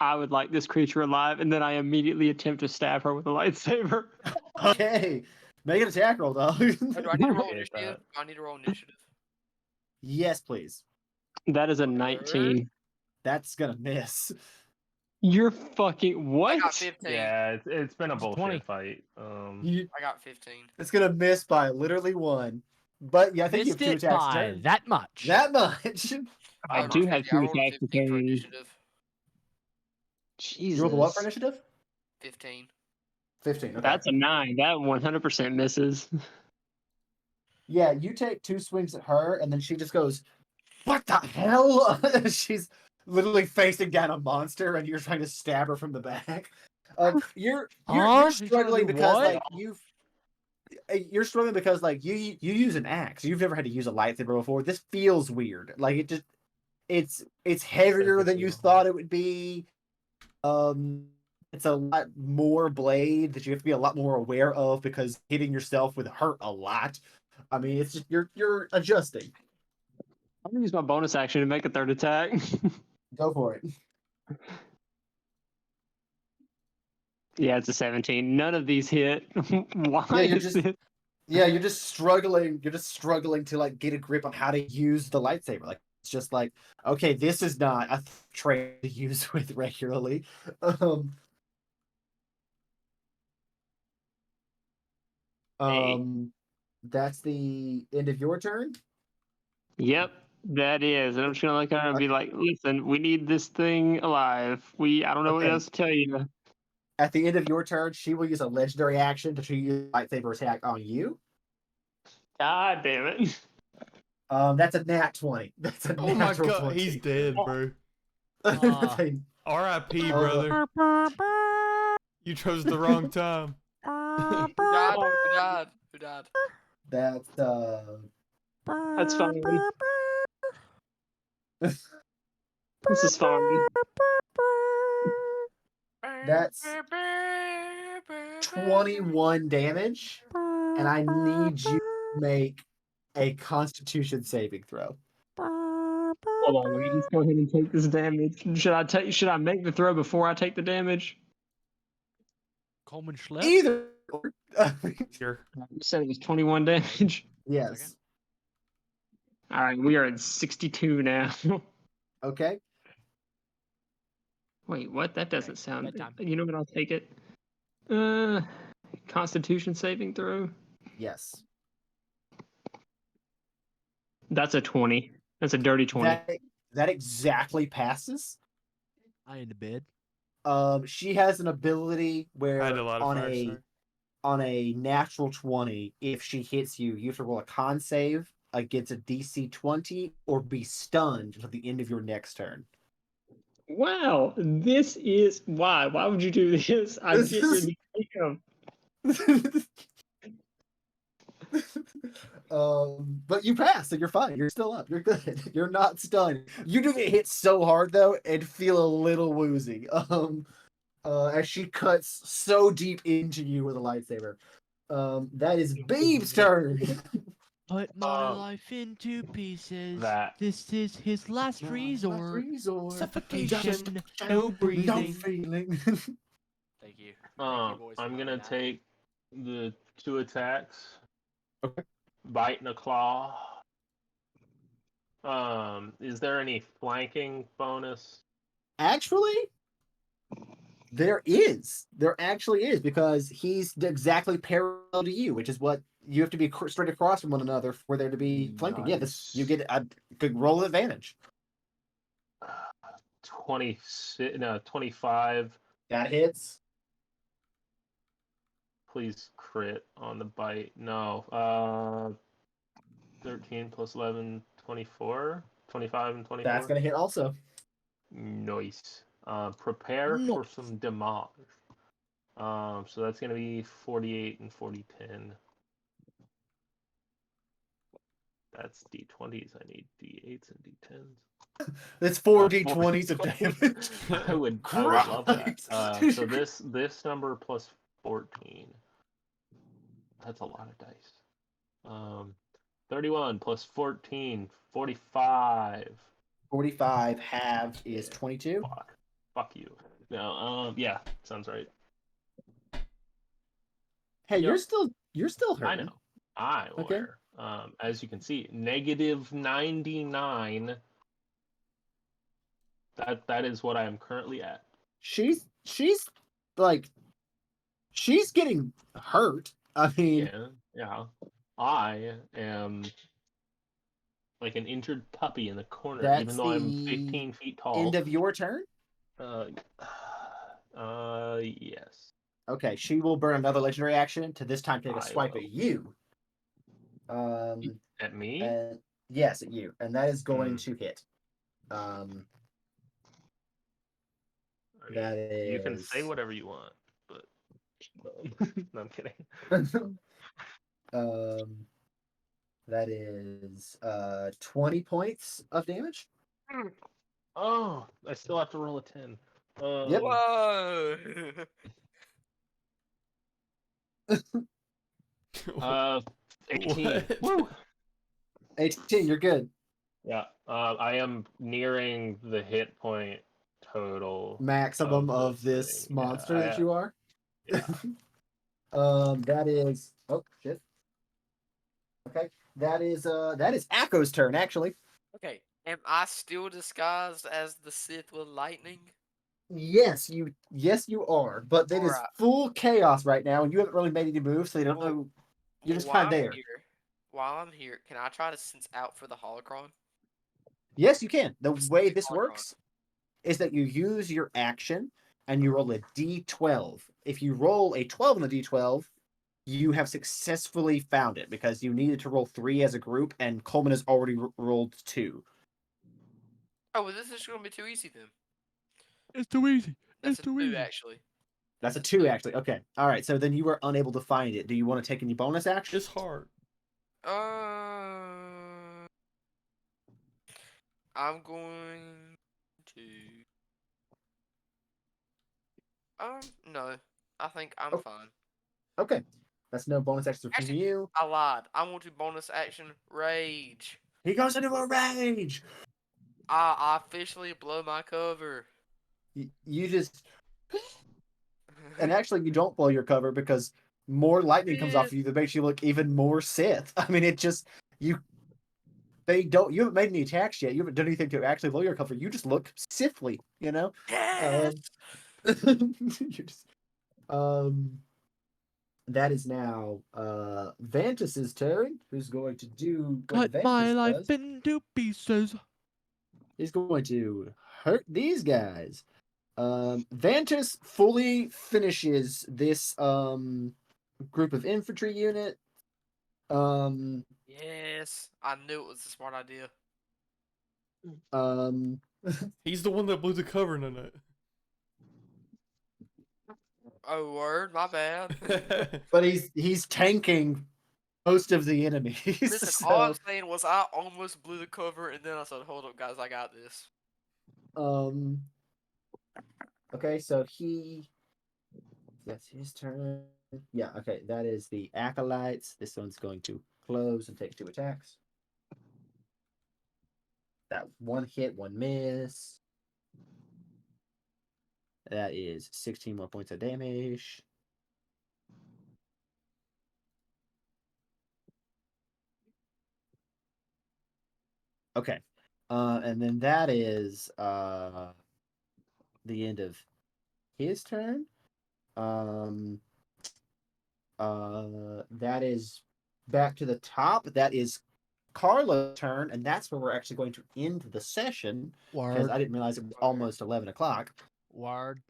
I would like this creature alive, and then I immediately attempt to stab her with a lightsaber. Okay. Make an attack roll, dog. Do I need to roll initiative? I need to roll initiative. Yes, please. That is a 19. That's going to miss. You're fucking what? I got 15. Yeah, it's been a bullshit 20. fight. I got 15. It's going to miss by literally 1. But yeah, I think Missed you have it 2 attacks. by that much. That much. I do have 2 attacks to for carry. initiative. Jesus. You rolled a what for initiative? 15. 15. Okay. That's a 9. That 100% misses. Yeah, you take 2 swings at her, and then she just goes, "What the hell?" She's literally facing down a monster, and you're trying to stab her from the back. You're struggling because like you're struggling because like you use an axe. You've never had to use a lightsaber before. This feels weird. Like it's heavier than you thought it would be. It's a lot more blade that you have to be a lot more aware of because hitting yourself would hurt a lot. I mean, it's just you're adjusting. I'm gonna use my bonus action to make a 3rd attack. Go for it. Yeah, it's a 17. None of these hit. Why is this? Yeah, you're just struggling. You're just struggling to like get a grip on how to use the lightsaber. Like it's just like, okay, this is not a trait to use with regularly. That's the end of your turn. Yep, that is. And I'm just gonna look at her and be like, listen, we need this thing alive. I don't know what else to tell you. At the end of your turn, she will use a legendary action to use a lightsaber attack on you. God damn it. That's a nat 20. That's a Oh my god, 20. he's dead, bro. R.I.P., brother. You chose the wrong time. Who died? Who died? That's fine. This is fine. That's 21 damage, and I need you to make a Constitution saving throw. Hold on, let me just go ahead and take this damage. Should I make the throw before I take the damage? Coleman Schlepp? Either. Sure. You said it was 21 damage. Yes. All right, we are at 62 now. Okay. Wait, what? That doesn't sound. Bedtime. You know what? I'll take it. Constitution saving throw. Yes. That's a 20. That's a dirty 20. That exactly passes. I in the bed. She has an ability where I had a lot of on a natural 20, if she hits you, you have to roll a con save against a DC 20 or be stunned until the end of your next turn. Wow, this is why. Why would you do this? I didn't really think of. But you pass, so you're fine. You're still up. You're good. You're not stunned. You do get hit so hard though, and feel a little woozy. As she cuts so deep into you with a lightsaber. That is Beeb's turn. Put my life into pieces. That. This is his last resort. Resort. Suffocation. No breathing. No feeling. Thank you. I'm gonna take the 2 attacks. Okay. Bite and a claw. Is there any flanking bonus? Actually, there is. There actually is because he's exactly parallel to you, which is what you have to be straight across from one another for there to be flanking. Yeah, this you get a good roll advantage. 25. That hits. Please crit on the bite. No. 13 plus 11, 24. 25 and 24. That's gonna hit also. Nice. Prepare for some damage. So that's gonna be 48 and 40, 10. That's D20s. I need D8s and D10s. That's 4 D20s of damage. I would love that. So this number plus 14. That's a lot of dice. 31 plus 14, 45. 45 halved is 22. Fuck you. No, yeah, sounds right. Hey, Yep. you're still hurting. I know. I'm aware. As you can see, negative 99. That is what I am currently at. She's getting hurt. I mean, yeah. I am like an injured puppy in the corner, even though I'm 15 feet tall. End of your turn? Yes. Okay, she will burn another legendary action to this time take a swipe at you. At me? Yes, at you. And that is going to hit. That is... You can say whatever you want, but no, I'm kidding. That is 20 points of damage. Oh, I still have to roll a 10. Yep. Whoa! 18. Woo! 18, you're good. Yeah, I am nearing the hit point total maximum of this monster that you are. Yeah. That is shit. Okay, that is Akko's turn actually. Okay, am I still disguised as the Sith with lightning? Yes, you are, but it is full chaos right now, and you haven't really made any moves, so you don't know. You're just kind of there. While I'm here, can I try to sense out for the holocron? Yes, you can. The way this works is that you use your action and you roll a d12. If you roll a 12 on the d12, you have successfully found it because you needed to roll 3 as a group, and Coleman has already rolled 2. Oh, well, this is going to be too easy then. It's too easy. That's a 2, actually. That's a 2, actually. Okay. All right. So then you were unable to find it. Do you want to take any bonus action? It's hard. I'm going to. No. I think I'm fine. Okay. That's no bonus action from you. I lied. I want to bonus action rage. He goes into a rage. I officially blow my cover. You just. And actually, you don't blow your cover because more lightning comes off of you that makes you look even more Sith. I mean, it just. You haven't made any attacks yet. You haven't done anything to actually blow your cover. You just look Sithly, you know? Yes! You're just, that is now Vantus's turn, who's going to do what Cut my Vantus life does. into pieces. He's going to hurt these guys. Vantus fully finishes this group of infantry unit. Yes, I knew it was a smart idea. He's the one that blew the cover in it. Oh, word, my bad. But he's tanking most of the enemies. Listen, all I'm saying was I almost blew the cover, and then I said, "Hold up, guys, I got this." Okay, so that's his turn. Yeah, okay, that is the acolytes. This one's going to close and take 2 attacks. That 1 hit, 1 miss. That is 16 more points of damage. Okay. And then that is the end of his turn. That is back to the top. That is Carla's turn, and that's where we're actually going to end the session because Word. I didn't realize it was almost 11 o'clock. Word.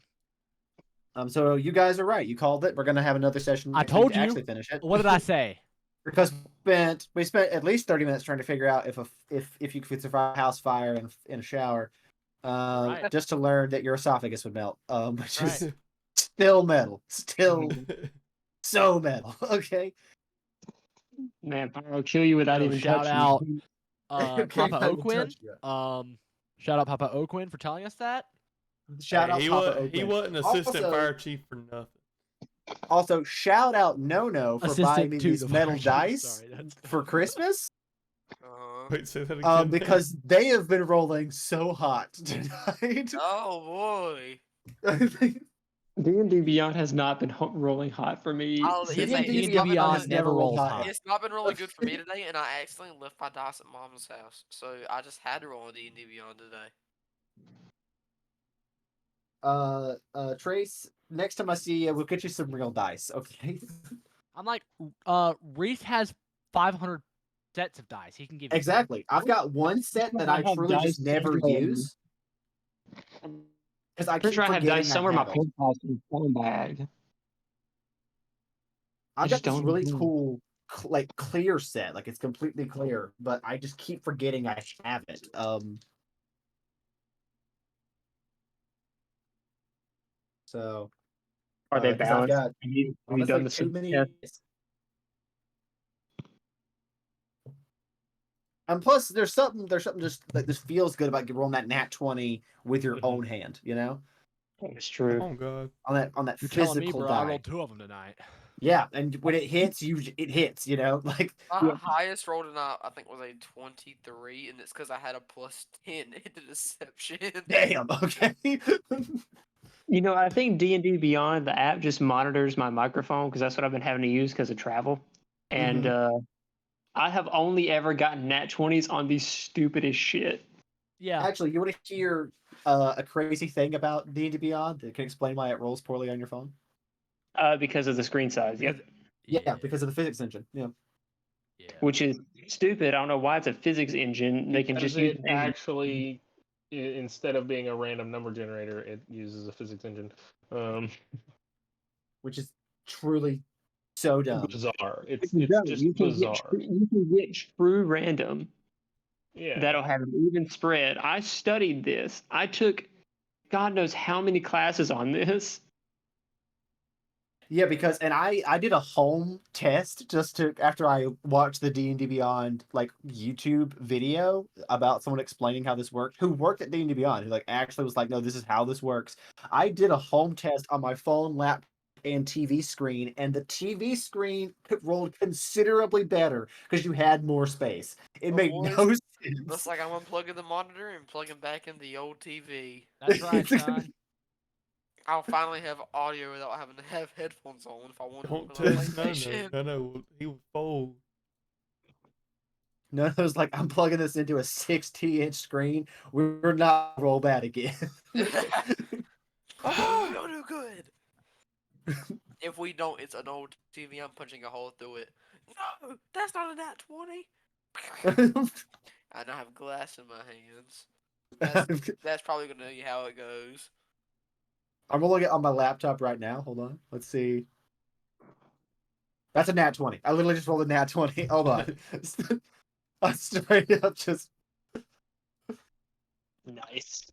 So you guys are right. You called it. We're gonna have another session I next week told to you. actually finish it. What did I say? Because we spent at least 30 minutes trying to figure out if you could survive a house fire in a shower, Right. just to learn that your esophagus would melt, which is Right. still metal, still so metal. Okay. Man, fire will kill you without Yo, even shout touching out you. Okay, Papa I will Oquin. touch you. Shout out Papa Oquin for telling us that. Shout out he Papa he Oakland. wasn't assistant Also- fire chief for nothing. Also, shout out No for buying Assistant me to these the metal fire chief. dice Sorry, that's for Christmas. Wait, say that again. Because they have been rolling so hot tonight. Oh boy. D&D Beyond has not been rolling hot for me. D&D D&D Beyond never rolls hot. hot. It's not been really good for me today, and I accidentally left my dice at Mom's house, so I just had to roll a D&D Beyond today. Trace, next time I see you, we'll get you some real dice, okay? I'm like, Reese has 500 sets of dice. He can give you Exactly. I've got one set that I have truly just dice never somewhere. use. Because I Pretty keep sure I have forgetting dice somewhere in my them. pen pals in phone bag. I've just got this don't really know. cool, like clear set, like it's completely clear, but I just keep forgetting I have it. So Are they 'cause I've balanced? got Have you that's done like the too many. yeah. And plus, there's something just like this feels good about rolling that nat 20 with your Mhm. own hand, you know, It's true. Oh god. on that You're physical telling me, bro. die. I rolled 2 of them tonight. Yeah, and when it hits, it hits, you know, like My highest roll tonight, I think, was a 23, and it's because I had a plus 10 into deception. damn. Okay. You know, I think D&D Beyond, the app just monitors my microphone because that's what I've been having to use because of travel. And I have only ever gotten nat 20s on the stupidest shit. Yeah. Actually, you want to hear a crazy thing about D&D Beyond that can explain why it rolls poorly on your phone? Because of the screen size. Yep. Yeah, because of the physics engine. Yeah. Yeah. Which is stupid. I don't know why it's a physics engine. They can Because just use it actually, instead of being a random number generator, it uses a physics engine. Which is truly so dumb. Bizarre. It's No, just you can bizarre. you can get true random. Yeah. That'll have an even spread. I studied this. I took God knows how many classes on this. Yeah, because I did a home test just to after I watched the D&D Beyond like YouTube video about someone explaining how this worked, who worked at D&D Beyond, who like actually was like, no, this is how this works. I did a home test on my phone, laptop, and TV screen, and the TV screen rolled considerably better because you had more space. It made boys, no looks sense. like I'm unplugging the monitor and plugging back in the old TV. That's right, son. I'll finally have audio without having to have headphones on if I want Don't to play test PlayStation. no. He would fold. No, it was like I'm plugging this into a 60-inch screen. We're not roll that again. Oh, you'll do good. If we don't, it's an old TV. I'm punching a hole through it. No, that's not a nat 20. And I have glass in my hands. That's probably gonna tell you how it goes. I'm rolling it on my laptop right now. Hold on. Let's see. That's a nat 20. I literally just rolled a nat 20. Hold on. I straight up just Nice.